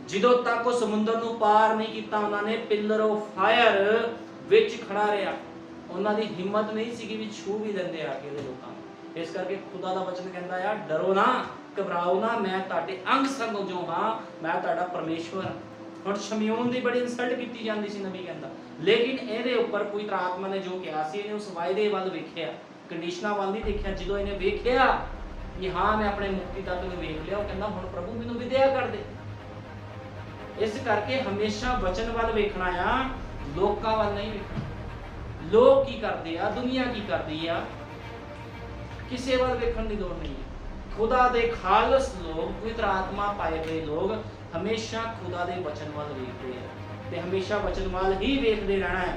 ਜਦੋਂ ਤੱਕ ਉਹ ਸਮੁੰਦਰ ਨੂੰ ਪਾਰ ਨਹੀਂ ਕੀਤਾ, ਉਹਨਾਂ ਨੇ ਪਿਲਰ ਆਫ ਫਾਇਰ ਵਿੱਚ ਖੜਾ ਰਿਹਾ। ਉਹਨਾਂ ਦੀ ਹਿੰਮਤ ਨਹੀਂ ਸੀਗੀ ਵੀ ਛੂ ਵੀ ਲੈਂਦੇ ਆ ਕੇ ਦੇ ਲੋਕਾਂ ਨੂੰ। ਇਸ ਕਰਕੇ ਖੁਦਾ ਦਾ ਵਚਨ ਕਹਿੰਦਾ ਆ ਡਰੋ ਨਾ, ਘਬਰਾਓ ਨਾ, ਮੈਂ ਤੁਹਾਡੇ ਅੰਗ ਸੰਗ ਜੋ ਹਾਂ, ਮੈਂ ਤੁਹਾਡਾ ਪਰਮੇਸ਼ਵਰ। ਹੁਣ ਸ਼ਮਯੋਨ ਦੀ ਬੜੀ ਇਨਸਲਟ ਕੀਤੀ ਜਾਂਦੀ ਸੀ, ਨਬੀ ਕਹਿੰਦਾ, ਲੇਕਿਨ ਇਹਦੇ ਉੱਪਰ ਪਵਿੱਤਰ ਆਤਮਾ ਨੇ ਜੋ ਕਿਹਾ ਸੀ, ਇਹਨੇ ਉਸ ਵਾਅਦੇ ਵੱਲ ਵੇਖਿਆ, ਕੰਡੀਸ਼ਨਾਂ ਵੱਲ ਨਹੀਂ ਦੇਖਿਆ। ਜਦੋਂ ਇਹਨੇ ਵੇਖਿਆ कि हाँ मैं अपने मुक्तिदाता ਨੂੰ ਵੇਖ ਲਿਆ, ਉਹ ਕਹਿੰਦਾ ਹੁਣ ਪ੍ਰਭੂ ਮੈਨੂੰ ਵਿਦਿਆ ਕਰ ਦੇ। ਇਸ ਕਰਕੇ ਹਮੇਸ਼ਾ ਵਚਨ ਵੱਲ ਵੇਖਣਾ ਆ, ਲੋਕਾਂ ਵੱਲ ਨਹੀਂ ਵੇਖਣਾ। ਲੋਕ ਕੀ ਕਰਦੇ ਆ, ਦੁਨੀਆ ਕੀ ਕਰਦੀ ਆ, ਕਿਸੇ ਵੱਲ ਵੇਖਣ ਦੀ ਲੋੜ ਨਹੀਂ ਹੈ। ਖੁਦਾ ਦੇ ਖਾਲਸ ਲੋਕ, ਪਵਿੱਤਰ ਆਤਮਾ ਪਾਏ ਹੋਏ ਲੋਕ ਹਮੇਸ਼ਾ ਖੁਦਾ ਦੇ ਵਚਨ ਵੱਲ ਵੇਖਦੇ ਆ ਤੇ ਹਮੇਸ਼ਾ ਵਚਨ ਵੱਲ ਹੀ ਵੇਖਦੇ ਰਹਿਣਾ ਹੈ।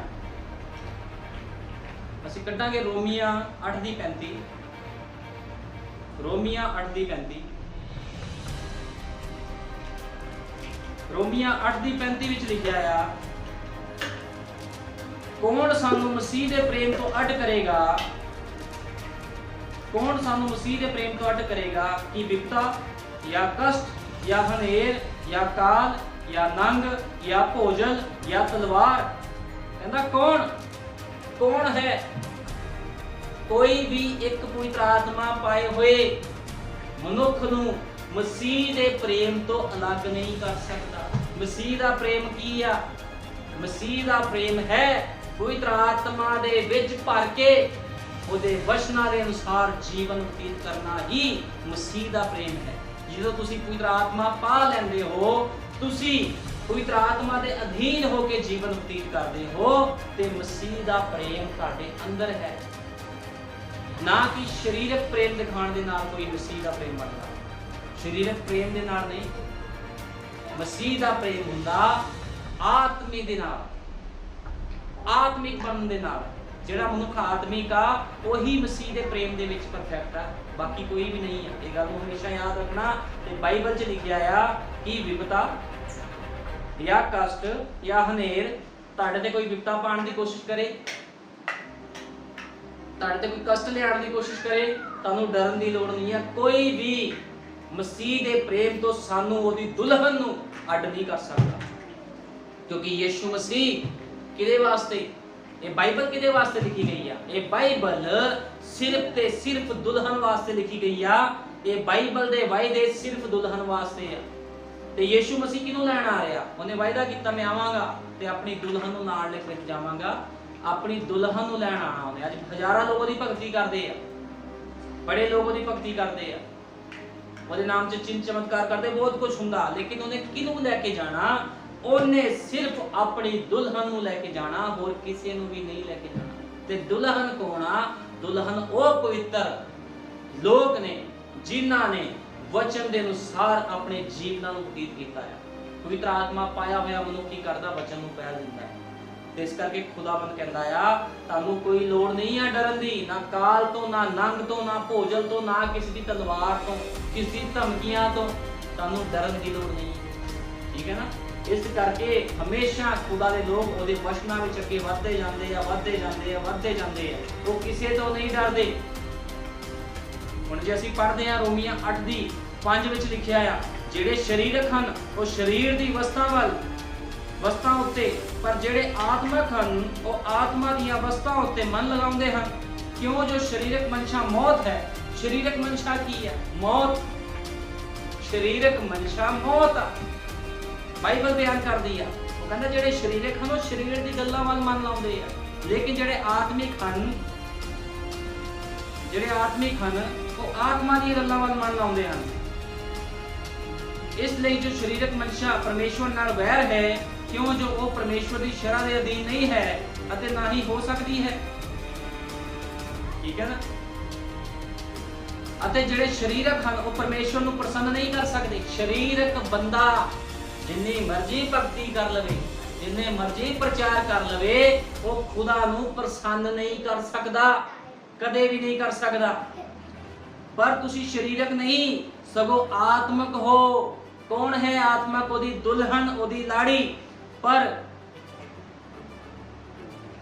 ਅਸੀਂ ਕੱਢਾਂਗੇ ਰੋਮੀਆਂ 8:35, रोमिया 8:35, रोमिया 8:35 ਵਿੱਚ ਲਿਖਿਆ ਆ, ਕੌਣ ਸਾਨੂੰ ਮਸੀਹ ਦੇ ਪ੍ਰੇਮ ਤੋਂ ਅੱਡ ਕਰੇਗਾ, ਕੌਣ ਸਾਨੂੰ ਮਸੀਹ ਦੇ ਪ੍ਰੇਮ ਤੋਂ ਅੱਡ ਕਰੇਗਾ, ਕਿ ਵਿਪਤਾ ਜਾਂ ਕਸ਼ਟ ਜਾਂ ਹਨੇਰ ਜਾਂ ਕਾਲ ਜਾਂ ਨੰਗ ਜਾਂ ਭੋਜਨ ਜਾਂ ਤਲਵਾਰ। ਕਹਿੰਦਾ ਕੌਣ ਹੈ? कोई भी एक पवित्र आत्मा पाए हुए मनुख नूं मसीह दे प्रेम तो अलग नहीं कर सकता। मसीह दा प्रेम की आ? मसीह दा प्रेम है पवित्र आत्मा दे विच भर के ओदे वचनां दे अनुसार जीवन व्यतीत करना ही मसीह दा प्रेम है। ਜਦੋਂ ਤੁਸੀਂ ਪਵਿੱਤਰ ਆਤਮਾ ਪਾ ਲੈਂਦੇ ਹੋ, ਤੁਸੀਂ ਪਵਿੱਤਰ ਆਤਮਾ ਦੇ ਅਧੀਨ ਹੋ ਕੇ ਜੀਵਨ ਬਤੀਤ ਕਰਦੇ ਹੋ ਤੇ ਮਸੀਹ ਦਾ ਪ੍ਰੇਮ ਤੁਹਾਡੇ ਅੰਦਰ ਹੈ। ਨਾ ਕਿ ਸਰੀਰਕ ਪ੍ਰੇਮ ਦਿਖਾਉਣ ਦੇ ਨਾਲ ਕੋਈ ਮਸੀਹ ਦਾ ਪ੍ਰੇਮ ਬਣਦਾ, ਸਰੀਰਕ ਪ੍ਰੇਮ ਦੇ ਨਾਲ ਨਹੀਂ। ਮਸੀਹ ਦਾ ਪ੍ਰੇਮ ਹੁੰਦਾ ਆਤਮੀ ਦੇ ਨਾਲ, ਆਤਮਿਕ ਬਣਨ ਦੇ ਨਾਲ। ਜਿਹੜਾ ਮਨੁੱਖ ਆਤਮਿਕ ਆ ਉਹੀ ਮਸੀਹ ਦੇ ਪ੍ਰੇਮ ਦੇ ਵਿੱਚ ਪਰਫੈਕਟ ਆ, ਬਾਕੀ ਕੋਈ ਵੀ ਨਹੀਂ ਆ। ਇਹ ਗੱਲ ਨੂੰ ਹਮੇਸ਼ਾ ਯਾਦ ਰੱਖਣਾ। ਤੇ ਬਾਈਬਲ 'ਚ ਲਿਖਿਆ ਆ ਕਿ ਵਿਪਤਾ ਜਾਂ ਕਸ਼ਟ ਜਾਂ ਹਨੇਰ, ਤੁਹਾਡੇ ਤੇ ਕੋਈ ਵਿਪਤਾ ਪਾਉਣ ਦੀ ਕੋਸ਼ਿਸ਼ ਕਰੇ, ਤੁਹਾਡੇ ਤੇ ਕੋਈ ਕਸ਼ਟ ਲਿਆਉਣ ਦੀ ਕੋਸ਼ਿਸ਼ ਕਰੇ, ਤੁਹਾਨੂੰ ਡਰਨ ਦੀ ਲੋੜ ਨਹੀਂ ਹੈ। ਕੋਈ ਵੀ ਮਸੀਹ ਦੇ ਪ੍ਰੇਮ ਤੋਂ ਸਾਨੂੰ ਉਹਦੀ ਦੁਲਹਨ ਨੂੰ ਅੱਡ ਨਹੀਂ ਕਰ ਸਕਦਾ, ਕਿਉਂਕਿ ਯੀਸ਼ੂ ਮਸੀਹ ਕਿਹਦੇ ਵਾਸਤੇ, ਇਹ ਬਾਈਬਲ ਕਿਹਦੇ ਵਾਸਤੇ ਲਿਖੀ ਗਈ ਆ? ਇਹ ਬਾਈਬਲ ਸਿਰਫ ਤੇ ਸਿਰਫ ਦੁਲਹਨ ਵਾਸਤੇ ਲਿਖੀ ਗਈ ਆ। ਇਹ ਬਾਈਬਲ ਦੇ ਵਾਅਦੇ ਸਿਰਫ ਦੁਲਹਨ ਵਾਸਤੇ ਆ। ਤੇ ਯੀਸ਼ੂ ਮਸੀਹ ਕਿਹਨੂੰ ਲੈਣ ਆ ਰਿਹਾ? ਉਹਨੇ ਵਾਅਦਾ ਕੀਤਾ ਮੈਂ ਆਵਾਂਗਾ ਤੇ ਆਪਣੀ ਦੁਲਹਨ ਨੂੰ ਨਾਲ ਲੈ ਕੇ ਜਾਵਾਂਗਾ, ਆਪਣੀ ਦੁਲਹਨ ਨੂੰ ਲੈਣ ਆਣਾ ਉਹਨੇ। ਅੱਜ ਹਜ਼ਾਰਾਂ ਲੋਕ ਉਹਦੀ ਭਗਤੀ ਕਰਦੇ ਆ, ਬੜੇ ਲੋਕ ਉਹਦੀ ਭਗਤੀ ਕਰਦੇ ਆ, ਉਹਦੇ ਨਾਮ 'ਚ ਚਿੰਨ ਚਮਤਕਾਰ ਕਰਦੇ, ਬਹੁਤ ਕੁਝ ਹੁੰਦਾ, ਲੇਕਿਨ ਉਹਨੇ ਕਿਹਨੂੰ ਲੈ ਕੇ ਜਾਣਾ? ਉਹਨੇ ਸਿਰਫ ਆਪਣੀ ਦੁਲਹਨ ਨੂੰ ਲੈ ਕੇ ਜਾਣਾ, ਹੋਰ ਕਿਸੇ ਨੂੰ ਵੀ ਨਹੀਂ ਲੈ ਕੇ ਜਾਣਾ। ਤੇ ਦੁਲਹਨ ਕੌਣ ਆ? ਦੁਲਹਨ ਉਹ ਪਵਿੱਤਰ ਲੋਕ ਨੇ ਜਿਨ੍ਹਾਂ ਨੇ ਵਚਨ ਦੇ ਅਨੁਸਾਰ ਆਪਣੇ ਜੀਵਨਾਂ ਨੂੰ ਬਤੀਤ ਕੀਤਾ ਹੈ। ਪਵਿੱਤਰ ਆਤਮਾ ਪਾਇਆ ਹੋਇਆ ਮਨੁੱਖ ਕੀ ਕਰਦਾ? ਵਚਨ ਨੂੰ ਪਹਿਲ ਦਿੰਦਾ ਹੈ। ਤੇ ਇਸ ਕਰਕੇ ਖੁਦਾਵੰਦ ਕਹਿੰਦਾ ਆ ਤੁਹਾਨੂੰ ਕੋਈ ਲੋੜ ਨਹੀਂ ਆ ਡਰਨ ਦੀ, ਨਾ ਕਾਲ ਤੋਂ, ਨਾ ਨੰਗ ਤੋਂ, ਨਾ ਭੋਜਨ ਤੋਂ, ਨਾ ਕਿਸੇ ਦੀ ਤਲਵਾਰ ਤੋਂ, ਕਿਸੇ ਦੀ ਧਮਕੀਆਂ ਤੋਂ ਤੁਹਾਨੂੰ ਡਰਨ ਦੀ ਲੋੜ ਨਹੀਂ। ਠੀਕ ਹੈ ਨਾ? ਇਸ ਕਰਕੇ ਹਮੇਸ਼ਾ ਖੁਦਾ ਦੇ ਲੋਕ ਉਹਦੇ ਵਚਨਾਂ ਵਿੱਚ ਅੱਗੇ ਵਧਦੇ ਜਾਂਦੇ ਆ, ਵਧਦੇ ਜਾਂਦੇ ਆ, ਵਧਦੇ ਜਾਂਦੇ ਆ। ਉਹ ਕਿਸੇ ਤੋਂ ਨਹੀਂ ਡਰਦੇ। ਹੁਣ ਜੇ ਅਸੀਂ ਪੜ੍ਹਦੇ ਆ ਰੋਮੀਆਂ 8:5 ਵਿੱਚ ਲਿਖਿਆ ਆ, ਜਿਹੜੇ ਸਰੀਰਕ ਹਨ ਉਹ ਸਰੀਰ ਦੀ ਵਸਤਾਂ ਉੱਤੇ, ਪਰ ਜਿਹੜੇ ਆਤਮਕ ਹਨ ਉਹ ਆਤਮਾ ਦੀਆਂ ਵਸਤਾਂ ਉੱਤੇ ਮਨ ਲਗਾਉਂਦੇ ਹਨ। ਕਿਉਂ? ਜੋ ਸਰੀਰਕ ਮਨਸ਼ਾ ਮੌਤ ਹੈ। ਸਰੀਰਕ ਮਨਸ਼ਾ ਕੀ ਹੈ? ਮੌਤ। ਸਰੀਰਕ ਮਨਸ਼ਾ ਮੌਤ ਆ, ਬਾਈਬਲ ਬਿਆਨ ਕਰਦੀ ਆ। ਉਹ ਕਹਿੰਦਾ ਜਿਹੜੇ ਸਰੀਰਕ ਹਨ ਉਹ ਸਰੀਰ ਦੀ ਗੱਲਾਂ ਵੱਲ ਮਨ ਲਾਉਂਦੇ ਆ, ਲੇਕਿਨ ਜਿਹੜੇ ਆਤਮਿਕ ਹਨ ਉਹ ਆਤਮਾ ਦੀਆਂ ਗੱਲਾਂ ਵੱਲ ਮਨ ਲਾਉਂਦੇ ਹਨ। ਇਸ ਲਈ ਜੋ ਸਰੀਰਕ ਮਨਸ਼ਾ ਪਰਮੇਸ਼ਵਰ ਨਾਲ ਵੈਰ ਹੈ, ਕਿਉਂ? ਜੋ ਉਹ ਪਰਮੇਸ਼ਵਰ ਦੀ ਸ਼ਰ੍ਹਾ ਦੇ ਅਧੀਨ ਨਹੀਂ ਹੈ ਅਤੇ ਨਾ ਹੀ ਹੋ ਸਕਦੀ ਹੈ। ਠੀਕ ਹੈ ਨਾ? ਅਤੇ ਜਿਹੜੇ ਸਰੀਰਕ ਹਨ ਉਹ ਪਰਮੇਸ਼ਵਰ ਨੂੰ ਪ੍ਰਸੰਨ ਨਹੀਂ ਕਰ ਸਕਦੇ। ਸਰੀਰਕ ਬੰਦਾ ਜਿੰਨੀ ਮਰਜ਼ੀ ਭਗਤੀ ਕਰ ਲਵੇ, ਜਿੰਨੇ ਮਰਜ਼ੀ ਪ੍ਰਚਾਰ ਕਰ ਲਵੇ, ਉਹ ਖੁਦਾ ਨੂੰ ਪ੍ਰਸੰਨ ਨਹੀਂ ਕਰ ਸਕਦਾ, ਕਦੇ ਵੀ ਨਹੀਂ ਕਰ ਸਕਦਾ। ਪਰ ਤੁਸੀਂ ਸਰੀਰਕ ਨਹੀਂ ਸਗੋਂ ਆਤਮਕ ਹੋ। ਕੌਣ ਹੈ ਆਤਮਕ? ਉਹਦੀ ਦੁਲਹਨ, ਉਹਦੀ ਲਾੜੀ। ਪਰ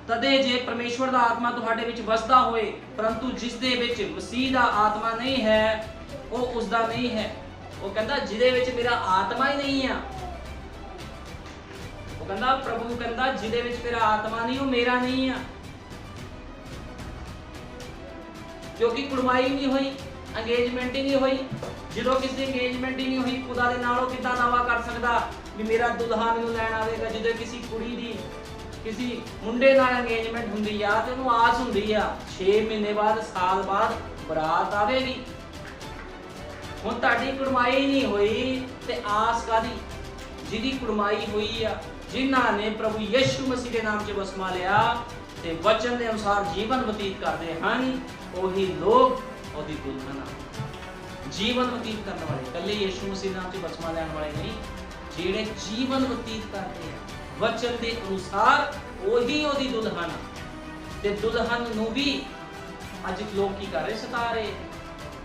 ਤਦੇ ਜੇ ਪਰਮੇਸ਼ਵਰ ਦਾ ਆਤਮਾ ਤੁਹਾਡੇ ਵਿੱਚ ਵਸਦਾ ਹੋਏ, ਪਰੰਤੂ ਜਿਸ ਦੇ ਵਿੱਚ ਮਸੀਹ ਦਾ ਆਤਮਾ ਨਹੀਂ ਹੈ ਉਹ ਉਸ ਦਾ ਨਹੀਂ ਹੈ। ਉਹ ਕਹਿੰਦਾ ਜਿਹਦੇ ਵਿੱਚ ਮੇਰਾ ਆਤਮਾ ਹੀ ਨਹੀਂ ਆ, ਉਹ ਕਹਿੰਦਾ ਪ੍ਰਭੂ ਕਹਿੰਦਾ ਜਿਹਦੇ ਵਿੱਚ ਮੇਰਾ ਆਤਮਾ ਨਹੀਂ ਉਹ ਮੇਰਾ ਨਹੀਂ ਆ। ਕਿਉਂਕਿ ਕੁੜਮਾਈ ਨਹੀਂ ਹੋਈ, ਅੰਗੇਜਮੈਂਟ ਹੀ ਨਹੀਂ ਹੋਈ। ਜਦੋਂ ਕਿਸੇ ਦੀ ਅੰਗੇਜਮੈਂਟ ਹੀ ਨਹੀਂ ਹੋਈ, ਖੁਦਾ ਦੇ ਨਾਲ ਉਹ ਕਿੱਦਾਂ ਦਾਵਾ ਕਰ ਸਕਦਾ ਵੀ ਮੇਰਾ ਦੁਲਹਾ ਮੈਨੂੰ ਲੈਣ ਆਵੇਗਾ? ਜਦੋਂ ਕਿਸੇ ਕੁੜੀ ਦੀ ਕਿਸੇ ਮੁੰਡੇ ਨਾਲ ਅੰਗੇਜਮੈਂਟ ਹੁੰਦੀ ਆ ਤੇ ਉਹਨੂੰ ਆਸ ਹੁੰਦੀ ਆ 6 ਮਹੀਨੇ ਬਾਅਦ, ਸਾਲ ਬਾਅਦ ਬਰਾਤ ਆਵੇਗੀ। ਹੁਣ ਤੁਹਾਡੀ ਕੁੜਮਾਈ ਨਹੀਂ ਹੋਈ ਤੇ ਆਸ ਕਾਦੀ? ਜਿਹਦੀ ਕੁੜਮਾਈ ਹੋਈ ਆ, ਜਿਨ੍ਹਾਂ ਨੇ ਪ੍ਰਭੂ ਯਿਸੂ ਮਸੀਹ ਦੇ ਨਾਮ 'ਚ ਵਸਮਾ ਲਿਆ ਤੇ ਵਚਨ ਦੇ ਅਨੁਸਾਰ ਜੀਵਨ ਬਤੀਤ ਕਰਦੇ ਹਨ, ਉਹੀ ਲੋਕ ਉਹਦੀ ਦੁਲਹਨ ਆ। ਜੀਵਨ ਬਤੀਤ ਕਰਨ ਵਾਲੇ, ਕੱਲੇ ਯਿਸੂ ਮਸੀਹ ਦੇ ਨਾਮ 'ਚ ਵਸਮਾ ਲੈਣ ਵਾਲੇ ਨਹੀਂ, ਜਿਹੜੇ ਜੀਵਨ ਬਤੀਤ ਕਰਦੇ ਆ ਵਚਨ ਦੇ ਅਨੁਸਾਰ, ਉਹੀ ਉਹਦੀ ਦੁਲਹਨ ਆ। ਤੇ ਦੁਲਹਨ ਨੂੰ ਵੀ ਅੱਜ ਲੋਕ ਕੀ ਕਰ ਰਹੇ? ਸਤਾ ਰਹੇ।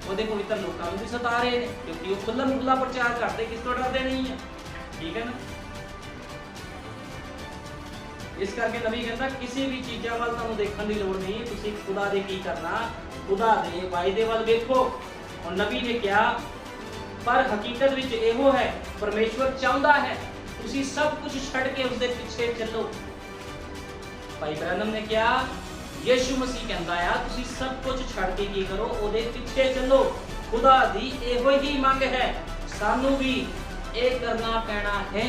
ਉਹਦੇ ਪਵਿੱਤਰ ਲੋਕਾਂ ਨੂੰ ਵੀ ਸਤਾ ਰਹੇ ਨੇ, ਕਿਉਂਕਿ ਉਹ ਖੁੱਲ੍ਹਾ ਮੁੱਲਾ ਪ੍ਰਚਾਰ ਕਰਦੇ, ਕਿਸ ਤੋਂ ਡਰਦੇ ਨਹੀਂ ਆ। ਠੀਕ ਹੈ ਨਾ? ਇਸ ਕਰਕੇ ਨਬੀ ਕਹਿੰਦਾ ਕਿਸੇ ਵੀ ਚੀਜ਼ਾਂ ਵੱਲ ਤੁਹਾਨੂੰ ਦੇਖਣ ਦੀ ਲੋੜ ਨਹੀਂ, ਤੁਸੀਂ ਖੁਦਾ ਦੇ ਕੀ ਕਰਨਾ, ਖੁਦਾ ਦੇ ਵਾਅਦੇ ਵੱਲ ਵੇਖੋ। ਹੁਣ ਨਬੀ ਨੇ ਕਿਹਾ ਪਰ ਹਕੀਕਤ ਵਿੱਚ ਇਹੋ ਹੈ, ਪਰਮੇਸ਼ਵਰ ਚਾਹੁੰਦਾ ਹੈ ਤੁਸੀਂ ਸਭ ਕੁਝ ਛੱਡ ਕੇ ਉਸਦੇ ਪਿੱਛੇ ਚੱਲੋ। ਭਾਈ ਬ੍ਰੈਨਮ ਨੇ ਕਿਹਾ ਯਿਸੂ ਮਸੀਹ ਕਹਿੰਦਾ ਆ ਤੁਸੀਂ ਸਭ ਕੁਝ ਛੱਡ ਕੇ ਕੀ ਕਰੋ? ਉਹਦੇ ਪਿੱਛੇ ਚੱਲੋ। ਖੁਦਾ ਦੀ ਇਹੋ ਹੀ ਮੰਗ ਹੈ, ਸਾਨੂੰ ਵੀ ਇਹ ਕਰਨਾ ਪੈਣਾ ਹੈ।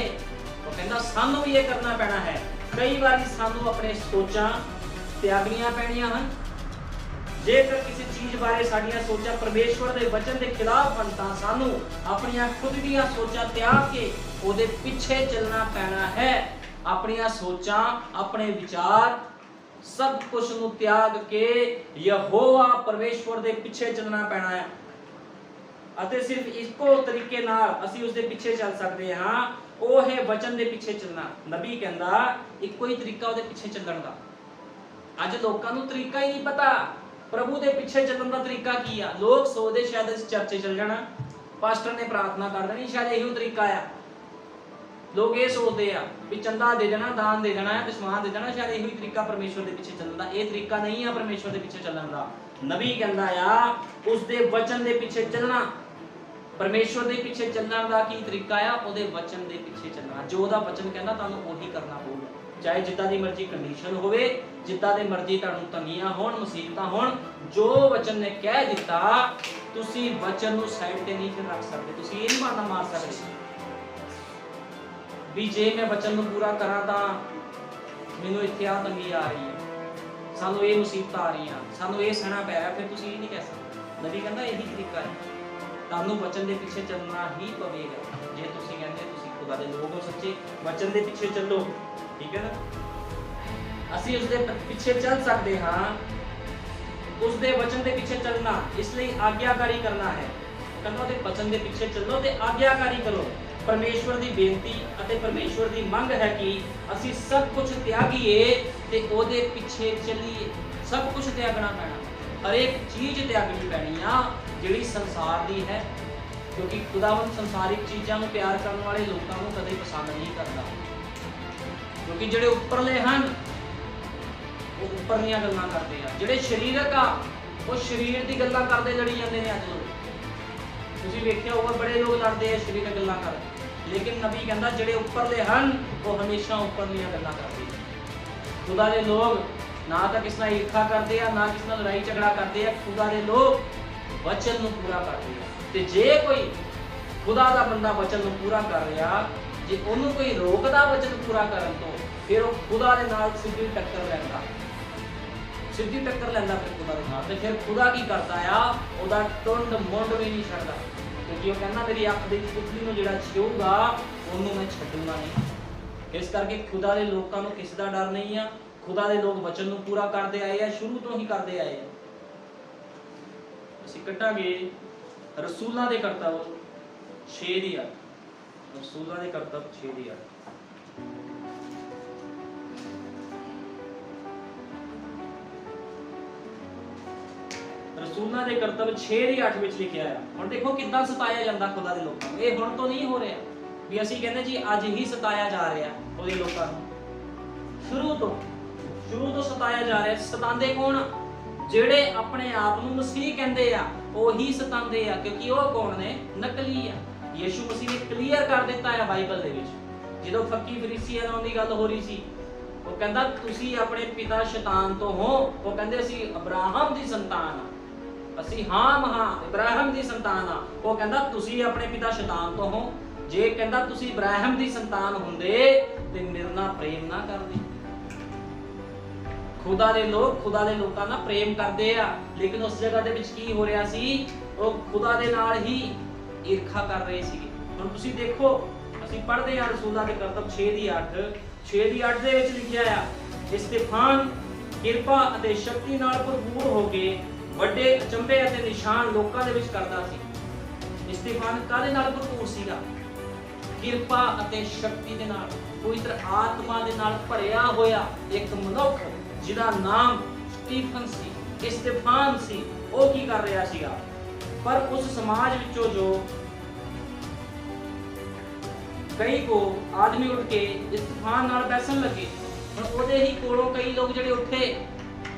ਉਹ ਕਹਿੰਦਾ ਸਾਨੂੰ ਵੀ ਇਹ ਕਰਨਾ ਪੈਣਾ ਹੈ। ਕਈ ਵਾਰੀ ਸਾਨੂੰ ਆਪਣੇ ਸੋਚਾਂ ਤਿਆਗਣੀਆਂ ਪੈਣੀਆਂ ਹਨ। ਜੇਕਰ ਕਿਸੇ ਚੀਜ਼ ਬਾਰੇ ਸਾਡੀਆਂ ਸੋਚਾਂ ਪਰਮੇਸ਼ਵਰ ਦੇ ਵਚਨ ਦੇ ਖਿਲਾਫ ਹਨ ਤਾਂ ਸਾਨੂੰ ਆਪਣੀਆਂ ਖੁਦ ਦੀਆਂ ਸੋਚਾਂ ਤਿਆਗ ਕੇ ਉਹਦੇ ਪਿੱਛੇ ਚੱਲਣਾ ਪੈਣਾ ਹੈ। ਆਪਣੀਆਂ ਸੋਚਾਂ, ਆਪਣੇ ਵਿਚਾਰ, ਸਭ ਕੁਝ ਨੂੰ ਤਿਆਗ ਕੇ ਯਹੋਵਾ ਪਰਮੇਸ਼ਵਰ ਦੇ ਪਿੱਛੇ ਚੱਲਣਾ ਪੈਣਾ ਹੈ। ਅਤੇ ਸਿਰਫ ਇੱਕੋ ਤਰੀਕੇ ਨਾਲ ਅਸੀਂ ਉਸ ਦੇ ਪਿੱਛੇ ਚੱਲ ਸਕਦੇ ਹਾਂ, ਉਹ ਹੈ ਵਚਨ ਦੇ ਪਿੱਛੇ ਚੱਲਣਾ। ਨਬੀ ਕਹਿੰਦਾ ਇੱਕੋ ਹੀ ਤਰੀਕਾ ਉਹਦੇ ਪਿੱਛੇ ਚੱਲਣ ਦਾ। ਅੱਜ ਲੋਕਾਂ ਨੂੰ ਤਰੀਕਾ ਹੀ ਨਹੀਂ ਪਤਾ ਪ੍ਰਭੂ ਦੇ ਪਿੱਛੇ ਚੱਲਣ ਦਾ ਤਰੀਕਾ ਕੀ ਆ। ਲੋਕ ਸੋਚਦੇ ਸ਼ਾਇਦ ਇਸ ਚਰਚੇ ਚੱਲ ਜਾਣਾ, ਪਾਸਟਰ ਨੇ ਪ੍ਰਾਰਥਨਾ ਕਰ ਦੇਣੀ, ਸ਼ਾਇਦ ਇਹੀ ਤਰੀਕਾ ਆ। ਲੋਕ ਇਹ ਸੋਚਦੇ ਆ ਵੀ ਚੰਦਾ ਦੇ ਦੇਣਾ, ਦਾਨ ਦੇ ਦੇਣਾ ਤੇ ਸਮਾਨ ਦੇ ਦੇਣਾ, ਸ਼ਾਇਦ ਇਹੀ ਤਰੀਕਾ ਪਰਮੇਸ਼ਵਰ ਦੇ ਪਿੱਛੇ ਚੱਲਣ ਦਾ। ਇਹ ਤਰੀਕਾ ਨਹੀਂ ਆ ਪਰਮੇਸ਼ਵਰ ਦੇ ਪਿੱਛੇ ਚੱਲਣ ਦਾ। ਨਬੀ ਕਹਿੰਦਾ ਆ ਉਸ ਦੇ ਵਚਨ ਦੇ ਪਿੱਛੇ ਚੱਲਣਾ। ਪਰਮੇਸ਼ਵਰ ਦੇ ਪਿੱਛੇ ਚੱਲਣ ਦਾ ਕੀ ਤਰੀਕਾ ਆ? ਉਹਦੇ ਵਚਨ ਦੇ ਪਿੱਛੇ ਚੱਲਣਾ। ਜੋ ਉਹਦਾ ਵਚਨ ਕਹਿੰਦਾ ਤੁਹਾਨੂੰ ਉਹੀ ਕਰਨਾ ਪਊਗਾ, ਚਾਹੇ ਜਿੱਦਾਂ ਦੀ ਮਰਜ਼ੀ ਕੰਡੀਸ਼ਨ ਹੋਵੇ, ਜਿੱਦਾਂ ਦੇ ਮਰਜ਼ੀ ਤੁਹਾਨੂੰ ਤੰਗੀਆਂ ਹੋਣ, ਮੁਸੀਬਤਾਂ ਹੋਣ। ਜੋ ਵਚਨ ਨੇ ਕਹਿ ਦਿੱਤਾ, ਤੁਸੀਂ ਵਚਨ ਨੂੰ ਸਾਈਡ ਤੇ ਨਹੀਂ ਰੱਖ ਸਕਦੇ। ਤੁਸੀਂ ਇਹ ਨਹੀਂ ਮਾਰਨਾ ਮਾਰ ਸਕਦੇ ਵੀ ਜੇ ਮੈਂ ਵਚਨ ਨੂੰ ਪੂਰਾ ਕਰਾਂ ਤਾਂ ਮੈਨੂੰ ਇੱਥੇ ਆ ਤੰਗੀ ਆ ਰਹੀ ਹੈ, ਸਾਨੂੰ ਇਹ ਮੁਸੀਬਤਾਂ ਆ ਰਹੀਆਂ, ਸਾਨੂੰ ਇਹ ਸਹਿਣਾ ਪੈ ਰਿਹਾ, ਫਿਰ ਤੁਸੀਂ ਇਹ ਨਹੀਂ ਕਹਿ ਸਕਦੇ। ਨਬੀ ਕਹਿੰਦਾ ਇਹੀ ਤਰੀਕਾ ਹੈ, ਤੁਹਾਨੂੰ ਵਚਨ ਦੇ ਪਿੱਛੇ ਚੱਲਣਾ ਹੀ ਪਵੇਗਾ। ਜੇ ਤੁਸੀਂ ਕਹਿੰਦੇ ਤੁਸੀਂ ਖੁਦਾ ਦੇ ਲੋਕ ਹੋ ਸੱਚੇ, ਵਚਨ ਦੇ ਪਿੱਛੇ ਚੱਲੋ। ਠੀਕ ਹੈ ਨਾ? ਅਸੀਂ ਉਸ ਦੇ ਪਿੱਛੇ ਚੱਲ ਸਕਦੇ ਹਾਂ, ਉਸ ਦੇ ਵਚਨ ਦੇ ਪਿੱਛੇ ਚੱਲਣਾ, ਇਸ ਲਈ ਆਗਿਆਕਾਰੀ ਕਰਨਾ ਹੈ। ਕਹਿੰਦਾ ਉਹਦੇ ਵਚਨ ਦੇ ਪਿੱਛੇ ਚੱਲੋ ਤੇ ਆਗਿਆਕਾਰੀ ਕਰੋ। ਪਰਮੇਸ਼ਵਰ ਦੀ ਬੇਨਤੀ ਅਤੇ ਪਰਮੇਸ਼ਵਰ ਦੀ ਮੰਗ ਹੈ ਕਿ ਅਸੀਂ ਸਭ ਕੁਝ ਤਿਆਗੀਏ ਤੇ ਉਹਦੇ ਪਿੱਛੇ ਚੱਲੀਏ। ਸਭ ਕੁਝ ਤਿਆਗਣਾ ਪੈਣਾ, ਹਰੇਕ ਚੀਜ਼ ਤਿਆਗਣੀ ਪੈਣੀ ਆ ਜਿਹੜੀ ਸੰਸਾਰ ਦੀ ਹੈ, ਕਿਉਂਕਿ ਖੁਦਾਵੰਦ ਸੰਸਾਰਿਕ ਚੀਜ਼ਾਂ ਨੂੰ ਪਿਆਰ ਕਰਨ ਵਾਲੇ ਲੋਕਾਂ ਨੂੰ ਕਦੇ ਪਸੰਦ ਨਹੀਂ ਕਰਦਾ। ਕਿਉਂਕਿ ਜਿਹੜੇ ਉੱਪਰਲੇ ਹਨ ਉਹ ਉੱਪਰਲੀਆਂ ਗੱਲਾਂ ਕਰਦੇ ਆ, ਜਿਹੜੇ ਸਰੀਰਕ ਆ ਉਹ ਸਰੀਰ ਦੀ ਗੱਲਾਂ ਕਰਦੇ ਲੜੀ ਜਾਂਦੇ ਨੇ। ਅੱਜ ਲੋਕ ਤੁਸੀਂ ਵੇਖਿਆ ਹੋਊਗਾ ਬੜੇ ਲੋਕ ਲੜਦੇ ਆ ਸਰੀਰਕ ਗੱਲਾਂ ਕਰ, ਲੇਕਿਨ ਨਬੀ ਕਹਿੰਦਾ ਜਿਹੜੇ ਉੱਪਰਲੇ ਹਨ ਉਹ ਹਮੇਸ਼ਾ ਉੱਪਰਲੀਆਂ ਗੱਲਾਂ ਕਰਦੇ ਆ। ਖੁਦਾ ਦੇ ਲੋਕ ਨਾ ਤਾਂ ਕਿਸ ਨਾਲ ਈਰਖਾ ਕਰਦੇ ਆ, ਨਾ ਕਿਸ ਨਾਲ ਲੜਾਈ ਝਗੜਾ ਕਰਦੇ ਆ। ਖੁਦਾ ਦੇ ਲੋਕ ਵਚਨ ਨੂੰ ਪੂਰਾ ਕਰਦੇ ਆ। ਤੇ ਜੇ ਕੋਈ ਖੁਦਾ ਦਾ ਬੰਦਾ ਵਚਨ ਨੂੰ ਪੂਰਾ ਕਰ ਰਿਹਾ, ਜੇ ਉਹਨੂੰ ਕੋਈ ਰੋਕਦਾ ਵਚਨ ਪੂਰਾ ਕਰਨ ਤੋਂ, ਫਿਰ ਉਹ ਖੁਦਾ ਦੇ ਨਾਲ ਸਿੱਧੀ ਟੱਕਰ ਲੈਂਦਾ, ਸਿੱਧੀ ਟੱਕਰ ਲੈਂਦਾ ਫਿਰ ਖੁਦਾ ਦੇ ਨਾਲ। ਤੇ ਫਿਰ ਖੁਦਾ ਕੀ ਕਰਦਾ ਆ? ਉਹਦਾ ਟੁੰਡ ਮੁੰਡ ਵੀ ਨਹੀਂ ਛੱਡਦਾ, ਕਿਉਂਕਿ ਉਹ ਕਹਿੰਦਾ ਮੇਰੀ ਅੱਖ ਦੀ ਪੁਤਲੀ ਨੂੰ ਜਿਹੜਾ ਛੂਗਾ ਉਹਨੂੰ ਮੈਂ ਛੱਡੂਗਾ ਨਹੀਂ। ਇਸ ਕਰਕੇ ਖੁਦਾ ਦੇ ਲੋਕਾਂ ਨੂੰ ਕਿਸੇ ਦਾ ਡਰ ਨਹੀਂ ਆ। ਖੁਦਾ ਦੇ ਲੋਕ ਵਚਨ ਨੂੰ ਪੂਰਾ ਕਰਦੇ ਆਏ ਆ, ਸ਼ੁਰੂ ਤੋਂ ਹੀ ਕਰਦੇ ਆਏ ਆ। ਅਸੀਂ ਕੱਢਾਂਗੇ ਰਸੂਲਾਂ ਦੇ ਕਰਤੱਵ 6 ਦੀ 8। ਰਸੂਲਾਂ ਦੇ ਕਰਤੱਵ 6 ਦੀ 8। ਰਸੂਲਾਂ ਦੇ ਕਰਤੱਵ 6 ਦੀ 8 ਵਿੱਚ ਲਿਖਿਆ ਆ। ਹੁਣ ਦੇਖੋ ਕਿੱਦਾਂ ਸਤਾਇਆ ਜਾਂਦਾ ਖੁਦਾ ਦੇ ਲੋਕਾਂ ਨੂੰ। ਇਹ ਹੁਣ ਤੋਂ ਨਹੀਂ ਹੋ ਰਿਹਾ ਵੀ ਅਸੀਂ ਕਹਿੰਦੇ ਜੀ ਅੱਜ ਹੀ ਸਤਾਇਆ ਜਾ ਰਿਹਾ ਉਹਦੇ ਲੋਕਾਂ ਨੂੰ। ਸ਼ੁਰੂ ਤੋਂ ਸਤਾਇਆ ਜਾ ਰਿਹਾ। ਸਤਾਉਂਦੇ ਕੌਣ? ਜਿਹੜੇ ਆਪਣੇ ਆਪ ਨੂੰ ਮਸੀਹ ਕਹਿੰਦੇ ਆ ਉਹੀ ਸਤਾਉਂਦੇ ਆ, ਕਿਉਂਕਿ ਉਹ ਕੌਣ ਨੇ? ਨਕਲੀ ਆ। ਯਿਸੂ ਮਸੀਹ ਨੇ ਕਲੀਅਰ ਕਰ ਦਿੱਤਾ ਹੈ ਬਾਈਬਲ ਦੇ ਵਿੱਚ। ਜਦੋਂ ਫੱਕੀ ਫਰੀਸੀਆਂ ਨਾਲ ਦੀ ਗੱਲ ਹੋ ਰਹੀ ਸੀ, ਉਹ ਕਹਿੰਦਾ ਤੁਸੀਂ ਆਪਣੇ ਪਿਤਾ ਸ਼ੈਤਾਨ ਤੋਂ ਹੋ। ਉਹ ਕਹਿੰਦੇ ਅਸੀਂ ਅਬਰਾਹਮ ਦੀ ਸੰਤਾਨ ਆ। ਅਸੀਂ ਹਾਂ ਇਬਰਾਹਿਮ ਦੀ ਸੰਤਾਨ ਆ। ਉਹ ਕਹਿੰਦਾ ਤੁਸੀਂ ਆਪਣੇ ਪਿਤਾ ਸ਼ੈਤਾਨ ਤੋਂ ਹੋ। ਜੇ ਕਹਿੰਦਾ ਤੁਸੀਂ ਇਬਰਾਹਿਮ ਦੀ ਸੰਤਾਨ ਹੁੰਦੇ ਤੇ ਮੇਰੇ ਨਾਲ ਪ੍ਰੇਮ ਨਾ ਕਰਦੇ। ਖੁਦਾ ਦੇ ਲੋਕਾਂ ਨਾਲ ਪ੍ਰੇਮ ਕਰਦੇ ਆ, ਲੇਕਿਨ ਉਸ ਜਗ੍ਹਾ ਦੇ ਵਿੱਚ ਕੀ ਹੋ ਰਿਹਾ ਸੀ? ਉਹ ਖੁਦਾ ਦੇ ਨਾਲ ਹੀ ਈਰਖਾ ਕਰ ਰਹੇ ਸੀਗੇ। ਹੁਣ ਤੁਸੀਂ ਦੇਖੋ, ਅਸੀਂ ਪੜ੍ਹਦੇ ਹਾਂ ਰਸੂਲਾਂ ਦੇ ਕਰਤੱਵ 6 ਦੀ 8 ਦੇ ਵਿੱਚ ਲਿਖਿਆ ਆ, ਇਸਤੇਫਾਨ ਕਿਰਪਾ ਅਤੇ ਸ਼ਕਤੀ ਨਾਲ ਭਰਪੂਰ ਹੋ ਕੇ ਵੱਡੇ ਅਚੰਭੇ ਅਤੇ ਨਿਸ਼ਾਨ ਲੋਕਾਂ ਦੇ ਵਿੱਚ ਕਰਦਾ ਸੀ। ਇਸਤੇਫਾਨ ਕਾਹਦੇ ਨਾਲ ਭਰਪੂਰ ਸੀਗਾ? ਕਿਰਪਾ ਅਤੇ ਸ਼ਕਤੀ ਦੇ ਨਾਲ, ਪਵਿੱਤਰ ਆਤਮਾ ਦੇ ਨਾਲ ਭਰਿਆ ਹੋਇਆ ਇੱਕ ਮਨੁੱਖ ਜਿਹਦਾ ਨਾਮ ਸਟੀਫਨ ਸੀ, ਇਸਤੇਫਾਨ ਸੀ। ਉਹ ਕੀ ਕਰ ਰਿਹਾ ਸੀਗਾ? ਪਰ ਉਸ ਸਮਾਜ ਵਿੱਚੋਂ ਜੋ ਕਈ ਕੋ ਆਦਮੀ ਉੱਠ ਕੇ ਇਸਤੇਫਾਨ ਨਾਲ ਬੈਸਣ ਲੱਗੇ। ਹੁਣ ਉਹਦੇ ਹੀ ਕੋਲੋਂ ਕਈ ਲੋਕ ਜਿਹੜੇ ਉੱਠੇ,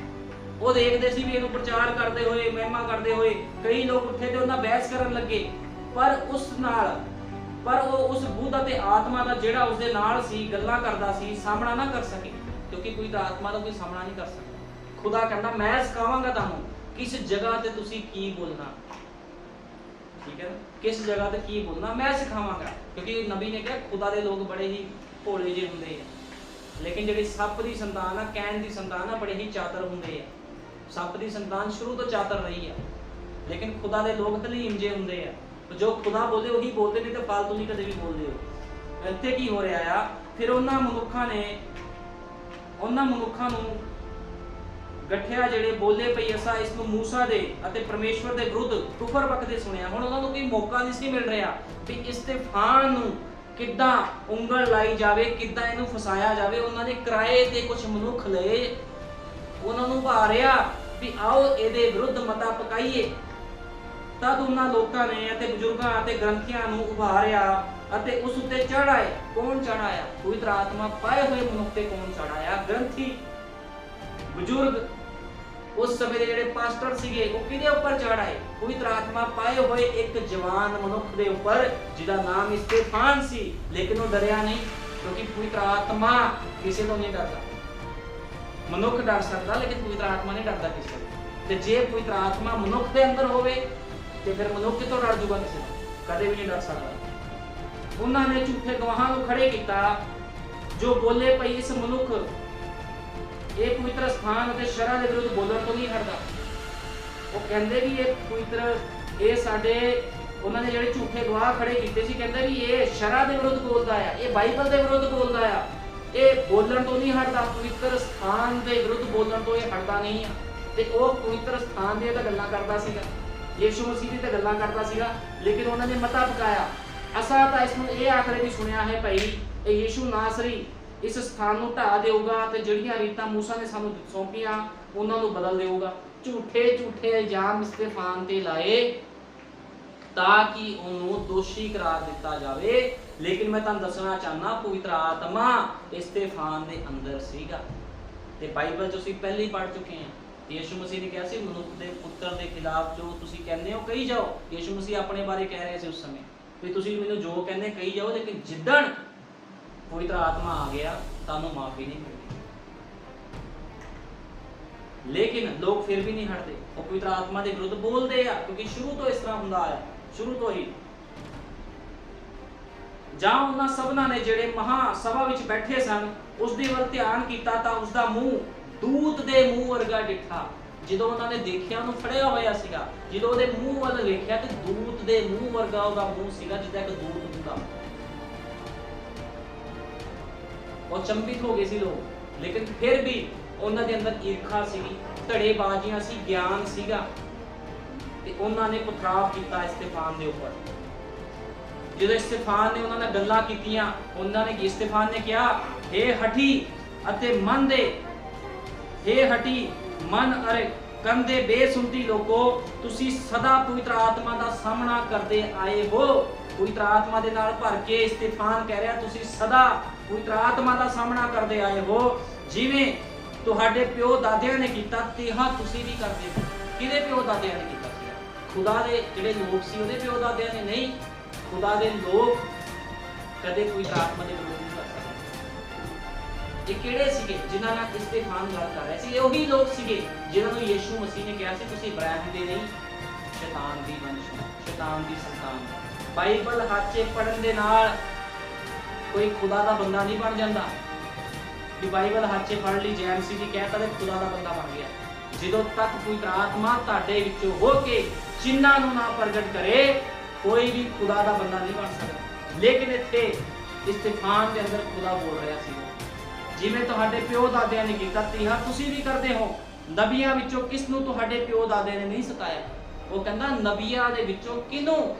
ਉਹ ਦੇਖਦੇ ਸੀ ਵੀ ਇਹਨੂੰ ਪ੍ਰਚਾਰ ਕਰਦੇ ਹੋਏ, ਮਹਿਮਾ ਕਰਦੇ ਹੋਏ। ਕਈ ਲੋਕ ਉੱਠੇ ਤੇ ਉਹਨਾਂ ਬਹਿਸ ਕਰਨ ਲੱਗੇ, ਪਰ ਉਹ ਉਸ ਬੁੱਧ ਅਤੇ ਆਤਮਾ ਦਾ ਜਿਹੜਾ ਉਸਦੇ ਨਾਲ ਸੀ, ਗੱਲਾਂ ਕਰਦਾ ਸੀ, ਸਾਹਮਣਾ ਨਾ ਕਰ ਸਕੇ, ਕਿਉਂਕਿ ਕੋਈ ਤਾਂ ਆਤਮਾ ਦਾ ਕੋਈ ਸਾਹਮਣਾ ਨਹੀਂ ਕਰ ਸਕਦਾ। ਖੁਦਾ ਕਹਿੰਦਾ ਮੈਂ ਸਿਖਾਵਾਂਗਾ ਤੁਹਾਨੂੰ ਕਿਸ ਜਗ੍ਹਾ ਤੇ ਤੁਸੀਂ ਕੀ ਬੋਲਣਾ। ਠੀਕ ਹੈ ਨਾ? ਕਿਸ ਜਗ੍ਹਾ ਤੇ ਕੀ ਬੋਲਣਾ ਮੈਂ ਸਿਖਾਵਾਂਗਾ, ਕਿਉਂਕਿ ਨਬੀ ਨੇ ਕਿਹਾ ਖੁਦਾ ਦੇ ਲੋਕ ਬੜੇ ਹੀ ਭੋਲੇ ਜਿਹੇ ਹੁੰਦੇ ਆ, ਲੇਕਿਨ ਜਿਹੜੀ ਸੱਪ ਦੀ ਸੰਤਾਨ ਆ, ਕੈਨ ਦੀ ਸੰਤਾਨ ਆ, ਬੜੇ ਹੀ ਚਾਤਰ ਹੁੰਦੇ ਆ। ਸੱਪ ਦੀ ਸੰਤਾਨ ਸ਼ੁਰੂ ਤੋਂ ਚਾਤਰ ਰਹੀ ਆ, ਲੇਕਿਨ ਖੁਦਾ ਦੇ ਲੋਕ ਹਲੀਮ ਜਿਹੇ ਹੁੰਦੇ ਆ। ਜੋ ਖੁਦਾ ਬੋਲੇ ਉਹੀ ਬੋਲਦੇ, ਨਹੀਂ ਤੇ ਫਾਲਤੂ ਨਹੀਂ ਕਦੇ ਵੀ ਬੋਲਦੇ ਹੋ। ਇੱਥੇ ਕੀ ਹੋ ਰਿਹਾ ਆ? ਫਿਰ ਉਹਨਾਂ ਮਨੁੱਖਾਂ ਨੂੰ ਗੱਠਿਆ ਜਿਹੜੇ ਬੋਲੇ ਪਈ ਅਸਾਂ ਇਸ ਨੂੰ ਮੂਸਾ ਦੇ ਅਤੇ ਪਰਮੇਸ਼ਵਰ ਦੇ ਵਿਰੁੱਧ ਕੁਫਰ ਬਕਦੇ ਸੁਣਿਆ। ਹੁਣ ਉਹਨਾਂ ਨੂੰ ਕੋਈ ਮੌਕਾ ਨਹੀਂ ਸੀ ਮਿਲ ਰਿਹਾ ਵੀ ਇਸਤੇਫਾਨ ਨੂੰ ਕਿੱਦਾਂ ਉਂਗਲ ਲਾਈ ਜਾਵੇ, ਕਿੱਦਾਂ ਇਹਨੂੰ ਫਸਾਇਆ ਜਾਵੇ। ਉਹਨਾਂ ਨੇ ਕਿਰਾਏ ਤੇ ਕੁਝ ਮਨੁੱਖ ਲਏ, ਉਹਨਾਂ ਨੂੰ ਭਾਰਿਆ ਵੀ ਆਓ ਇਹਦੇ ਵਿਰੁੱਧ ਮਤਾ ਪਕਾਈਏ। ਤਦ ਉਹਨਾਂ ਲੋਕਾਂ ਨੇ ਅਤੇ ਬਜ਼ੁਰਗਾਂ ਅਤੇ ਗ੍ਰੰਥੀਆਂ ਨੂੰ ਉਭਾਰਿਆ ਅਤੇ ਉਸ ਉੱਤੇ ਚੜਾਏ। ਕੌਣ ਚੜਾਇਆ? ਪਵਿੱਤਰ ਆਤਮਾ ਪਾਏ ਹੋਏ ਮਨੁੱਖ ਤੇ ਕੌਣ ਚੜਾਇਆ? ਗ੍ਰੰਥੀ, ਬਜ਼ੁਰਗ, ਉਸ ਸਮੇਂ ਦੇ ਜਿਹੜੇ ਪਾਸਟਰ ਸੀਗੇ, ਉਹ ਕਿਹਦੇ ਉੱਪਰ ਚੜਾਏ? ਪਵਿੱਤਰ ਆਤਮਾ ਪਾਏ ਹੋਏ ਇੱਕ ਜਵਾਨ ਮਨੁੱਖ ਦੇ ਉੱਪਰ ਜਿਹਦਾ ਨਾਮ ਇਸਤੇਫਾਨ ਸੀ। ਲੇਕਿਨ ਉਹ ਡਰਿਆ ਨਹੀਂ, ਕਿਉਂਕਿ ਪਵਿੱਤਰ ਆਤਮਾ ਕਿਸੇ ਤੋਂ ਨਹੀਂ ਡਰਦਾ। ਮਨੁੱਖ ਡਰ ਸਕਦਾ, ਲੇਕਿਨ ਪਵਿੱਤਰ ਆਤਮਾ ਨਹੀਂ ਡਰਦਾ ਕਿਸੇ ਤੋਂ। ਤੇ ਜੇ ਪਵਿੱਤਰ ਆਤਮਾ ਮਨੁੱਖ ਦੇ ਅੰਦਰ ਹੋਵੇ ਤੇ ਫਿਰ ਮਨੁੱਖ ਕਿਤੋਂ ਡਰ ਜੂਗਾ? ਕਿਸੇ ਤੋਂ ਕਦੇ ਵੀ ਨਹੀਂ ਡਰ ਸਕਦਾ। ਉਹਨਾਂ ਨੇ ਝੂਠੇ ਗਵਾਹਾਂ ਨੂੰ ਖੜੇ ਕੀਤਾ ਜੋ ਬੋਲੇ ਪਈ ਇਸ ਮਨੁੱਖ ਇਹ ਪਵਿੱਤਰ ਸਥਾਨ ਅਤੇ ਸ਼ਰਾਂ ਦੇ ਵਿਰੁੱਧ ਬੋਲਣ ਤੋਂ ਨਹੀਂ ਹਟਦਾ। ਉਹ ਕਹਿੰਦੇ ਵੀ ਇਹ ਪਵਿੱਤਰ, ਇਹ ਸਾਡੇ, ਉਹਨਾਂ ਨੇ ਜਿਹੜੇ ਝੂਠੇ ਗਵਾਹ ਖੜੇ ਕੀਤੇ ਸੀ, ਕਹਿੰਦੇ ਵੀ ਇਹ ਸ਼ਰਾਂ ਦੇ ਵਿਰੁੱਧ ਬੋਲਦਾ ਆ, ਇਹ ਬਾਈਬਲ ਦੇ ਵਿਰੁੱਧ ਬੋਲਦਾ ਆ, ਇਹ ਬੋਲਣ ਤੋਂ ਨਹੀਂ ਹਟਦਾ। ਪਵਿੱਤਰ ਸਥਾਨ ਦੇ ਵਿਰੁੱਧ ਬੋਲਣ ਤੋਂ ਇਹ ਹਟਦਾ ਨਹੀਂ ਆ। ਤੇ ਉਹ ਪਵਿੱਤਰ ਸਥਾਨ ਦੀਆਂ ਤਾਂ ਗੱਲਾਂ ਕਰਦਾ ਸੀਗਾ, ਯਿਸੂ ਮਸੀਹ ਦੀ ਤਾਂ ਗੱਲਾਂ ਕਰਦਾ ਸੀਗਾ, ਲੇਕਿਨ ਉਹਨਾਂ ਨੇ ਮਤਾ ਪਕਾਇਆ। ਅਸਾਂ ਤਾਂ ਇਸ ਨੂੰ ਇਹ ਆਖਰੇ ਵੀ ਸੁਣਿਆ ਹੈ ਭਾਈ ਇਹ ਯਿਸੂ ਨਾਸਰੀ ਇਸ ਸਥਾਨ ਨੂੰ ਢਾ ਦੇਊਗਾ ਤੇ ਜਿਹੜੀਆਂ ਰੀਤਾਂ ਮੂਸਾ ਨੇ ਸਾਨੂੰ ਸੌਂਪੀਆਂ ਉਹਨਾਂ ਨੂੰ ਬਦਲ ਦੇਊਗਾ। ਝੂਠੇ ਇਲਜ਼ਾਮ ਇਸਤੇਫਾਨ ਤੇ ਲਾਏ ਤਾਂ ਕਿ ਉਹਨੂੰ ਦੋਸ਼ੀ ਕਰਾਰ ਦਿੱਤਾ ਜਾਵੇ। ਲੇਕਿਨ ਮੈਂ ਤੁਹਾਨੂੰ ਦੱਸਣਾ ਚਾਹਨਾ ਪਵਿੱਤਰ ਆਤਮਾ ਇਸਤੇਫਾਨ ਦੇ ਅੰਦਰ ਸੀਗਾ। ਤੇ ਬਾਈਬਲ 'ਚ ਅਸੀਂ ਪਹਿਲੇ ਹੀ ਪੜ੍ਹ ਚੁੱਕੇ ਹਾਂ। ਯਿਸੂ ਮਸੀਹ ਨੇ ਕਿਹਾ ਸੀ ਮਨੁੱਖ ਦੇ ਪੁੱਤਰ ਦੇ ਖਿਲਾਫ ਜੋ ਤੁਸੀਂ ਕਹਿੰਦੇ ਹੋ ਕਹੀ ਜਾਓ। ਯਿਸੂ ਮਸੀਹ ਆਪਣੇ ਬਾਰੇ ਕਹਿ ਰਹੇ ਸੀ ਉਸ ਸਮੇਂ ਵੀ ਤੁਸੀਂ ਮੈਨੂੰ ਜੋ ਕਹਿੰਦੇ ਕਹੀ ਜਾਓ, ਲੇਕਿਨ ਜਿੱਦਣ ਪਵਿੱਤਰ ਆਤਮਾ ਆ ਗਿਆ ਤੁਹਾਨੂੰ ਮਾਫੀ ਨਹੀਂ ਮਿਲਦੀ। ਲੇਕਿਨ ਲੋਕ ਫਿਰ ਵੀ ਨਹੀਂ ਹਟਦੇ, ਉਹ ਪਵਿੱਤਰ ਆਤਮਾ ਦੇ ਵਿਰੁੱਧ ਬੋਲਦੇ ਆ, ਕਿਉਂਕਿ ਸ਼ੁਰੂ ਤੋਂ ਇਸ ਤਰ੍ਹਾਂ ਹੁੰਦਾ ਆਇਆ, ਸ਼ੁਰੂ ਤੋਂ ਹੀ। ਜਾਂ ਉਹਨਾਂ ਸਭਨਾਂ ਨੇ ਜਿਹੜੇ ਮਹਾ ਸਭਾ ਵਿੱਚ ਬੈਠੇ ਸਨ ਉਸ ਦੇ ਵੱਲ ਧਿਆਨ ਕੀਤਾ ਤਾਂ ਉਸ ਦਾ ਮੂੰਹ ਦੂਤ ਦੇ ਮੂੰਹ ਵਰਗਾ ਡਿੱਠਾ। ਜਦੋਂ ਉਹਨਾਂ ਨੇ ਦੇਖਿਆ ਉਹਨੂੰ ਫੜਿਆ ਹੋਇਆ ਸੀਗਾ, ਜਦੋਂ ਉਹਦੇ ਮੂੰਹ ਵੱਲ ਵੇਖਿਆ ਤੇ ਦੂਤ ਦੇ ਮੂੰਹ ਵਰਗਾ ਉਹਦਾ ਮੂੰਹ ਸੀਗਾ, ਜਿੱਦਾਂ ਇੱਕ ਦੂਤ ਹੁੰਦਾ। ਉਹ ਚੰਬਿਤ ਹੋ ਗਏ ਸੀ ਲੋਕ, ਲੇਕਿਨ ਫਿਰ ਵੀ ਉਹਨਾਂ ਦੇ ਅੰਦਰ ਈਰਖਾ ਸੀਗੀ, ਧੜੇਬਾਜ਼ੀਆਂ ਸੀ, ਗਿਆਨ ਸੀਗਾ। ਤੇ ਉਹਨਾਂ ਨੇ ਪਥਰਾਵ ਕੀਤਾ ਇਸਤਫਾਨ ਦੇ ਉੱਪਰ। ਜਦੋਂ ਇਸਤਫਾਨ ਨੇ ਉਹਨਾਂ ਨਾਲ ਗੱਲਾਂ ਕੀਤੀਆਂ, ਉਹਨਾਂ ਨੇ ਇਸਤਫਾਨ ਨੇ ਕਿਹਾ, ਹੇ ਹਠੀ ਅਤੇ ਮਨ ਦੇ, ਹੇ ਹਠੀ ਮਨ ਅਰੇ ਕੰਦੇ ਬੇਸੁਣਤੀ ਲੋਕੋ, ਤੁਸੀਂ ਸਦਾ ਪਵਿੱਤਰ ਆਤਮਾ ਦਾ ਸਾਹਮਣਾ ਕਰਦੇ ਆਏ ਹੋ। ਪਵਿੱਤਰ ਆਤਮਾ ਦੇ ਨਾਲ ਭਰ ਕੇ ਇਸਤਫਾਨ ਕਹਿ ਰਿਹਾ, ਤੁਸੀਂ ਸਦਾ ਪਵਿੱਤਰ ਆਤਮਾ ਦਾ ਸਾਹਮਣਾ ਕਰਦੇ ਆਏ ਹੋ। ਜਿਵੇਂ ਤੁਹਾਡੇ ਪਿਓ ਦਾਦਿਆਂ ਨੇ ਕੀਤਾ, ਤਿਹਾ ਤੁਸੀਂ ਵੀ ਕਰਦੇ ਹੋ। ਕਿਹਦੇ ਪਿਓ ਦਾਦਿਆਂ ਨੇ ਕੀਤਾ ਸੀ? ਖੁਦਾ ਦੇ ਜਿਹੜੇ ਲੋਕ ਸੀ ਉਹਦੇ ਪਿਓ ਦਾਦਿਆਂ ਨੇ ਨਹੀਂ। ਖੁਦਾ ਦੇ ਲੋਕ ਕਦੇ ਪਵਿੱਤਰ ਆਤਮਾ ਦੇ ਵਿਰੋਧ ਨਹੀਂ ਕਰ ਸਕਦੇ। ਇਹ ਕਿਹੜੇ ਸੀਗੇ ਜਿਨ੍ਹਾਂ ਨਾਲ ਇਸਤਫਾਨ ਗੱਲ ਕਰ ਰਿਹਾ ਸੀ? ਇਹ ਉਹੀ ਲੋਕ ਸੀਗੇ ਜਿਨ੍ਹਾਂ ਨੂੰ ਯੀਸ਼ੂ ਮਸੀਹ ਨੇ ਕਿਹਾ ਸੀ, ਤੁਸੀਂ ਇਬਰਾਹਿਮ ਦੇ ਨਹੀਂ, ਸ਼ੈਤਾਨ ਦੀ ਵੰਸ਼ ਹੋ, ਸ਼ੈਤਾਨ ਦੀ ਸੰਤਾਨ। ਬਾਈਬਲ ਹੱਥ 'ਚ ਪੜ੍ਹਨ ਦੇ ਨਾਲ ਕੋਈ ਖੁਦਾ ਦਾ ਬੰਦਾ ਨਹੀਂ ਬਣ ਜਾਂਦਾ। ਵੀ ਬਾਈਬਲ ਹੱਥ 'ਚ ਫੜ ਲਈ, ਜੈਮਸੀ ਦੀ ਕਹਿਤਾ ਤੇ ਖੁਦਾ ਦਾ ਬੰਦਾ ਬਣ ਗਿਆ। ਜਦੋਂ ਤੱਕ ਪਵਿੱਤਰ ਆਤਮਾ ਤੁਹਾਡੇ ਵਿੱਚੋਂ ਹੋ ਕੇ ਚਿੰਨ੍ਹਾਂ ਨੂੰ ਨਾ ਪ੍ਰਗਟ ਕਰੇ, ਕੋਈ ਵੀ ਖੁਦਾ ਦਾ ਬੰਦਾ ਨਹੀਂ ਬਣ ਸਕਦਾ। ਲੇਕਿਨ ਇੱਥੇ ਇਸਤਫਾਨ ਦੇ ਅੰਦਰ ਖੁਦਾ ਬੋਲ ਰਿਹਾ ਸੀ, ਜਿਵੇਂ ਤੁਹਾਡੇ ਪਿਓ ਦਾਦਿਆਂ ਨੇ ਕੀਤਾ, ਤਿਹਾ ਤੁਸੀਂ ਵੀ ਕਰਦੇ ਹੋ। ਨਬੀਆਂ ਵਿੱਚੋਂ ਕਿਸ ਨੂੰ ਤੁਹਾਡੇ ਪਿਓ ਦਾਦਿਆਂ ਨੇ ਨਹੀਂ ਸਤਾਇਆ? ਉਹ ਕਹਿੰਦਾ ਨਬੀਆਂ ਦੇ ਵਿੱਚੋਂ ਕਿਹਨੂੰ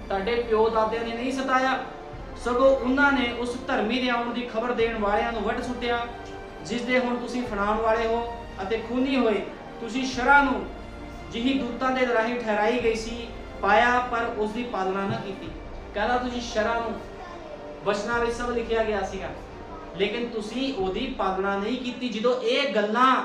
ਤੁਹਾਡੇ ਪਿਓ ਦਾਦਿਆਂ ਨੇ ਨਹੀਂ ਸਤਾਇਆ, ਸਗੋਂ ਉਹਨਾਂ ਨੇ ਉਸ ਧਰਮੀ ਦੇ ਆਉਣ ਦੀ ਖਬਰ ਦੇਣ ਵਾਲਿਆਂ ਨੂੰ ਵੱਢ ਸੁੱਟਿਆ, ਜਿਸ ਦੇ ਹੁਣ ਤੁਸੀਂ ਫੜਾਉਣ ਵਾਲੇ ਹੋ, ਅਤੇ ਖੂਨੀ ਹੋਏ ਤੁਸੀਂ ਸ਼ਰਾਂ ਨੂੰ ਜਿਹੀ ਦੂਤਾਂ ਦੇ ਰਾਹੀਂ ਠਹਿਰਾਈ ਗਈ ਸੀ ਪਾਇਆ, ਪਰ ਉਸ ਦੀ ਪਾਲਣਾ ਨਾ ਕੀਤੀ। ਕਹਿੰਦਾ ਤੁਸੀਂ ਸ਼ਰਾਂ ਨੂੰ ਵਚਨਾਂ ਵਿੱਚ ਸਭ ਲਿਖਿਆ ਗਿਆ ਸੀਗਾ, ਲੇਕਿਨ ਤੁਸੀਂ ਉਹਦੀ ਪਾਲਣਾ ਨਹੀਂ ਕੀਤੀ। ਜਦੋਂ ਇਹ ਗੱਲਾਂ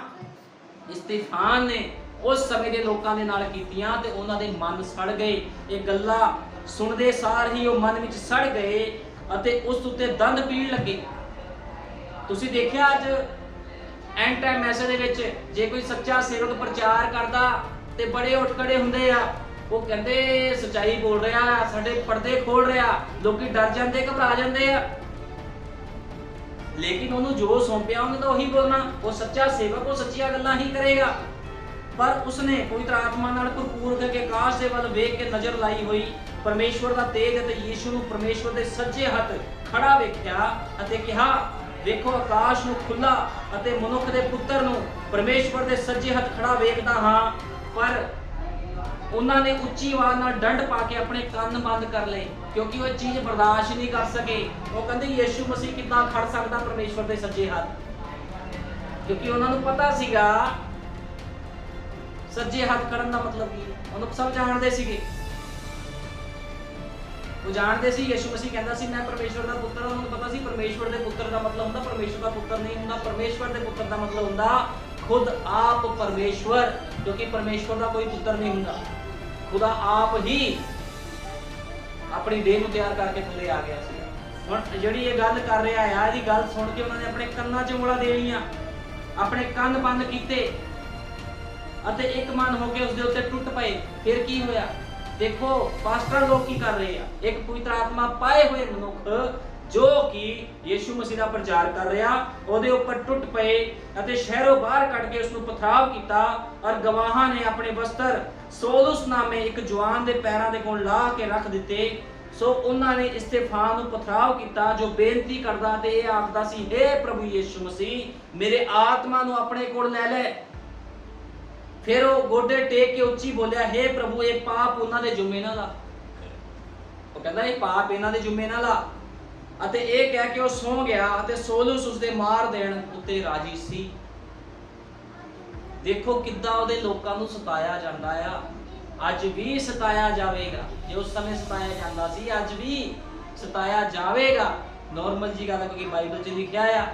ਇਸਤਫਾਨ ਨੇ ਉਸ ਸਮੇਂ ਦੇ ਲੋਕਾਂ ਦੇ ਨਾਲ ਕੀਤੀਆਂ ਤੇ ਉਹਨਾਂ ਦੇ ਮਨ ਸੜ ਗਏ। ਇਹ ਗੱਲਾਂ ਸੁਣਦੇ ਸਾਰ ਹੀ ਉਹ ਮਨ ਵਿੱਚ ਸੜ ਗਏ ਅਤੇ ਉਸ ਉੱਤੇ ਦੰਦ ਪੀਣ ਲੱਗੇ। ਤੁਸੀਂ ਦੇਖਿਆ ਅੱਜ ਐਂਡ ਟਾਈਮ ਮੈਸੇਜ ਦੇ ਵਿੱਚ ਜੇ ਕੋਈ ਸੱਚਾ ਸੇਵਕ ਪ੍ਰਚਾਰ ਕਰਦਾ ਤੇ ਬੜੇ ਉੱਠ ਖੜੇ ਹੁੰਦੇ ਆ, ਉਹ ਕਹਿੰਦੇ ਸੱਚਾਈ ਬੋਲ ਰਿਹਾ, ਸਾਡੇ ਪਰਦੇ ਖੋਲ ਰਿਹਾ, ਲੋਕੀ ਡਰ ਜਾਂਦੇ, ਘਬਰਾ ਜਾਂਦੇ ਆ। ਲੇਕਿਨ ਉਹਨੂੰ ਜੋ ਸੌਂਪਿਆ ਉਹਨੇ ਤਾਂ ਉਹੀ ਬੋਲਣਾ। ਉਹ ਸੱਚਾ ਸੇਵਕ, ਉਹ ਸੱਚੀਆਂ ਗੱਲਾਂ ਹੀ ਕਰੇਗਾ। ਪਰ ਉਸਨੇ ਪਵਿੱਤਰ ਆਤਮਾ ਨਾਲ ਭਰਪੂਰ ਹੋ ਕੇ ਆਕਾਸ਼ ਦੇ ਵੱਲ ਵੇਖ ਕੇ ਨਜ਼ਰ ਲਾਈ ਹੋਈ ਪਰਮੇਸ਼ਵਰ ਦਾ ਤੇਜ ਅਤੇ ਯੀਸ਼ੂ ਨੂੰ ਪਰਮੇਸ਼ਵਰ ਦੇ ਸੱਜੇ ਹੱਥ ਖੜਾ ਵੇਖਿਆ ਅਤੇ ਕਿਹਾ, ਵੇਖੋ ਆਕਾਸ਼ ਨੂੰ ਖੁੱਲਾ ਅਤੇ ਮਨੁੱਖ ਦੇ ਪੁੱਤਰ ਨੂੰ ਪਰਮੇਸ਼ਵਰ ਦੇ ਸੱਜੇ ਹੱਥ ਖੜਾ ਵੇਖਦਾ ਹਾਂ। ਪਰ ਉਹਨਾਂ ਨੇ ਉੱਚੀ ਆਵਾਜ਼ ਨਾਲ ਡੰਡ ਪਾ ਕੇ ਆਪਣੇ ਕੰਨ ਬੰਦ ਕਰ ਲਏ, ਕਿਉਂਕਿ ਉਹ ਚੀਜ਼ ਬਰਦਾਸ਼ਤ ਨਹੀਂ ਕਰ ਸਕੇ। ਉਹ ਕਹਿੰਦੇ ਯੀਸ਼ੂ ਮਸੀਹ ਕਿੱਦਾਂ ਖੜ ਸਕਦਾ ਪਰਮੇਸ਼ਵਰ ਦੇ ਸੱਜੇ ਹੱਥ? ਕਿਉਂਕਿ ਉਹਨਾਂ ਨੂੰ ਪਤਾ ਸੀਗਾ ਸੱਜੇ ਹੱਥ ਖੜਨ ਦਾ ਮਤਲਬ ਕੀ ਹੈ। ਉਹਨੂੰ ਸਭ ਜਾਣਦੇ ਸੀਗੇ, ਉਹ ਜਾਣਦੇ ਸੀ ਯੀਸ਼ੂ ਮਸੀਹ ਕਹਿੰਦਾ ਸੀ ਮੈਂ ਪਰਮੇਸ਼ਵਰ ਦਾ ਪੁੱਤਰ ਹਾਂ। ਉਹਨਾਂ ਨੂੰ ਪਤਾ ਸੀ ਪਰਮੇਸ਼ਵਰ ਦੇ ਪੁੱਤਰ ਦਾ ਮਤਲਬ ਹੁੰਦਾ ਪਰਮੇਸ਼ਵਰ ਦਾ ਪੁੱਤਰ ਨਹੀਂ ਹੁੰਦਾ। ਪਰਮੇਸ਼ਵਰ ਦੇ ਪੁੱਤਰ ਦਾ ਮਤਲਬ ਹੁੰਦਾ ਖੁਦ ਆਪ ਪਰਮੇਸ਼ਵਰ, ਕਿਉਂਕਿ ਪਰਮੇਸ਼ਵਰ ਦਾ ਕੋਈ ਪੁੱਤਰ ਨਹੀਂ ਹੁੰਦਾ। ਖੁਦਾ ਆਪ ਹੀ ਆਪਣੀ ਦੇਹ ਨੂੰ ਤਿਆਰ ਕਰਕੇ ਥੱਲੇ ਆ ਗਿਆ ਸੀ। ਹੁਣ ਜਿਹੜੀ ਇਹ ਗੱਲ ਕਰ ਰਿਹਾ ਆ, ਇਹਦੀ ਗੱਲ ਸੁਣ ਕੇ ਉਹਨਾਂ ਨੇ ਆਪਣੇ ਕੰਨਾਂ 'ਚ ਉਂਗਲਾਂ ਦੇ ਲਈਆਂ, ਆਪਣੇ ਕੰਨ ਬੰਦ ਕੀਤੇ ਅਤੇ ਇੱਕ ਮਨ ਹੋ ਕੇ ਉਸ ਦੇ ਉੱਤੇ ਟੁੱਟ ਪਏ। ਫਿਰ ਕੀ ਹੋਇਆ ਦੇਖੋ, ਪਾਸਟਰ ਲੋਕ ਕੀ ਕਰ ਰਹੇ ਆ? ਇੱਕ ਪਵਿੱਤਰ ਆਤਮਾ ਪਾਏ ਹੋਏ ਮਨੁੱਖ ਜੋ ਕਿ ਯੀਸ਼ੂ ਮਸੀਹ ਦਾ ਪ੍ਰਚਾਰ ਕਰ ਰਿਹਾ, ਉਹਦੇ ਉੱਪਰ ਟੁੱਟ ਪਏ ਅਤੇ ਸ਼ਹਿਰੋਂ ਬਾਹਰ ਕੱਢ ਕੇ ਉਸ ਨੂੰ ਪਥਰਾਵ ਕੀਤਾ। ਔਰ ਗਵਾਹਾਂ ਨੇ ਆਪਣੇ ਵਸਤਰ ਸੌਲੁਸ ਨਾਮੇ ਇੱਕ ਜਵਾਨ ਦੇ ਪੈਰਾਂ ਦੇ ਕੋਲ ਲਾ ਕੇ ਰੱਖ ਦਿੱਤੇ। ਸੋ ਉਹਨਾਂ ਨੇ ਇਸਤਫਾਨ ਨੂੰ ਪਥਰਾਵ ਕੀਤਾ, ਜੋ ਬੇਨਤੀ ਕਰਦਾ ਤੇ ਇਹ ਆਖਦਾ ਸੀ, ਹੇ ਪ੍ਰਭੂ ਯੀਸ਼ੂ ਮਸੀਹ ਮੇਰੇ ਆਤਮਾ ਨੂੰ ਆਪਣੇ ਕੋਲ ਲੈ ਲੈ। ਫਿਰ ਉਹ ਗੋਡੇ ਟੇਕ ਕੇ ਉੱਚੀ ਬੋਲਿਆ, ਹੇ ਪ੍ਰਭੂ ਇਹ ਪਾਪ ਉਹਨਾਂ ਦੇ ਜੁਮੇ ਨਾ ਲਾ। ਉਹ ਕਹਿੰਦਾ ਇਹ ਪਾਪ ਇਹਨਾਂ ਦੇ ਜੁਮੇ ਨਾ ਲਾ। ਅਤੇ ਇਹ ਕਹਿ ਕੇ ਉਹ ਸੌਂ ਗਿਆ ਅਤੇ ਸੌਲੁਸ ਉਸਦੇ ਮਾਰ ਦੇਣ ਉੱਤੇ ਰਾਜੀ ਸੀ। ਦੇਖੋ ਕਿੱਦਾਂ ਉਹਦੇ ਲੋਕਾਂ ਨੂੰ ਸਤਾਇਆ ਜਾਂਦਾ ਆ। ਅੱਜ ਵੀ ਸਤਾਇਆ ਜਾਵੇਗਾ, ਜੇ ਉਸ ਸਮੇਂ ਸਤਾਇਆ ਜਾਂਦਾ ਸੀ ਅੱਜ ਵੀ ਸਤਾਇਆ ਜਾਵੇਗਾ। ਨਾਰਮਲ ਜੀ ਗੱਲ ਹੈ, ਕਿਉਂਕਿ ਬਾਈਬਲ 'ਚ ਲਿਖਿਆ ਆ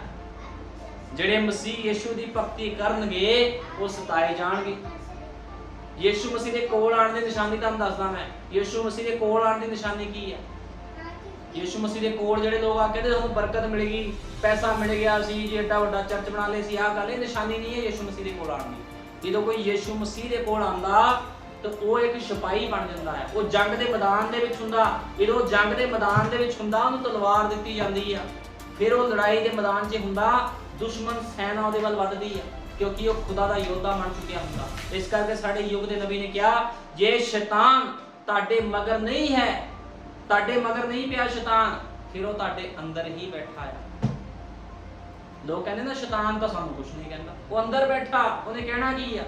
ਜਿਹੜੇ ਮਸੀਹ ਯੀਸ਼ੂ ਦੀ ਭਗਤੀ ਕਰਨਗੇ ਉਹ ਸਤਾਏ ਜਾਣਗੇ। ਯੀਸ਼ੂ ਮਸੀਹ ਦੇ ਕੋਲ ਆਉਣ ਦੀ ਨਿਸ਼ਾਨੀ ਤੁਹਾਨੂੰ ਦੱਸਦਾ ਮੈਂ। ਯੀਸ਼ੂ ਮਸੀਹ ਦੇ ਕੋਲ ਆਉਣ ਦੀ ਨਿਸ਼ਾਨੀ ਕੀ ਹੈ? ਯੀਸ਼ੂ ਮਸੀਹ ਦੇ ਕੋਲ ਜਿਹੜੇ ਲੋਕ ਆ ਕਹਿੰਦੇ ਸਾਨੂੰ ਬਰਕਤ ਮਿਲ ਗਈ, ਪੈਸਾ ਮਿਲ ਗਿਆ ਸੀ ਜੀ, ਏਡਾ ਵੱਡਾ ਚਰਚ ਬਣਾ ਲਏ ਸੀ, ਆਹ ਗੱਲ ਇਹ ਨਿਸ਼ਾਨੀ ਨਹੀਂ ਹੈ ਯੀਸ਼ੂ ਮਸੀਹ ਦੇ ਕੋਲ ਆਉਣ ਦੀ। ਜਦੋਂ ਕੋਈ ਯੀਸ਼ੂ ਮਸੀਹ ਦੇ ਕੋਲ ਆਉਂਦਾ ਤਾਂ ਉਹ ਇੱਕ ਸਿਪਾਹੀ ਬਣ ਜਾਂਦਾ ਹੈ। ਉਹ ਜੰਗ ਦੇ ਮੈਦਾਨ ਦੇ ਵਿੱਚ ਹੁੰਦਾ। ਜਦੋਂ ਜੰਗ ਦੇ ਮੈਦਾਨ ਦੇ ਵਿੱਚ ਹੁੰਦਾ ਉਹਨੂੰ ਤਲਵਾਰ ਦਿੱਤੀ ਜਾਂਦੀ ਆ। ਫਿਰ ਉਹ ਲੜਾਈ ਦੇ ਮੈਦਾਨ 'ਚ ਹੁੰਦਾ, ਦੁਸ਼ਮਣ ਸੈਨਾ ਉਹਦੇ ਵੱਲ ਵੱਧਦੀ ਆ, ਕਿਉਂਕਿ ਉਹ ਖੁਦਾ ਦਾ ਯੋਧਾ ਬਣ ਚੁੱਕਿਆ ਹੁੰਦਾ। ਇਸ ਕਰਕੇ ਸਾਡੇ ਯੁੱਗ ਦੇ ਨਬੀ ਨੇ ਕਿਹਾ, ਜੇ ਸ਼ੈਤਾਨ ਤੁਹਾਡੇ ਮਗਰ ਨਹੀਂ ਹੈ, ਤੁਹਾਡੇ ਮਗਰ ਨਹੀਂ ਪਿਆ ਸ਼ੈਤਾਨ, ਫਿਰ ਉਹ ਤੁਹਾਡੇ ਅੰਦਰ ਹੀ ਬੈਠਾ ਆ। ਲੋਕ ਕਹਿੰਦੇ ਨਾ ਸ਼ੈਤਾਨ ਤਾਂ ਸਾਨੂੰ ਕੁਝ ਨਹੀਂ ਕਹਿੰਦਾ, ਉਹ ਅੰਦਰ ਬੈਠਾ, ਉਹਨੇ ਕਹਿਣਾ ਕੀ ਆ?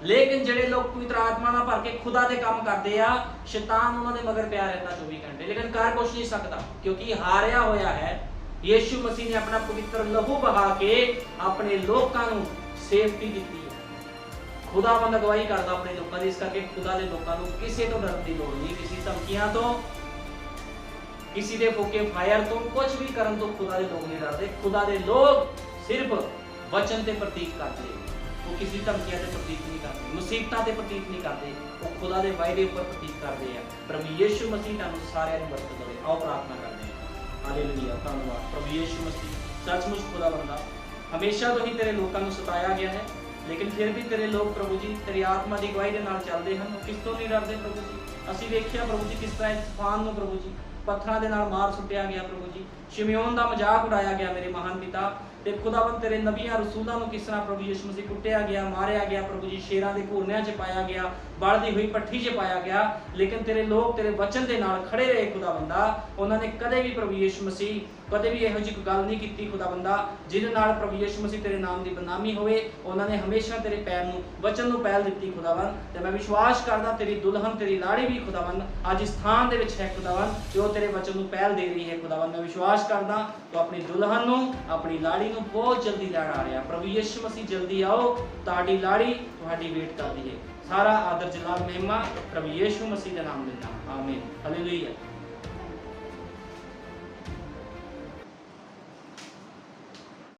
लेकिन ਜਿਹੜੇ ਲੋਕ ਪਵਿੱਤਰ ਆਤਮਾ ਨਾਲ ਭਰ ਕੇ ਖੁਦਾ ਦੇ ਕੰਮ ਕਰਦੇ ਆ, ਸ਼ੈਤਾਨ ਉਹਨਾਂ ਦੇ ਮਗਰ ਪਿਆ ਰਹਿੰਦਾ 24 ਘੰਟੇ, ਲੇਕਿਨ ਕਰ ਕੁਛ ਨਹੀਂ ਸਕਦਾ ਕਿਉਂਕਿ ਹਾਰਿਆ ਹੋਇਆ ਹੈ। ਯੀਸ਼ੂ ਮਸੀਹ ਨੇ ਆਪਣਾ ਪਵਿੱਤਰ ਲਹੂ ਬਹਾ ਕੇ ਆਪਣੇ ਲੋਕਾਂ ਨੂੰ ਸੇਫਟੀ ਦਿੱਤੀ ਹੈ। ਖੁਦਾਵੰਦ ਅਗਵਾਈ ਕਰਦਾ ਆਪਣੇ ਲੋਕਾਂ ਦੀ, ਇਸ ਕਰਕੇ ਖੁਦਾ ਦੇ ਲੋਕਾਂ ਨੂੰ ਕਿਸੇ ਤੋਂ ਡਰਨ ਦੀ ਲੋੜ ਨਹੀਂ, ਕਿਸੇ ਧਮਕੀਆਂ ਤੋਂ, ਕਿਸੇ ਦੇ ਫੋਕੇ ਫਾਇਰ ਤੋਂ, ਕੁਝ ਵੀ ਕਰਨ ਤੋਂ ਖੁਦਾ ਦੇ ਲੋਕ ਨਹੀਂ ਡਰਦੇ। ਖੁਦਾ ਦੇ ਲੋਕ ਸਿਰਫ ਵਚਨ ਤੇ ਪ੍ਰਤੀਕ ਕਰਦੇ, ਉਹ ਕਿਸੇ ਧਮਕੀਆਂ ਤੇ ਪ੍ਰਤੀਕ ਨਹੀਂ ਕਰਦੇ, ਮੁਸੀਬਤਾਂ ਤੇ ਪ੍ਰਤੀਕ ਨਹੀਂ ਕਰਦੇ, ਉਹ ਖੁਦਾ ਦੇ ਵਾਅਦੇ ਉੱਪਰ ਪ੍ਰਤੀਕ ਕਰਦੇ ਆ। ਪ੍ਰਭੂ ਯੀਸ਼ੂ ਮਸੀਹ ਤੁਹਾਨੂੰ ਸਾਰਿਆਂ ਨੂੰ ਬਰਕਤ ਦੇਵੇ। ਆਓ ਪ੍ਰਾਰਥਨਾ ਕਰਦੇ ਹਾਂ। ਹਾਲੇਲੂਇਆ, ਧੰਨਵਾਦ ਪ੍ਰਭੂ ਯੀਸ਼ੂ ਮਸੀਹ, ਸੱਚਮੁੱਚ ਖੁਦਾ ਬੰਦਾ ਹਮੇਸ਼ਾ ਤੋਂ ਹੀ ਤੇਰੇ ਲੋਕਾਂ ਨੂੰ ਸਤਾਇਆ ਗਿਆ ਹੈ, ਲੇਕਿਨ ਫਿਰ ਵੀ ਤੇਰੇ ਲੋਕ ਪ੍ਰਭੂ ਜੀ ਤੇਰੀ ਆਤਮਾ ਦੀ ਅਗਵਾਈ ਦੇ ਨਾਲ ਚੱਲਦੇ ਹਨ, ਉਹ ਕਿਸ ਤੋਂ ਨਹੀਂ ਡਰਦੇ ਪ੍ਰਭੂ ਜੀ। ਅਸੀਂ ਵੇਖਿਆ ਪ੍ਰਭੂ ਜੀ ਕਿਸ ਤਰ੍ਹਾਂ ਤੂਫਾਨ ਨੂੰ ਪ੍ਰਭੂ ਜੀ ਪੱਥਰਾਂ ਦੇ ਨਾਲ ਮਾਰ ਸੁੱਟਿਆ ਗਿਆ ਪ੍ਰਭੂ ਜੀ, ਸ਼ਿਮਯੋਨ ਦਾ ਮਜ਼ਾਕ ਉਡਾਇਆ ਗਿਆ ਮੇਰੇ ਮਹਾਨ ਪਿਤਾ, ਤੇ ਖੁਦਾਵੰਦ ਤੇਰੇ ਨਬੀਆਂ ਰਸੂਲਾਂ ਨੂੰ ਕਿਸ ਤਰ੍ਹਾਂ ਪ੍ਰਭੂ ਯਿਸੂ ਮਸੀਹ ਕੁੱਟਿਆ ਗਿਆ, ਮਾਰਿਆ ਗਿਆ ਪ੍ਰਭੂ ਜੀ, ਸ਼ੇਰਾਂ ਦੇ ਘੂਰਨਿਆਂ 'ਚ ਪਾਇਆ ਗਿਆ, ਬਲਦੀ ਹੋਈ ਪੱਠੀ 'ਚ ਪਾਇਆ ਗਿਆ, ਲੇਕਿਨ ਤੇਰੇ ਲੋਕ ਤੇਰੇ ਵਚਨ ਦੇ ਨਾਲ ਖੜੇ ਰਹੇ ਖੁਦਾਵੰਦਾ। ਉਹਨਾਂ ਨੇ ਕਦੇ ਵੀ ਪ੍ਰਭੂ ਯਿਸੂ ਮਸੀਹ ਕਦੇ ਵੀ ਇਹੋ ਜਿਹੀ ਕੋਈ ਗੱਲ ਨਹੀਂ ਕੀਤੀ ਖੁਦਾਵੰਦਾ ਜਿਹਦੇ ਨਾਲ ਪ੍ਰਭੂ ਯਿਸੂ ਮਸੀਹ ਤੇਰੇ ਨਾਮ ਦੀ ਬਦਨਾਮੀ ਹੋਵੇ। ਉਹਨਾਂ ਨੇ ਹਮੇਸ਼ਾ ਤੇਰੇ ਪੈਰ ਨੂੰ, ਵਚਨ ਨੂੰ ਪਹਿਲ ਦਿੱਤੀ ਖੁਦਾਵੰਦ, ਤੇ ਮੈਂ ਵਿਸ਼ਵਾਸ ਕਰਦਾ ਤੇਰੀ ਦੁਲਹਨ, ਤੇਰੀ ਲਾੜੀ ਵੀ ਖੁਦਾਵੰਦ ਅੱਜ ਇਸ ਸਥਾਨ ਦੇ ਵਿੱਚ ਹੈ ਖੁਦਾਵੰਦ, ਜੋ ਤੇਰੇ ਵਚਨ ਨੂੰ ਪਹਿਲ ਦੇ ਰਹੀ ਹੈ ਖੁਦਾਵੰਦ। ਮੈਂ ਵਿਸ਼ਵਾਸ ਕਰਦਾ ਤੂੰ ਆਪਣੀ ਦੁਲਹਨ ਨੂੰ, ਆਪਣੀ ਲਾੜੀ ਨੂੰ ਬਹੁਤ ਜਲਦੀ ਲੈਣ ਆ ਰਿਹਾ। ਪ੍ਰਭੂ ਯਿਸੂ ਮਸੀਹ ਜਲਦੀ ਆਓ, ਤੁਹਾਡੀ ਲਾੜੀ ਤੁਹਾਡੀ ਵੇਟ ਕਰਦੀ ਹੈ। ਸਾਰਾ ਆਦਰ ਜਲਾਲ ਮਹਿਮਾ ਪ੍ਰਭੂ ਯਿਸੂ ਮਸੀਹ ਦੇ ਨਾਮ ਦੇ ਨਾਲ, ਆਮੀਨ, ਹਾਲੇਲੂਇਆ।